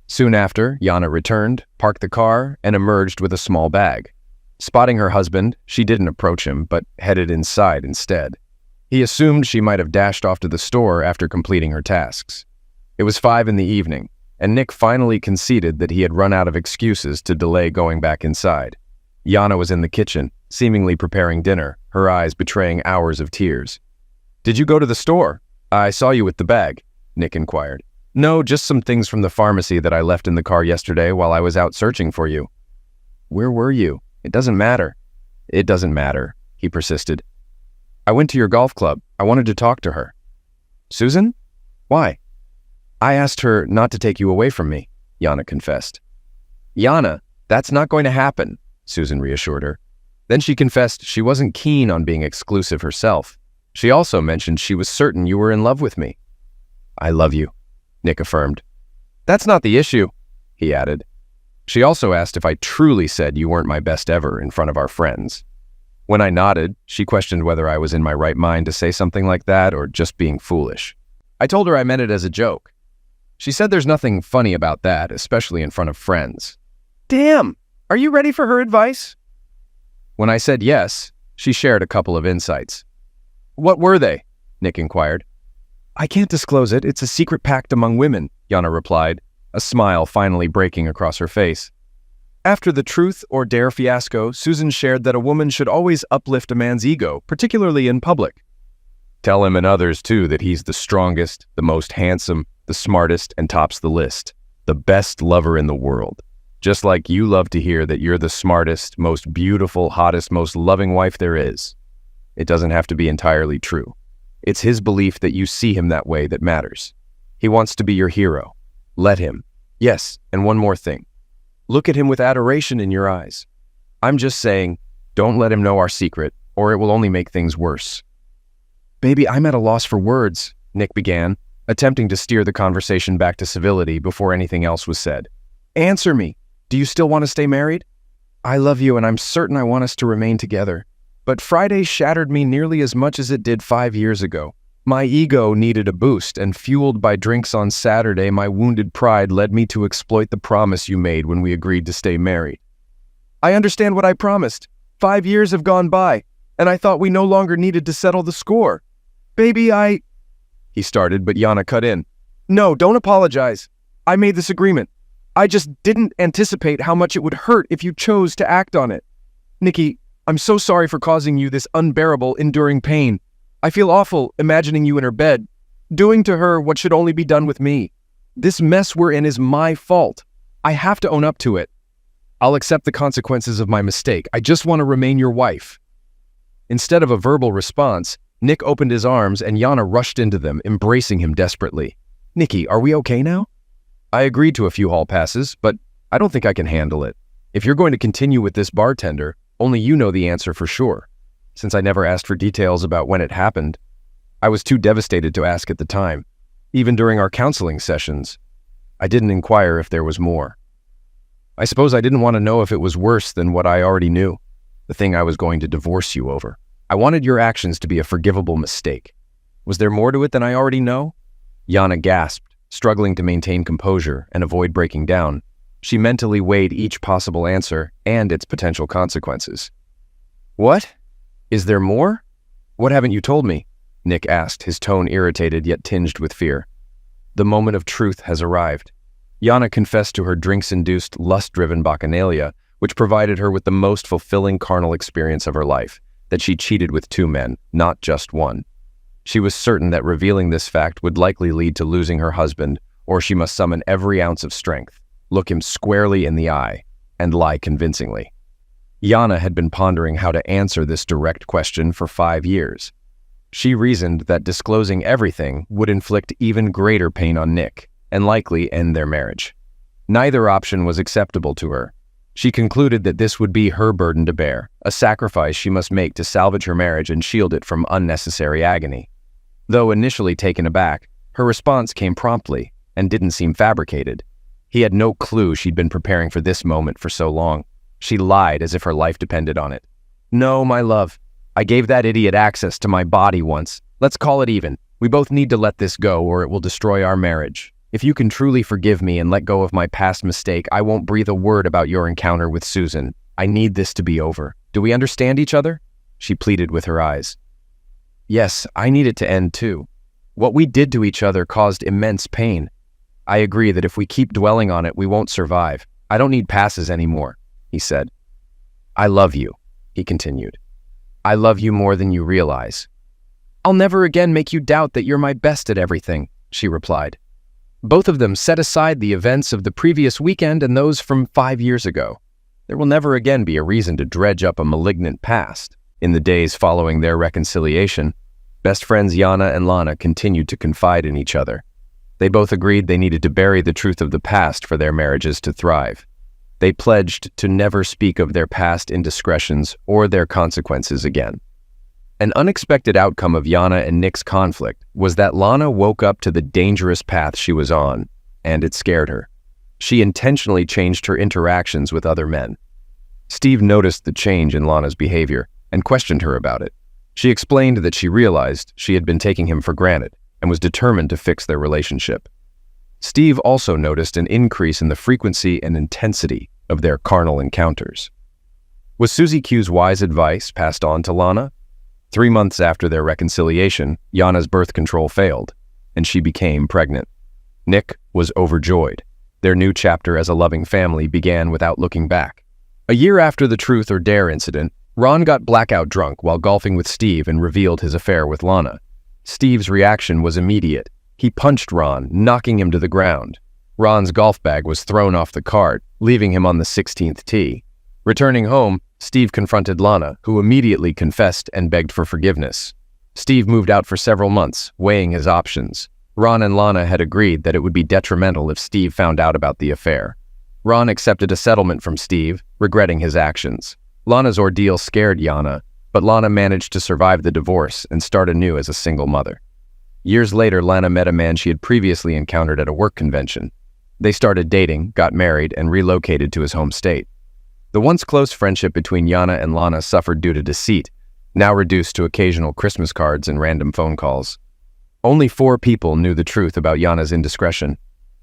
Soon after, Yana returned, parked the car, and emerged with a small bag. Spotting her husband, she didn't approach him, but headed inside instead. He assumed she might have dashed off to the store after completing her tasks. It was 5 in the evening, and Nick finally conceded that he had run out of excuses to delay going back inside. Yana was in the kitchen, seemingly preparing dinner, her eyes betraying hours of tears. "Did you go to the store? I saw you with the bag," Nick inquired. "No, just some things from the pharmacy that I left in the car yesterday while I was out searching for you." "Where were you? It doesn't matter." "It doesn't matter," he persisted. "I went to your golf club. I wanted to talk to her." "Susan? Why?" "I asked her not to take you away from me," Yana confessed. "Yana, that's not going to happen," Susan reassured her. Then she confessed she wasn't keen on being exclusive herself. She also mentioned she was certain you were in love with me. "I love you," Nick affirmed. "That's not the issue," he added. She also asked if I truly said you weren't my best ever in front of our friends. When I nodded, she questioned whether I was in my right mind to say something like that or just being foolish. I told her I meant it as a joke. She said there's nothing funny about that, especially in front of friends. Damn! Are you ready for her advice? When I said yes, she shared a couple of insights. "What were they?" Nick inquired. "I can't disclose it. It's a secret pact among women," Yana replied, a smile finally breaking across her face. After the truth or dare fiasco, Susan shared that a woman should always uplift a man's ego, particularly in public. "Tell him and others, too, that he's the strongest, the most handsome, the smartest, and tops the list. The best lover in the world. Just like you love to hear that you're the smartest, most beautiful, hottest, most loving wife there is." It doesn't have to be entirely true. It's his belief that you see him that way that matters. He wants to be your hero. Let him. Yes, and one more thing. Look at him with adoration in your eyes. I'm just saying, don't let him know our secret, or it will only make things worse. Baby, I'm at a loss for words, Nick began, attempting to steer the conversation back to civility before anything else was said. Answer me. Do you still want to stay married? I love you and I'm certain I want us to remain together. But Friday shattered me nearly as much as it did 5 years ago. My ego needed a boost, and fueled by drinks on Saturday, my wounded pride led me to exploit the promise you made when we agreed to stay married. I understand what I promised. 5 years have gone by, and I thought we no longer needed to settle the score. Baby, He started, but Yana cut in. No, don't apologize. I made this agreement. I just didn't anticipate how much it would hurt if you chose to act on it. Nikki, I'm so sorry for causing you this unbearable, enduring pain. I feel awful imagining you in her bed, doing to her what should only be done with me. This mess we're in is my fault. I have to own up to it. I'll accept the consequences of my mistake. I just want to remain your wife. Instead of a verbal response, Nick opened his arms and Yana rushed into them, embracing him desperately. Nikki, are we okay now? I agreed to a few hall passes, but I don't think I can handle it. If you're going to continue with this bartender, only you know the answer for sure. Since I never asked for details about when it happened, I was too devastated to ask at the time. Even during our counseling sessions, I didn't inquire if there was more. I suppose I didn't want to know if it was worse than what I already knew, the thing I was going to divorce you over. I wanted your actions to be a forgivable mistake. Was there more to it than I already know? Yana gasped, struggling to maintain composure and avoid breaking down. She mentally weighed each possible answer and its potential consequences. What? Is there more? What haven't you told me? Nick asked, his tone irritated yet tinged with fear. The moment of truth has arrived. Yana confessed to her drinks-induced, lust-driven bacchanalia, which provided her with the most fulfilling carnal experience of her life, that she cheated with 2 men, not just one. She was certain that revealing this fact would likely lead to losing her husband, or she must summon every ounce of strength, look him squarely in the eye, and lie convincingly. Yana had been pondering how to answer this direct question for 5 years. She reasoned that disclosing everything would inflict even greater pain on Nick, and likely end their marriage. Neither option was acceptable to her. She concluded that this would be her burden to bear, a sacrifice she must make to salvage her marriage and shield it from unnecessary agony. Though initially taken aback, her response came promptly and didn't seem fabricated. He had no clue she'd been preparing for this moment for so long. She lied as if her life depended on it. No, my love. I gave that idiot access to my body once. Let's call it even. We both need to let this go or it will destroy our marriage. If you can truly forgive me and let go of my past mistake, I won't breathe a word about your encounter with Susan. I need this to be over. Do we understand each other? She pleaded with her eyes. Yes, I need it to end too. What we did to each other caused immense pain. I agree that if we keep dwelling on it, we won't survive. I don't need passes anymore, he said. I love you, he continued. I love you more than you realize. I'll never again make you doubt that you're my best at everything, she replied. Both of them set aside the events of the previous weekend and those from 5 years ago. There will never again be a reason to dredge up a malignant past. In the days following their reconciliation, best friends Yana and Lana continued to confide in each other. They both agreed they needed to bury the truth of the past for their marriages to thrive. They pledged to never speak of their past indiscretions or their consequences again. An unexpected outcome of Yana and Nick's conflict was that Lana woke up to the dangerous path she was on, and it scared her. She intentionally changed her interactions with other men. Steve noticed the change in Lana's behavior and questioned her about it. She explained that she realized she had been taking him for granted and was determined to fix their relationship. Steve also noticed an increase in the frequency and intensity of their carnal encounters. Was Susie Q's wise advice passed on to Lana? 3 months after their reconciliation, Yana's birth control failed, and she became pregnant. Nick was overjoyed. Their new chapter as a loving family began without looking back. A year after the truth or dare incident, Ron got blackout drunk while golfing with Steve and revealed his affair with Lana. Steve's reaction was immediate. He punched Ron, knocking him to the ground. Ron's golf bag was thrown off the cart, leaving him on the 16th tee. Returning home, Steve confronted Lana, who immediately confessed and begged for forgiveness. Steve moved out for several months, weighing his options. Ron and Lana had agreed that it would be detrimental if Steve found out about the affair. Ron accepted a settlement from Steve, regretting his actions. Lana's ordeal scared Yana, but Lana managed to survive the divorce and start anew as a single mother. Years later, Lana met a man she had previously encountered at a work convention. They started dating, got married, and relocated to his home state. The once close friendship between Yana and Lana suffered due to deceit, now reduced to occasional Christmas cards and random phone calls. Only 4 people knew the truth about Yana's indiscretion.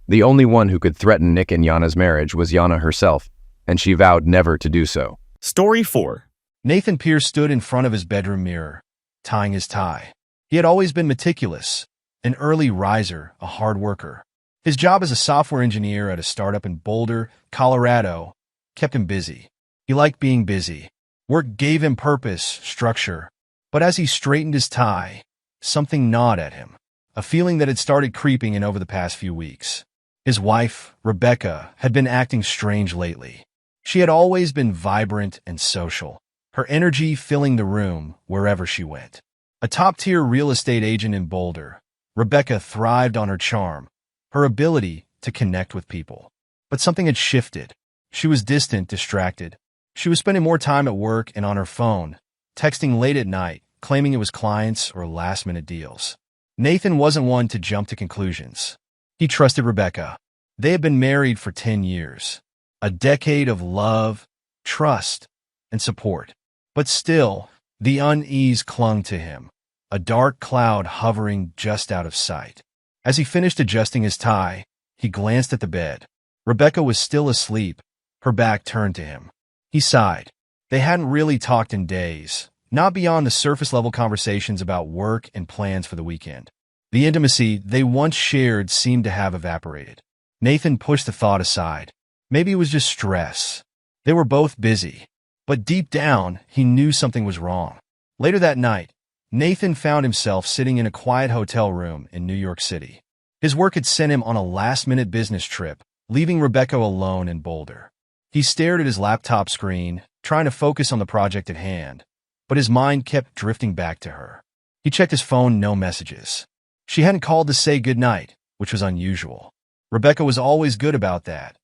The only one who could threaten Nick and Yana's marriage was Yana herself, and she vowed never to do so. Story 4. Nathan Pierce stood in front of his bedroom mirror, tying his tie. He had always been meticulous, an early riser, a hard worker. His job as a software engineer at a startup in Boulder, Colorado, kept him busy. He liked being busy. Work gave him purpose, structure. But as he straightened his tie, something gnawed at him, a feeling that had started creeping in over the past few weeks. His wife, Rebecca, had been acting strange lately. She had always been vibrant and social, her energy filling the room wherever she went. A top-tier real estate agent in Boulder, Rebecca thrived on her charm, her ability to connect with people. But something had shifted. She was distant, distracted. She was spending more time at work and on her phone, texting late at night, claiming it was clients or last-minute deals. Nathan wasn't one to jump to conclusions. He trusted Rebecca. They had been married for 10 years. A decade of love, trust, and support. But still, the unease clung to him, a dark cloud hovering just out of sight. As he finished adjusting his tie, he glanced at the bed. Rebecca was still asleep, her back turned to him. He sighed. They hadn't really talked in days, not beyond the surface-level conversations about work and plans for the weekend. The intimacy they once shared seemed to have evaporated. Nathan pushed the thought aside. Maybe it was just stress. They were both busy. But deep down, he knew something was wrong. Later that night, Nathan found himself sitting in a quiet hotel room in New York City. His work had sent him on a last-minute business trip, leaving Rebecca alone in Boulder. He stared at his laptop screen, trying to focus on the project at hand, but his mind kept drifting back to her. He checked his phone, no messages. She hadn't called to say goodnight, which was unusual. Rebecca was always good about that,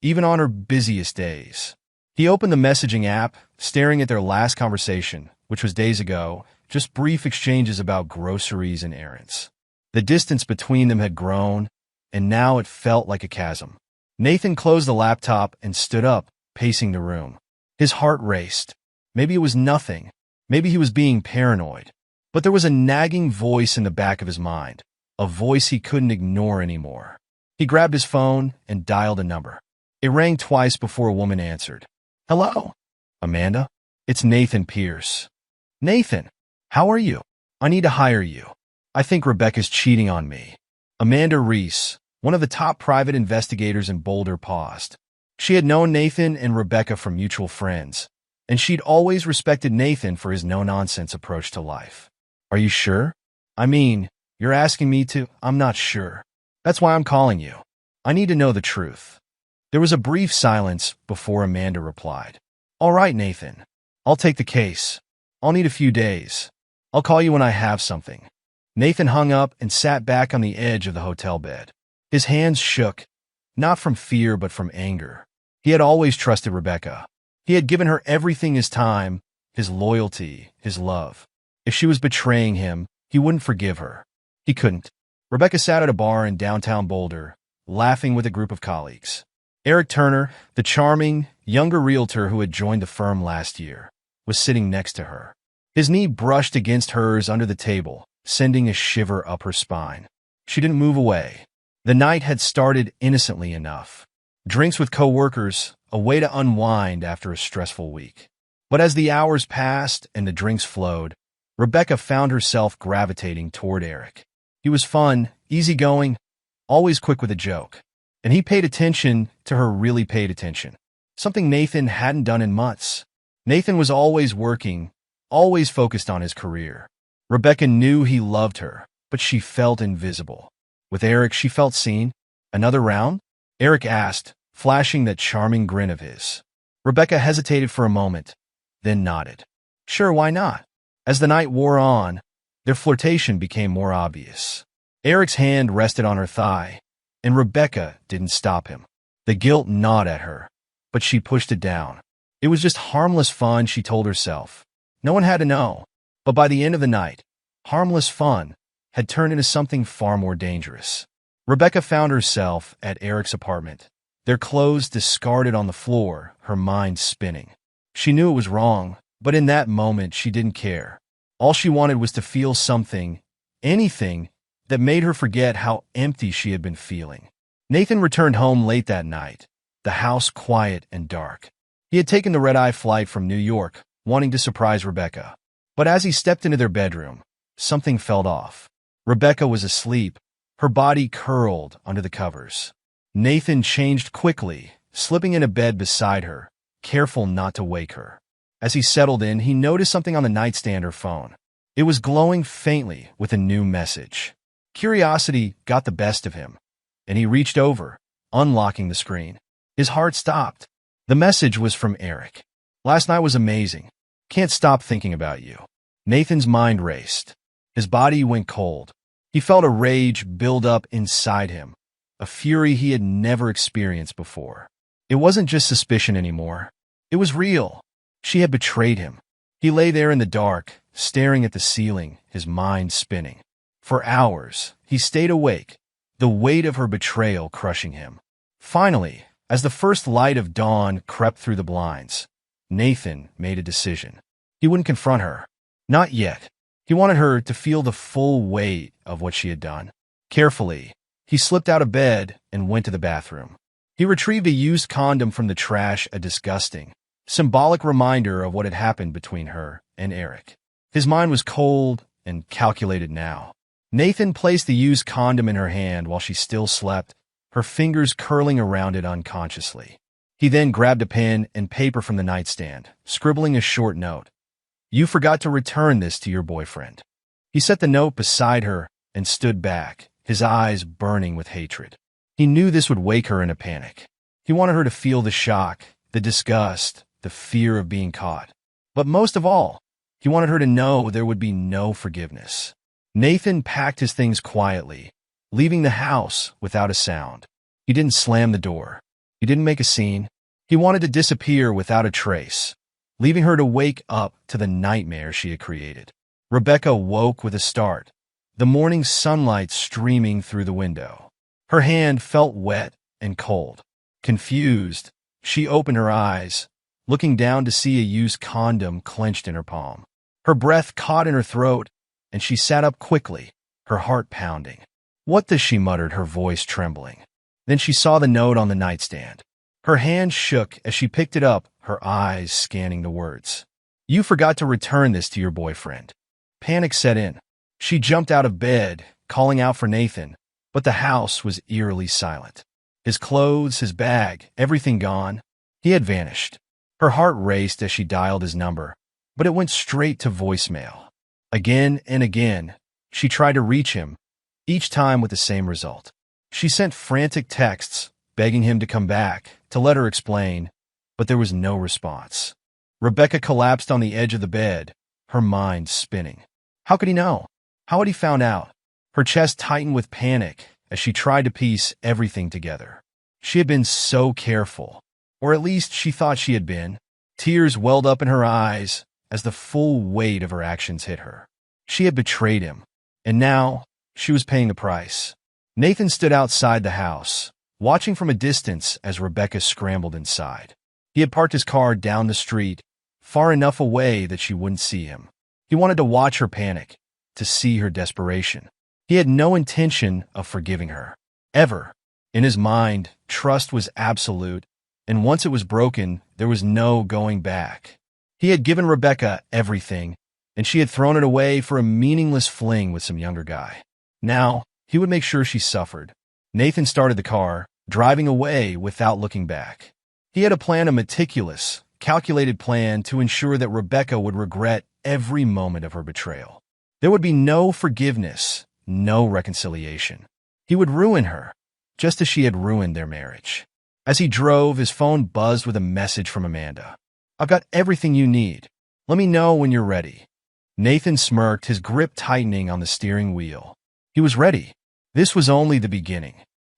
even on her busiest days. He opened the messaging app, staring at their last conversation, which was days ago, just brief exchanges about groceries and errands. The distance between them had grown, and now it felt like a chasm. Nathan closed the laptop and stood up, pacing the room. His heart raced. Maybe it was nothing. Maybe he was being paranoid. But there was a nagging voice in the back of his mind, a voice he couldn't ignore anymore. He grabbed his phone and dialed a number. It rang twice before a woman answered. "Hello? Amanda? It's Nathan Pierce." "Nathan, how are you? I need to hire you. I think Rebecca's cheating on me." Amanda Reese, one of the top private investigators in Boulder, paused. She had known Nathan and Rebecca from mutual friends, and she'd always respected Nathan for his no-nonsense approach to life. "Are you sure? I mean, you're asking me to. I'm not sure. That's why I'm calling you. I need to know the truth." There was a brief silence before Amanda replied. "All right, Nathan. I'll take the case. I'll need a few days. I'll call you when I have something." Nathan hung up and sat back on the edge of the hotel bed. His hands shook, not from fear but from anger. He had always trusted Rebecca. He had given her everything: his time, his loyalty, his love. If she was betraying him, he wouldn't forgive her. He couldn't. Rebecca sat at a bar in downtown Boulder, laughing with a group of colleagues. Eric Turner, the charming, younger realtor who had joined the firm last year, was sitting next to her. His knee brushed against hers under the table, sending a shiver up her spine. She didn't move away. The night had started innocently enough. Drinks with coworkers, a way to unwind after a stressful week. But as the hours passed and the drinks flowed, Rebecca found herself gravitating toward Eric. He was fun, easygoing, always quick with a joke. And he paid attention to her, really paid attention. Something Nathan hadn't done in months. Nathan was always working, always focused on his career. Rebecca knew he loved her, but she felt invisible. With Eric, she felt seen. "Another round?" Eric asked, flashing that charming grin of his. Rebecca hesitated for a moment, then nodded. Sure, why not? As the night wore on, their flirtation became more obvious. Eric's hand rested on her thigh, and Rebecca didn't stop him. The guilt gnawed at her, but she pushed it down. It was just harmless fun, she told herself. No one had to know. But by the end of the night, harmless fun had turned into something far more dangerous. Rebecca found herself at Eric's apartment, their clothes discarded on the floor, her mind spinning. She knew it was wrong, but in that moment she didn't care. All she wanted was to feel something, anything, that made her forget how empty she had been feeling. Nathan returned home late that night, the house quiet and dark. He had taken the red-eye flight from New York, wanting to surprise Rebecca. But as he stepped into their bedroom, something felt off. Rebecca was asleep, her body curled under the covers. Nathan changed quickly, slipping into bed beside her, careful not to wake her. As he settled in, he noticed something on the nightstand or phone. It was glowing faintly with a new message. Curiosity got the best of him, and he reached over, unlocking the screen. His heart stopped. The message was from Eric. Last night was amazing. Can't stop thinking about you. Nathan's mind raced. His body went cold. He felt a rage build up inside him, a fury he had never experienced before. It wasn't just suspicion anymore. It was real. She had betrayed him. He lay there in the dark, staring at the ceiling, his mind spinning. For hours, he stayed awake, the weight of her betrayal crushing him. Finally, as the first light of dawn crept through the blinds, Nathan made a decision. He wouldn't confront her. Not yet. He wanted her to feel the full weight of what she had done. Carefully, he slipped out of bed and went to the bathroom. He retrieved a used condom from the trash, a disgusting, symbolic reminder of what had happened between her and Eric. His mind was cold and calculated now. Nathan placed the used condom in her hand while she still slept, her fingers curling around it unconsciously. He then grabbed a pen and paper from the nightstand, scribbling a short note. You forgot to return this to your boyfriend. He set the note beside her and stood back, his eyes burning with hatred. He knew this would wake her in a panic. He wanted her to feel the shock, the disgust, the fear of being caught. But most of all, he wanted her to know there would be no forgiveness. Nathan packed his things quietly, leaving the house without a sound. He didn't slam the door. He didn't make a scene. He wanted to disappear without a trace, leaving her to wake up to the nightmare she had created. Rebecca woke with a start, the morning sunlight streaming through the window. Her hand felt wet and cold. Confused, she opened her eyes, looking down to see a used condom clenched in her palm. Her breath caught in her throat, and she sat up quickly, her heart pounding. What does she muttered, her voice trembling. Then she saw the note on the nightstand. Her hand shook as she picked it up, her eyes scanning the words. You forgot to return this to your boyfriend. Panic set in. She jumped out of bed, calling out for Nathan, but the house was eerily silent. His clothes, his bag, everything gone. He had vanished. Her heart raced as she dialed his number, but it went straight to voicemail. Again and again, she tried to reach him, each time with the same result. She sent frantic texts, begging him to come back, to let her explain, but there was no response. Rebecca collapsed on the edge of the bed, her mind spinning. How could he know? How had he found out? Her chest tightened with panic as she tried to piece everything together. She had been so careful, or at least she thought she had been. Tears welled up in her eyes as the full weight of her actions hit her. She had betrayed him, and now she was paying the price. Nathan stood outside the house, watching from a distance as Rebecca scrambled inside. He had parked his car down the street, far enough away that she wouldn't see him. He wanted to watch her panic, to see her desperation. He had no intention of forgiving her, ever. In his mind, trust was absolute, and once it was broken, there was no going back. He had given Rebecca everything, and she had thrown it away for a meaningless fling with some younger guy. Now, he would make sure she suffered. Nathan started the car, driving away without looking back. He had a meticulous, calculated plan to ensure that Rebecca would regret every moment of her betrayal. There would be no forgiveness, no reconciliation. He would ruin her, just as she had ruined their marriage. As he drove, his phone buzzed with a message from Amanda. I've got everything you need. Let me know when you're ready. Nathan smirked, his grip tightening on the steering wheel. He was ready. This was only the beginning.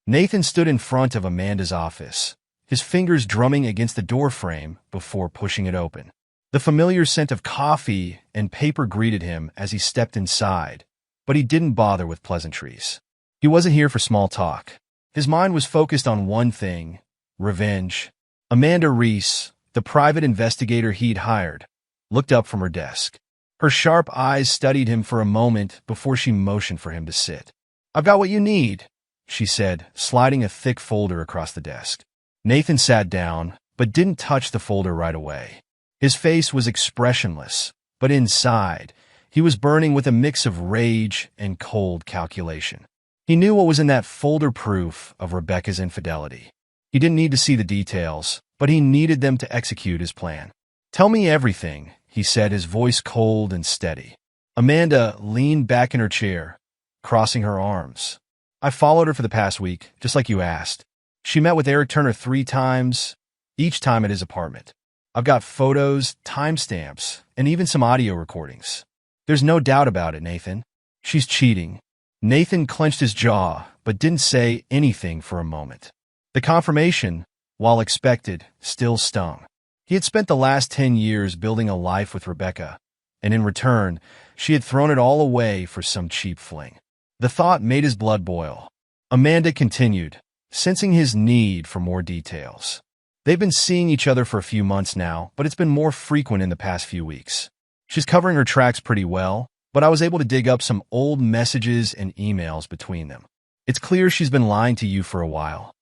Nathan stood in front of Amanda's office, his fingers drumming against the doorframe before pushing it open. The familiar scent of coffee and paper greeted him as he stepped inside, but he didn't bother with pleasantries. He wasn't here for small talk. His mind was focused on one thing: revenge. Amanda Reese, the private investigator he'd hired, looked up from her desk. Her sharp eyes studied him for a moment before she motioned for him to sit. "I've got what you need," she said, sliding a thick folder across the desk. Nathan sat down, but didn't touch the folder right away. His face was expressionless, but inside, he was burning with a mix of rage and cold calculation. He knew what was in that folder: proof of Rebecca's infidelity. He didn't need to see the details, but he needed them to execute his plan. "Tell me everything," he said, his voice cold and steady. Amanda leaned back in her chair, crossing her arms. "I followed her for the past week, just like you asked. She met with Eric Turner 3 times, each time at his apartment. I've got photos, timestamps, and even some audio recordings. There's no doubt about it, Nathan. She's cheating." Nathan clenched his jaw, but didn't say anything for a moment. The confirmation, while expected, still stung. He had spent the last 10 years building a life with Rebecca, and in return, she had thrown it all away for some cheap fling. The thought made his blood boil. Amanda continued, sensing his need for more details. "They've been seeing each other for a few months now, but it's been more frequent in the past few weeks. She's covering her tracks pretty well, but I was able to dig up some old messages and emails between them. It's clear she's been lying to you for a while."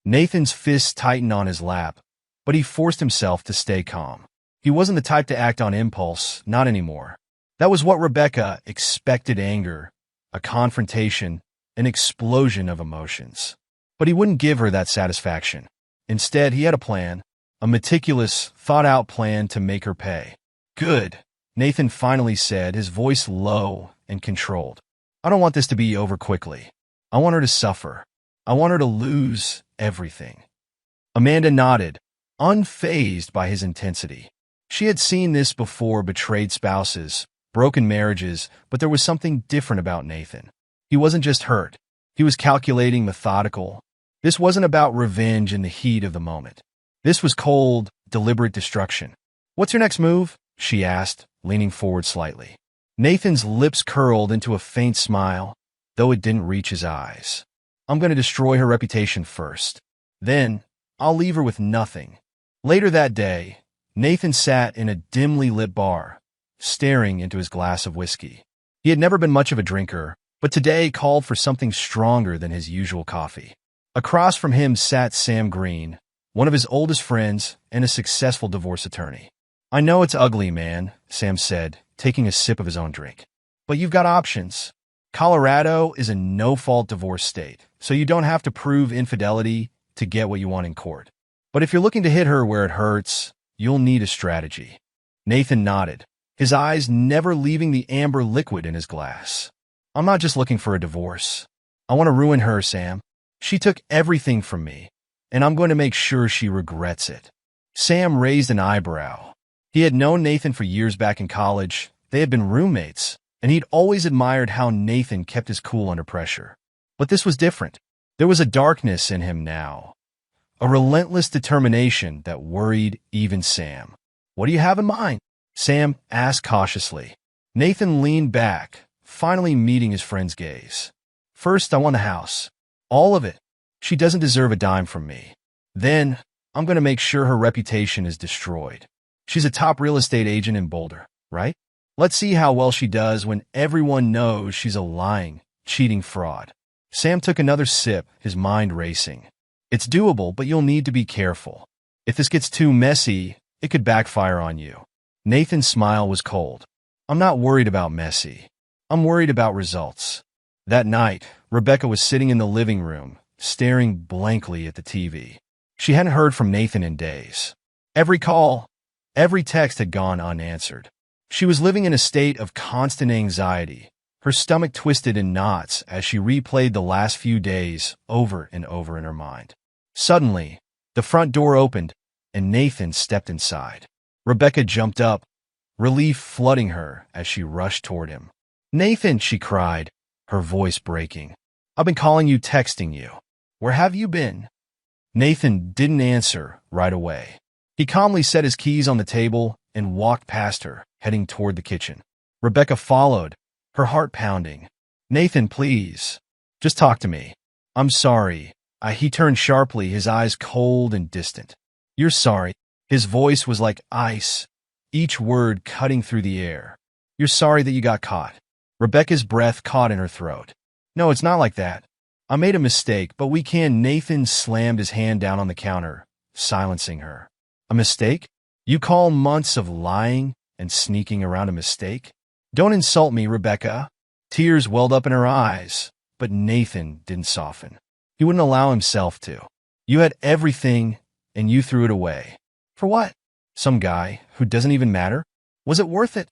Nathan's fists tightened on his lap, but he forced himself to stay calm. He wasn't the type to act on impulse, not anymore. That was what Rebecca expected: anger, a confrontation, an explosion of emotions. But he wouldn't give her that satisfaction. Instead, he had a plan, a meticulous, thought-out plan to make her pay. "Good," Nathan finally said, his voice low and controlled. "I don't want this to be over quickly. I want her to suffer. I want her to lose everything." Amanda nodded, unfazed by his intensity. She had seen this before: betrayed spouses, broken marriages, but there was something different about Nathan. He wasn't just hurt. He was calculating, methodical. This wasn't about revenge in the heat of the moment. This was cold, deliberate destruction. "What's your next move?" she asked, leaning forward slightly. Nathan's lips curled into a faint smile, though it didn't reach his eyes. "I'm going to destroy her reputation first. Then, I'll leave her with nothing." Later that day, Nathan sat in a dimly lit bar, staring into his glass of whiskey. He had never been much of a drinker, but today called for something stronger than his usual coffee. Across from him sat Sam Green, one of his oldest friends and a successful divorce attorney. "I know it's ugly, man," Sam said, taking a sip of his own drink. "But you've got options. Colorado is a no-fault divorce state, so you don't have to prove infidelity to get what you want in court. But if you're looking to hit her where it hurts, you'll need a strategy." Nathan nodded, his eyes never leaving the amber liquid in his glass. "I'm not just looking for a divorce. I want to ruin her, Sam. She took everything from me, and I'm going to make sure she regrets it." Sam raised an eyebrow. He had known Nathan for years back in college. They had been roommates, and he'd always admired how Nathan kept his cool under pressure. But this was different. There was a darkness in him now, a relentless determination that worried even Sam. "What do you have in mind?" Sam asked cautiously. Nathan leaned back, finally meeting his friend's gaze. "First, I want the house. All of it. She doesn't deserve a dime from me. Then, I'm going to make sure her reputation is destroyed. She's a top real estate agent in Boulder, right? Let's see how well she does when everyone knows she's a lying, cheating fraud." Sam took another sip, his mind racing. "It's doable, but you'll need to be careful. If this gets too messy, it could backfire on you." Nathan's smile was cold. "I'm not worried about messy. I'm worried about results." That night, Rebecca was sitting in the living room, staring blankly at the TV. She hadn't heard from Nathan in days. Every call, every text had gone unanswered. She was living in a state of constant anxiety, her stomach twisted in knots as she replayed the last few days over and over in her mind. Suddenly, the front door opened, and Nathan stepped inside. Rebecca jumped up, relief flooding her as she rushed toward him. "Nathan," she cried, her voice breaking. "I've been calling you, texting you. Where have you been?" Nathan didn't answer right away. He calmly set his keys on the table and walked past her, heading toward the kitchen. Rebecca followed, her heart pounding. "Nathan, please. Just talk to me. I'm sorry." He turned sharply, his eyes cold and distant. "You're sorry." His voice was like ice, each word cutting through the air. "You're sorry that you got caught." Rebecca's breath caught in her throat. "No, it's not like that. I made a mistake, but we can." Nathan slammed his hand down on the counter, silencing her. "A mistake? You call months of lying and sneaking around a mistake? Don't insult me, Rebecca." Tears welled up in her eyes, but Nathan didn't soften. He wouldn't allow himself to. "You had everything, and you threw it away. For what? Some guy who doesn't even matter? Was it worth it?"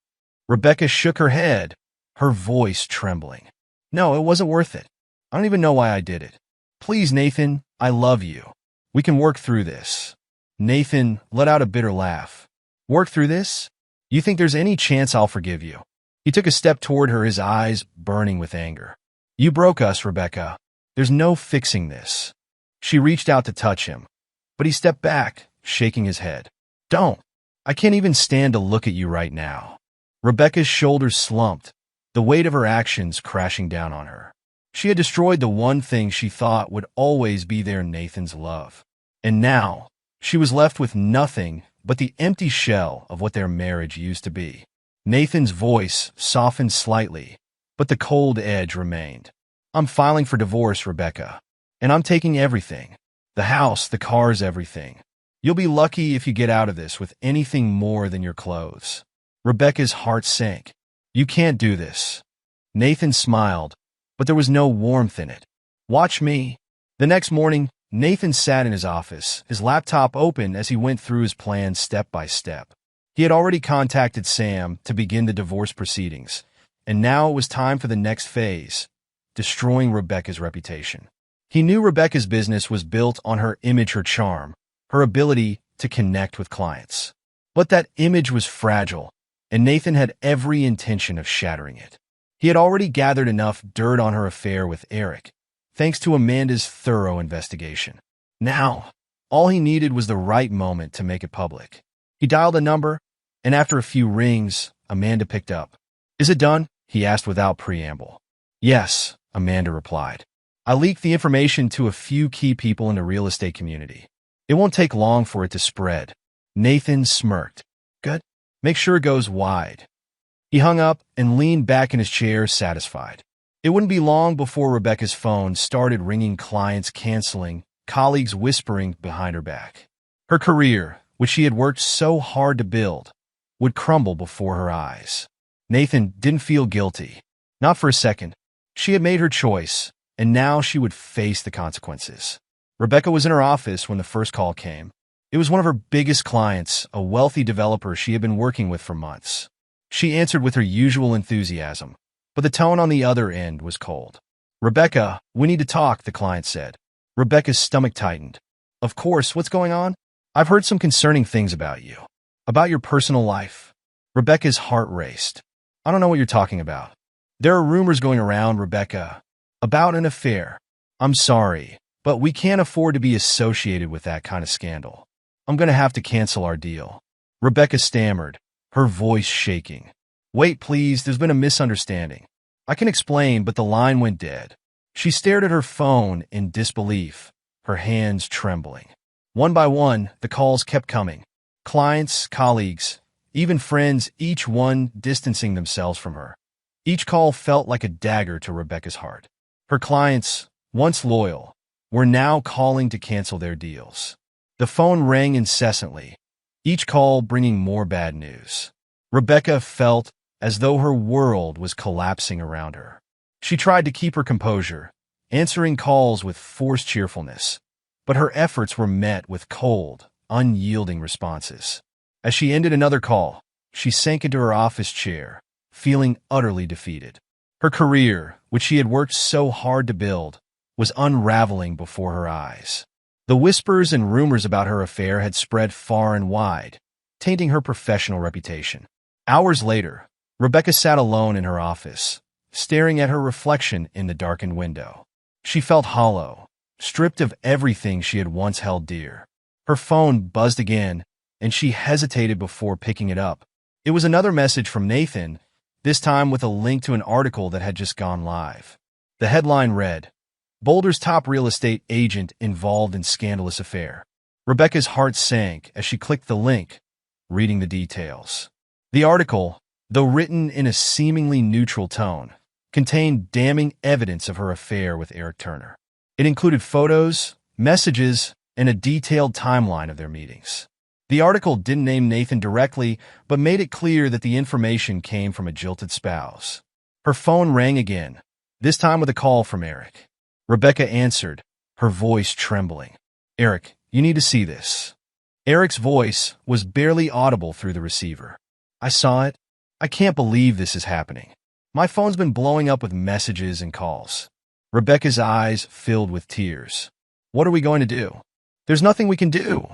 Rebecca shook her head, her voice trembling. "No, it wasn't worth it. I don't even know why I did it. Please, Nathan, I love you. We can work through this." Nathan let out a bitter laugh. "Work through this? You think there's any chance I'll forgive you?" He took a step toward her, his eyes burning with anger. "You broke us, Rebecca. There's no fixing this." She reached out to touch him, but he stepped back, shaking his head. "Don't. I can't even stand to look at you right now." Rebecca's shoulders slumped, the weight of her actions crashing down on her. She had destroyed the one thing she thought would always be there, Nathan's love. And now, she was left with nothing but the empty shell of what their marriage used to be. Nathan's voice softened slightly, but the cold edge remained. "I'm filing for divorce, Rebecca, and I'm taking everything. The house, the cars, everything. You'll be lucky if you get out of this with anything more than your clothes." Rebecca's heart sank. "You can't do this." Nathan smiled, but there was no warmth in it. "Watch me." The next morning, Nathan sat in his office, his laptop open as he went through his plan step by step. He had already contacted Sam to begin the divorce proceedings, and now it was time for the next phase, destroying Rebecca's reputation. He knew Rebecca's business was built on her image, her charm, her ability to connect with clients. But that image was fragile, and Nathan had every intention of shattering it. He had already gathered enough dirt on her affair with Eric, thanks to Amanda's thorough investigation. Now, all he needed was the right moment to make it public. He dialed a number, and after a few rings, Amanda picked up. "Is it done?" he asked without preamble. "Yes," Amanda replied. "I leaked the information to a few key people in the real estate community. It won't take long for it to spread." Nathan smirked. "Good. Make sure it goes wide." He hung up and leaned back in his chair, satisfied. It wouldn't be long before Rebecca's phone started ringing, clients canceling, colleagues whispering behind her back. Her career, which she had worked so hard to build, would crumble before her eyes. Nathan didn't feel guilty. Not for a second. She had made her choice, and now she would face the consequences. Rebecca was in her office when the first call came. It was one of her biggest clients, a wealthy developer she had been working with for months. She answered with her usual enthusiasm, but the tone on the other end was cold. "Rebecca, we need to talk," the client said. Rebecca's stomach tightened. "Of course, what's going on?" "I've heard some concerning things about you. About your personal life." Rebecca's heart raced. "I don't know what you're talking about." "There are rumors going around, Rebecca, about an affair. I'm sorry, but we can't afford to be associated with that kind of scandal. I'm going to have to cancel our deal." Rebecca stammered, her voice shaking. "Wait, please, there's been a misunderstanding. I can explain," but the line went dead. She stared at her phone in disbelief, her hands trembling. One by one, the calls kept coming. Clients, colleagues, even friends, each one distancing themselves from her. Each call felt like a dagger to Rebecca's heart. Her clients, once loyal, were now calling to cancel their deals. The phone rang incessantly, each call bringing more bad news. Rebecca felt as though her world was collapsing around her. She tried to keep her composure, answering calls with forced cheerfulness, but her efforts were met with cold, unyielding responses. As she ended another call, she sank into her office chair, feeling utterly defeated. Her career, which she had worked so hard to build, was unraveling before her eyes. The whispers and rumors about her affair had spread far and wide, tainting her professional reputation. Hours later, Rebecca sat alone in her office, staring at her reflection in the darkened window. She felt hollow, stripped of everything she had once held dear. Her phone buzzed again, and she hesitated before picking it up. It was another message from Nathan, this time with a link to an article that had just gone live. The headline read, "Boulder's top real estate agent involved in scandalous affair." Rebecca's heart sank as she clicked the link, reading the details. The article, though written in a seemingly neutral tone, contained damning evidence of her affair with Eric Turner. It included photos, messages, and a detailed timeline of their meetings. The article didn't name Nathan directly, but made it clear that the information came from a jilted spouse. Her phone rang again, this time with a call from Eric. Rebecca answered, her voice trembling. "Eric, you need to see this." Eric's voice was barely audible through the receiver. "I saw it. I can't believe this is happening. My phone's been blowing up with messages and calls." Rebecca's eyes filled with tears. "What are we going to do?" "There's nothing we can do,"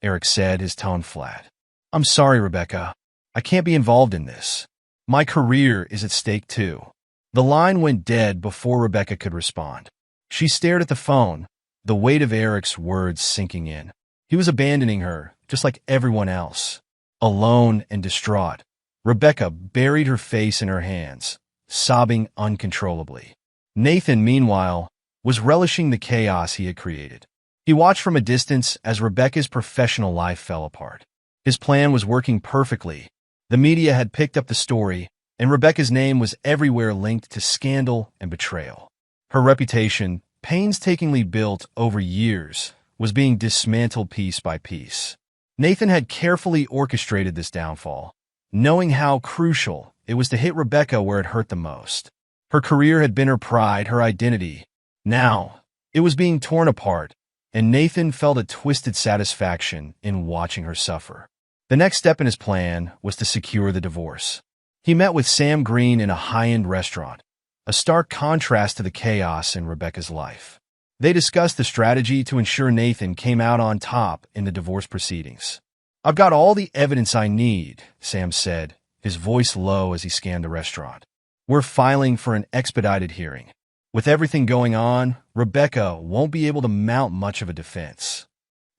Eric said, his tone flat. "I'm sorry, Rebecca. I can't be involved in this. My career is at stake too." The line went dead before Rebecca could respond. She stared at the phone, the weight of Eric's words sinking in. He was abandoning her, just like everyone else. Alone and distraught, Rebecca buried her face in her hands, sobbing uncontrollably. Nathan, meanwhile, was relishing the chaos he had created. He watched from a distance as Rebecca's professional life fell apart. His plan was working perfectly. The media had picked up the story, and Rebecca's name was everywhere linked to scandal and betrayal. Her reputation, painstakingly built over years, was being dismantled piece by piece. Nathan had carefully orchestrated this downfall, knowing how crucial it was to hit Rebecca where it hurt the most. Her career had been her pride, her identity. Now, it was being torn apart, and Nathan felt a twisted satisfaction in watching her suffer. The next step in his plan was to secure the divorce. He met with Sam Green in a high-end restaurant, a stark contrast to the chaos in Rebecca's life. They discussed the strategy to ensure Nathan came out on top in the divorce proceedings. "I've got all the evidence I need," Sam said, his voice low as he scanned the restaurant. "We're filing for an expedited hearing. With everything going on, Rebecca won't be able to mount much of a defense."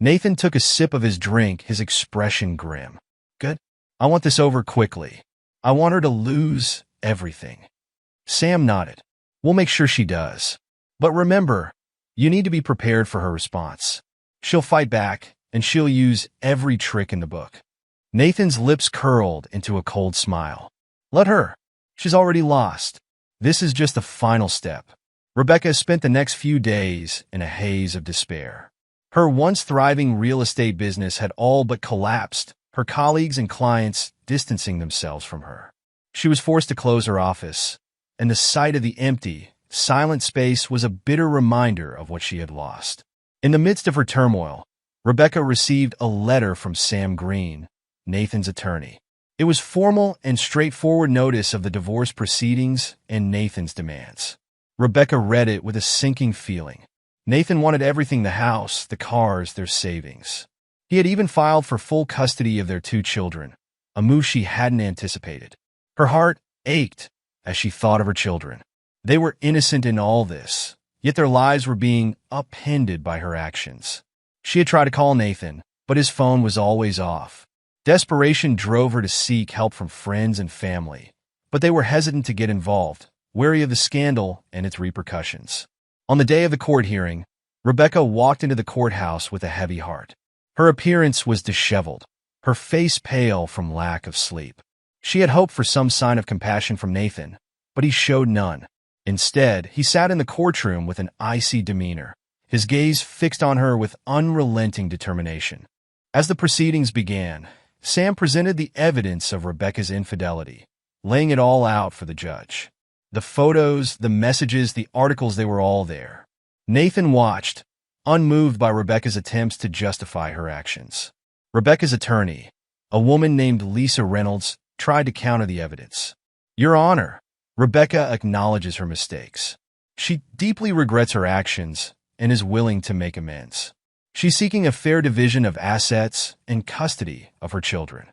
Nathan took a sip of his drink, his expression grim. "Good. I want this over quickly. I want her to lose everything." Sam nodded. "We'll make sure she does. But remember, you need to be prepared for her response. She'll fight back, and she'll use every trick in the book." Nathan's lips curled into a cold smile. "Let her. She's already lost. This is just the final step." Rebecca spent the next few days in a haze of despair. Her once thriving real estate business had all but collapsed, her colleagues and clients distancing themselves from her. She was forced to close her office, and the sight of the empty, silent space was a bitter reminder of what she had lost. In the midst of her turmoil, Rebecca received a letter from Sam Green, Nathan's attorney. It was formal and straightforward notice of the divorce proceedings and Nathan's demands. Rebecca read it with a sinking feeling. Nathan wanted everything: the house, the cars, their savings. He had even filed for full custody of their 2 children, a move she hadn't anticipated. Her heart ached as she thought of her children. They were innocent in all this, yet their lives were being upended by her actions. She had tried to call Nathan, but his phone was always off. Desperation drove her to seek help from friends and family, but they were hesitant to get involved, wary of the scandal and its repercussions. On the day of the court hearing, Rebecca walked into the courthouse with a heavy heart. Her appearance was disheveled, her face pale from lack of sleep. She had hoped for some sign of compassion from Nathan, but he showed none. Instead, he sat in the courtroom with an icy demeanor, his gaze fixed on her with unrelenting determination. As the proceedings began, Sam presented the evidence of Rebecca's infidelity, laying it all out for the judge. The photos, the messages, the articles, they were all there. Nathan watched, unmoved by Rebecca's attempts to justify her actions. Rebecca's attorney, a woman named Lisa Reynolds, tried to counter the evidence. "Your Honor, Rebecca acknowledges her mistakes. She deeply regrets her actions and is willing to make amends. She's seeking a fair division of assets and custody of her children."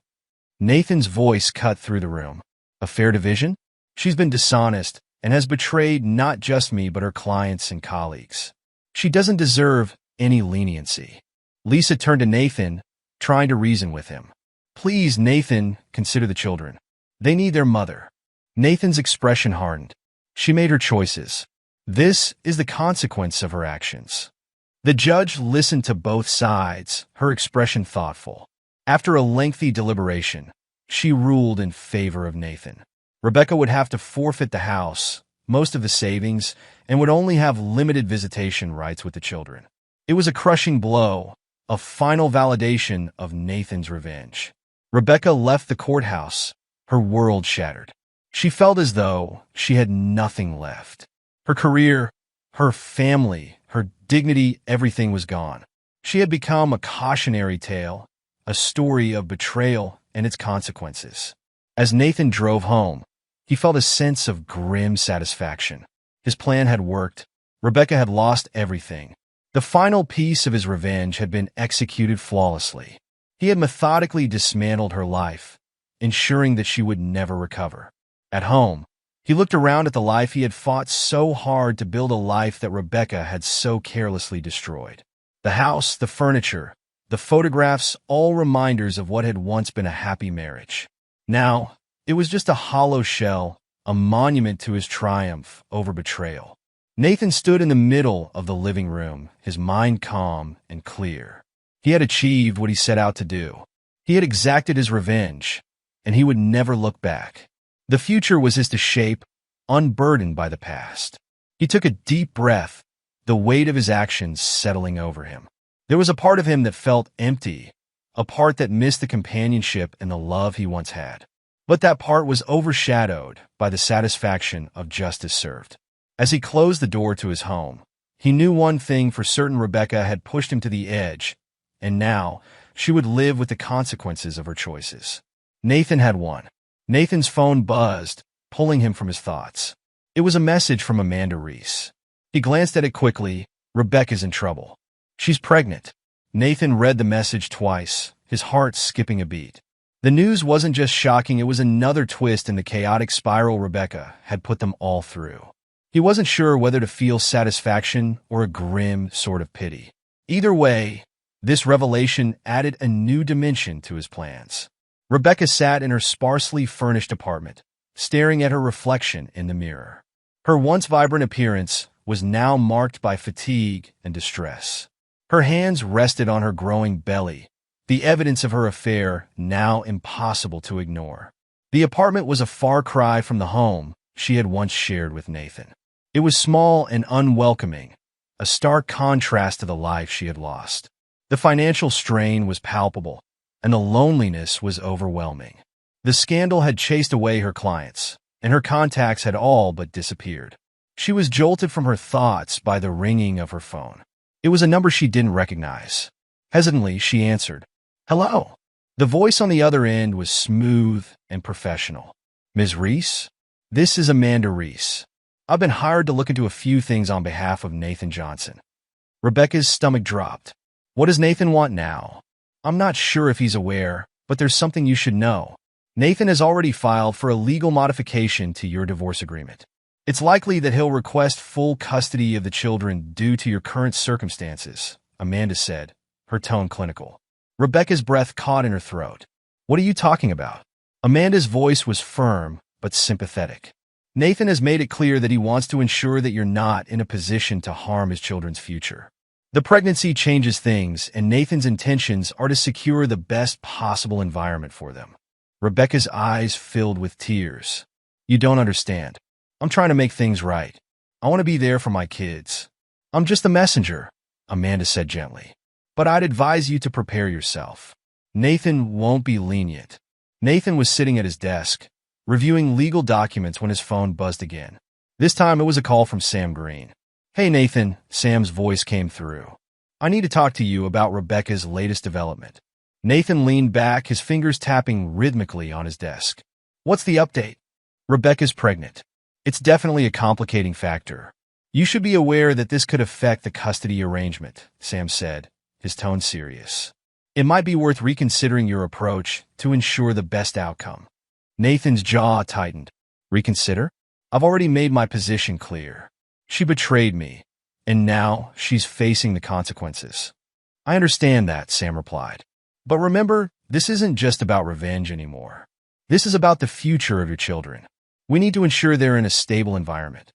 Nathan's voice cut through the room. A fair division? She's been dishonest and has betrayed not just me but her clients and colleagues. She doesn't deserve any leniency. Lisa turned to Nathan, trying to reason with him. Please, Nathan, consider the children. They need their mother. Nathan's expression hardened. She made her choices. This is the consequence of her actions. The judge listened to both sides, her expression thoughtful. After a lengthy deliberation, she ruled in favor of Nathan. Rebecca would have to forfeit the house, most of the savings, and would only have limited visitation rights with the children. It was a crushing blow, a final validation of Nathan's revenge. Rebecca left the courthouse, her world shattered. She felt as though she had nothing left. Her career, her family, her dignity, everything was gone. She had become a cautionary tale, a story of betrayal and its consequences. As Nathan drove home, he felt a sense of grim satisfaction. His plan had worked. Rebecca had lost everything. The final piece of his revenge had been executed flawlessly. He had methodically dismantled her life, ensuring that she would never recover. At home, he looked around at the life he had fought so hard to build, a life that Rebecca had so carelessly destroyed. The house, the furniture, the photographs, all reminders of what had once been a happy marriage. Now, it was just a hollow shell, a monument to his triumph over betrayal. Nathan stood in the middle of the living room, his mind calm and clear. He had achieved what he set out to do. He had exacted his revenge, and he would never look back. The future was his to shape, unburdened by the past. He took a deep breath, the weight of his actions settling over him. There was a part of him that felt empty, a part that missed the companionship and the love he once had. But that part was overshadowed by the satisfaction of justice served. As he closed the door to his home, he knew one thing for certain: Rebecca had pushed him to the edge, and now she would live with the consequences of her choices. Nathan had won. Nathan's phone buzzed, pulling him from his thoughts. It was a message from Amanda Reese. He glanced at it quickly. Rebecca's in trouble. She's pregnant. Nathan read the message twice, his heart skipping a beat. The news wasn't just shocking, it was another twist in the chaotic spiral Rebecca had put them all through. He wasn't sure whether to feel satisfaction or a grim sort of pity. Either way, this revelation added a new dimension to his plans. Rebecca sat in her sparsely furnished apartment, staring at her reflection in the mirror. Her once vibrant appearance was now marked by fatigue and distress. Her hands rested on her growing belly, the evidence of her affair now impossible to ignore. The apartment was a far cry from the home she had once shared with Nathan. It was small and unwelcoming, a stark contrast to the life she had lost. The financial strain was palpable, and the loneliness was overwhelming. The scandal had chased away her clients, and her contacts had all but disappeared. She was jolted from her thoughts by the ringing of her phone. It was a number she didn't recognize. Hesitantly, she answered. "Hello." The voice on the other end was smooth and professional. "Ms. Reese? This is Amanda Reese. I've been hired to look into a few things on behalf of Nathan Johnson." Rebecca's stomach dropped. "What does Nathan want now?" "I'm not sure if he's aware, but there's something you should know. Nathan has already filed for a legal modification to your divorce agreement. It's likely that he'll request full custody of the children due to your current circumstances," Amanda said, her tone clinical. Rebecca's breath caught in her throat. "What are you talking about?" Amanda's voice was firm but sympathetic. "Nathan has made it clear that he wants to ensure that you're not in a position to harm his children's future. The pregnancy changes things, and Nathan's intentions are to secure the best possible environment for them." Rebecca's eyes filled with tears. "You don't understand. I'm trying to make things right. I want to be there for my kids. I'm just the messenger," Amanda said gently. "But I'd advise you to prepare yourself. Nathan won't be lenient." Nathan was sitting at his desk, reviewing legal documents when his phone buzzed again. This time it was a call from Sam Green. "Hey, Nathan," Sam's voice came through. "I need to talk to you about Rebecca's latest development." Nathan leaned back, his fingers tapping rhythmically on his desk. "What's the update?" "Rebecca's pregnant. It's definitely a complicating factor. You should be aware that this could affect the custody arrangement," Sam said, his tone serious. It might be worth reconsidering your approach to ensure the best outcome. Nathan's jaw tightened. Reconsider? I've already made my position clear. She betrayed me, and now she's facing the consequences. I understand that, Sam replied. But remember, this isn't just about revenge anymore. This is about the future of your children. We need to ensure they're in a stable environment.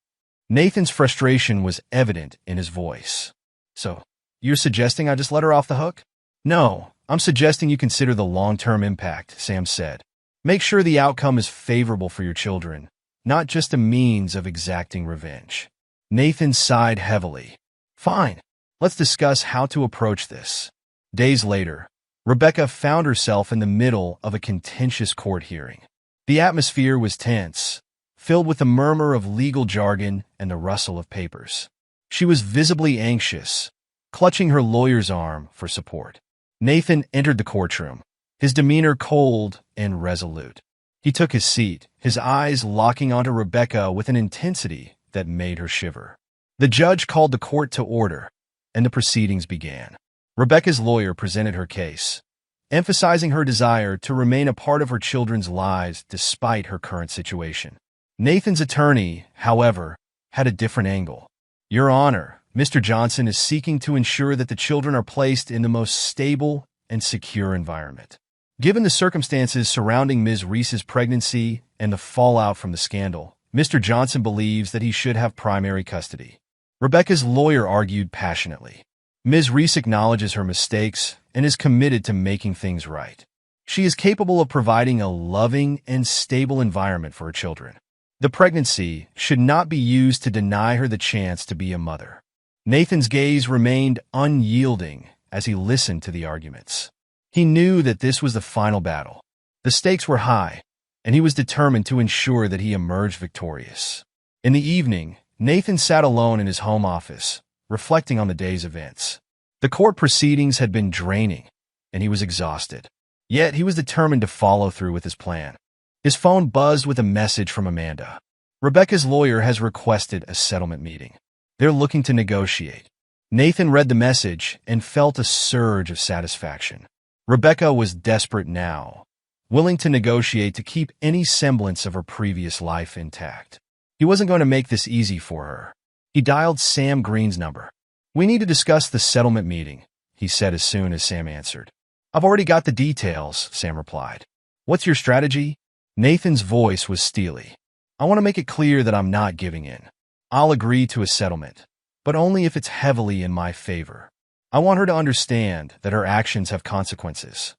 Nathan's frustration was evident in his voice. So, you're suggesting I just let her off the hook? No, I'm suggesting you consider the long-term impact, Sam said. Make sure the outcome is favorable for your children, not just a means of exacting revenge. Nathan sighed heavily. Fine, let's discuss how to approach this. Days later, Rebecca found herself in the middle of a contentious court hearing. The atmosphere was tense, filled with the murmur of legal jargon and the rustle of papers. She was visibly anxious, clutching her lawyer's arm for support. Nathan entered the courtroom, his demeanor cold and resolute. He took his seat, his eyes locking onto Rebecca with an intensity that made her shiver. The judge called the court to order, and the proceedings began. Rebecca's lawyer presented her case, emphasizing her desire to remain a part of her children's lives despite her current situation. Nathan's attorney, however, had a different angle. Your Honor, Mr. Johnson is seeking to ensure that the children are placed in the most stable and secure environment. Given the circumstances surrounding Ms. Reese's pregnancy and the fallout from the scandal, Mr. Johnson believes that he should have primary custody. Rebecca's lawyer argued passionately. Ms. Reese acknowledges her mistakes and is committed to making things right. She is capable of providing a loving and stable environment for her children. The pregnancy should not be used to deny her the chance to be a mother. Nathan's gaze remained unyielding as he listened to the arguments. He knew that this was the final battle. The stakes were high, and he was determined to ensure that he emerged victorious. In the evening, Nathan sat alone in his home office, reflecting on the day's events. The court proceedings had been draining, and he was exhausted. Yet he was determined to follow through with his plan. His phone buzzed with a message from Amanda. Rebecca's lawyer has requested a settlement meeting. They're looking to negotiate. Nathan read the message and felt a surge of satisfaction. Rebecca was desperate now, willing to negotiate to keep any semblance of her previous life intact. He wasn't going to make this easy for her. He dialed Sam Green's number. We need to discuss the settlement meeting, he said as soon as Sam answered. I've already got the details, Sam replied. What's your strategy? Nathan's voice was steely. I want to make it clear that I'm not giving in. I'll agree to a settlement, but only if it's heavily in my favor. I want her to understand that her actions have consequences.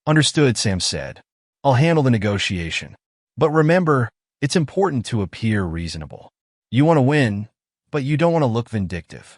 Understood, Sam said. I'll handle the negotiation. But remember, it's important to appear reasonable. You want to win, but you don't want to look vindictive.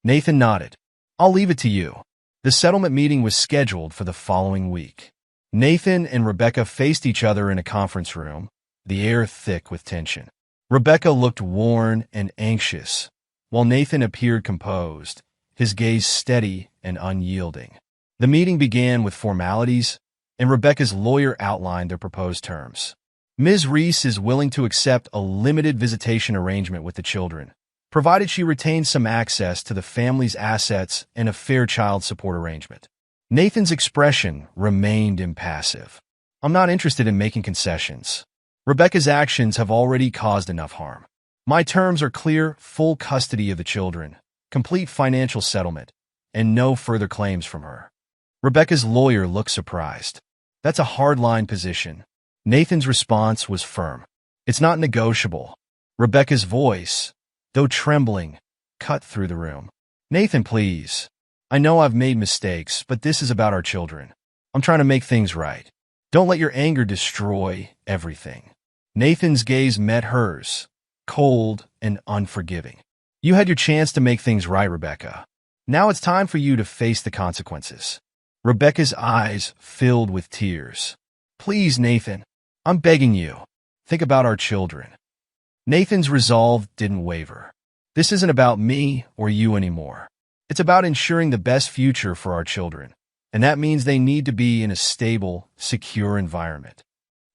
Nathan nodded. I'll leave it to you. The settlement meeting was scheduled for the following week. Nathan and Rebecca faced each other in a conference room, the air thick with tension. Rebecca looked worn and anxious, while Nathan appeared composed, his gaze steady and unyielding. The meeting began with formalities, and Rebecca's lawyer outlined their proposed terms. Ms. Reese is willing to accept a limited visitation arrangement with the children, provided she retains some access to the family's assets and a fair child support arrangement. Nathan's expression remained impassive. I'm not interested in making concessions. Rebecca's actions have already caused enough harm. My terms are clear: full custody of the children, complete financial settlement, and no further claims from her. Rebecca's lawyer looked surprised. That's a hardline position. Nathan's response was firm. It's not negotiable. Rebecca's voice, though trembling, cut through the room. Nathan, please. I know I've made mistakes, but this is about our children. I'm trying to make things right. Don't let your anger destroy everything. Nathan's gaze met hers, cold and unforgiving. You had your chance to make things right, Rebecca. Now it's time for you to face the consequences. Rebecca's eyes filled with tears. Please, Nathan, I'm begging you. Think about our children. Nathan's resolve didn't waver. This isn't about me or you anymore. It's about ensuring the best future for our children, and that means they need to be in a stable, secure environment.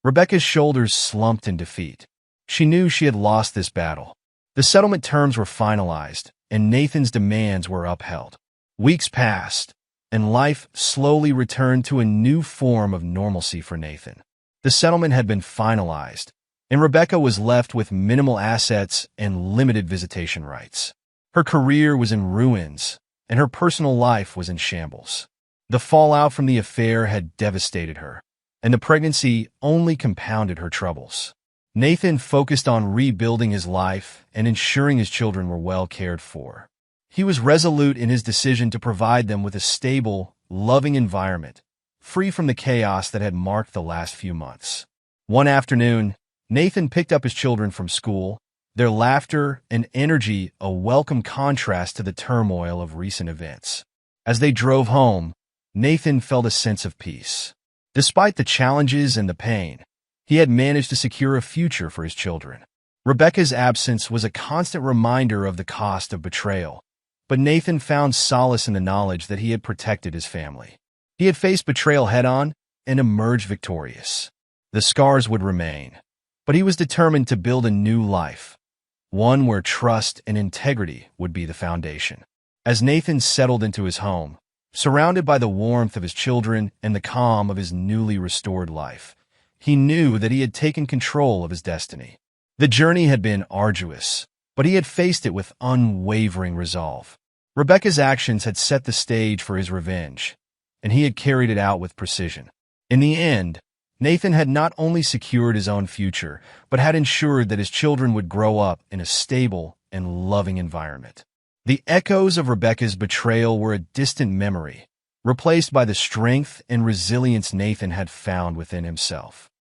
Rebecca's shoulders slumped in defeat. She knew she had lost this battle. The settlement terms were finalized, and Nathan's demands were upheld. Weeks passed, and life slowly returned to a new form of normalcy for Nathan. The settlement had been finalized, and Rebecca was left with minimal assets and limited visitation rights. Her career was in ruins, and her personal life was in shambles. The fallout from the affair had devastated her, and the pregnancy only compounded her troubles. Nathan focused on rebuilding his life and ensuring his children were well cared for. He was resolute in his decision to provide them with a stable, loving environment, free from the chaos that had marked the last few months. One afternoon, Nathan picked up his children from school, their laughter and energy a welcome contrast to the turmoil of recent events. As they drove home, Nathan felt a sense of peace. Despite the challenges and the pain, he had managed to secure a future for his children. Rebecca's absence was a constant reminder of the cost of betrayal, but Nathan found solace in the knowledge that he had protected his family. He had faced betrayal head-on and emerged victorious. The scars would remain, but he was determined to build a new life, one where trust and integrity would be the foundation. As Nathan settled into his home, surrounded by the warmth of his children and the calm of his newly restored life, he knew that he had taken control of his destiny. The journey had been arduous, but he had faced it with unwavering resolve. Rebecca's actions had set the stage for his revenge, and he had carried it out with precision. In the end, Nathan had not only secured his own future, but had ensured that his children would grow up in a stable and loving environment. The echoes of Rebecca's betrayal were a distant memory, replaced by the strength and resilience Nathan had found within himself.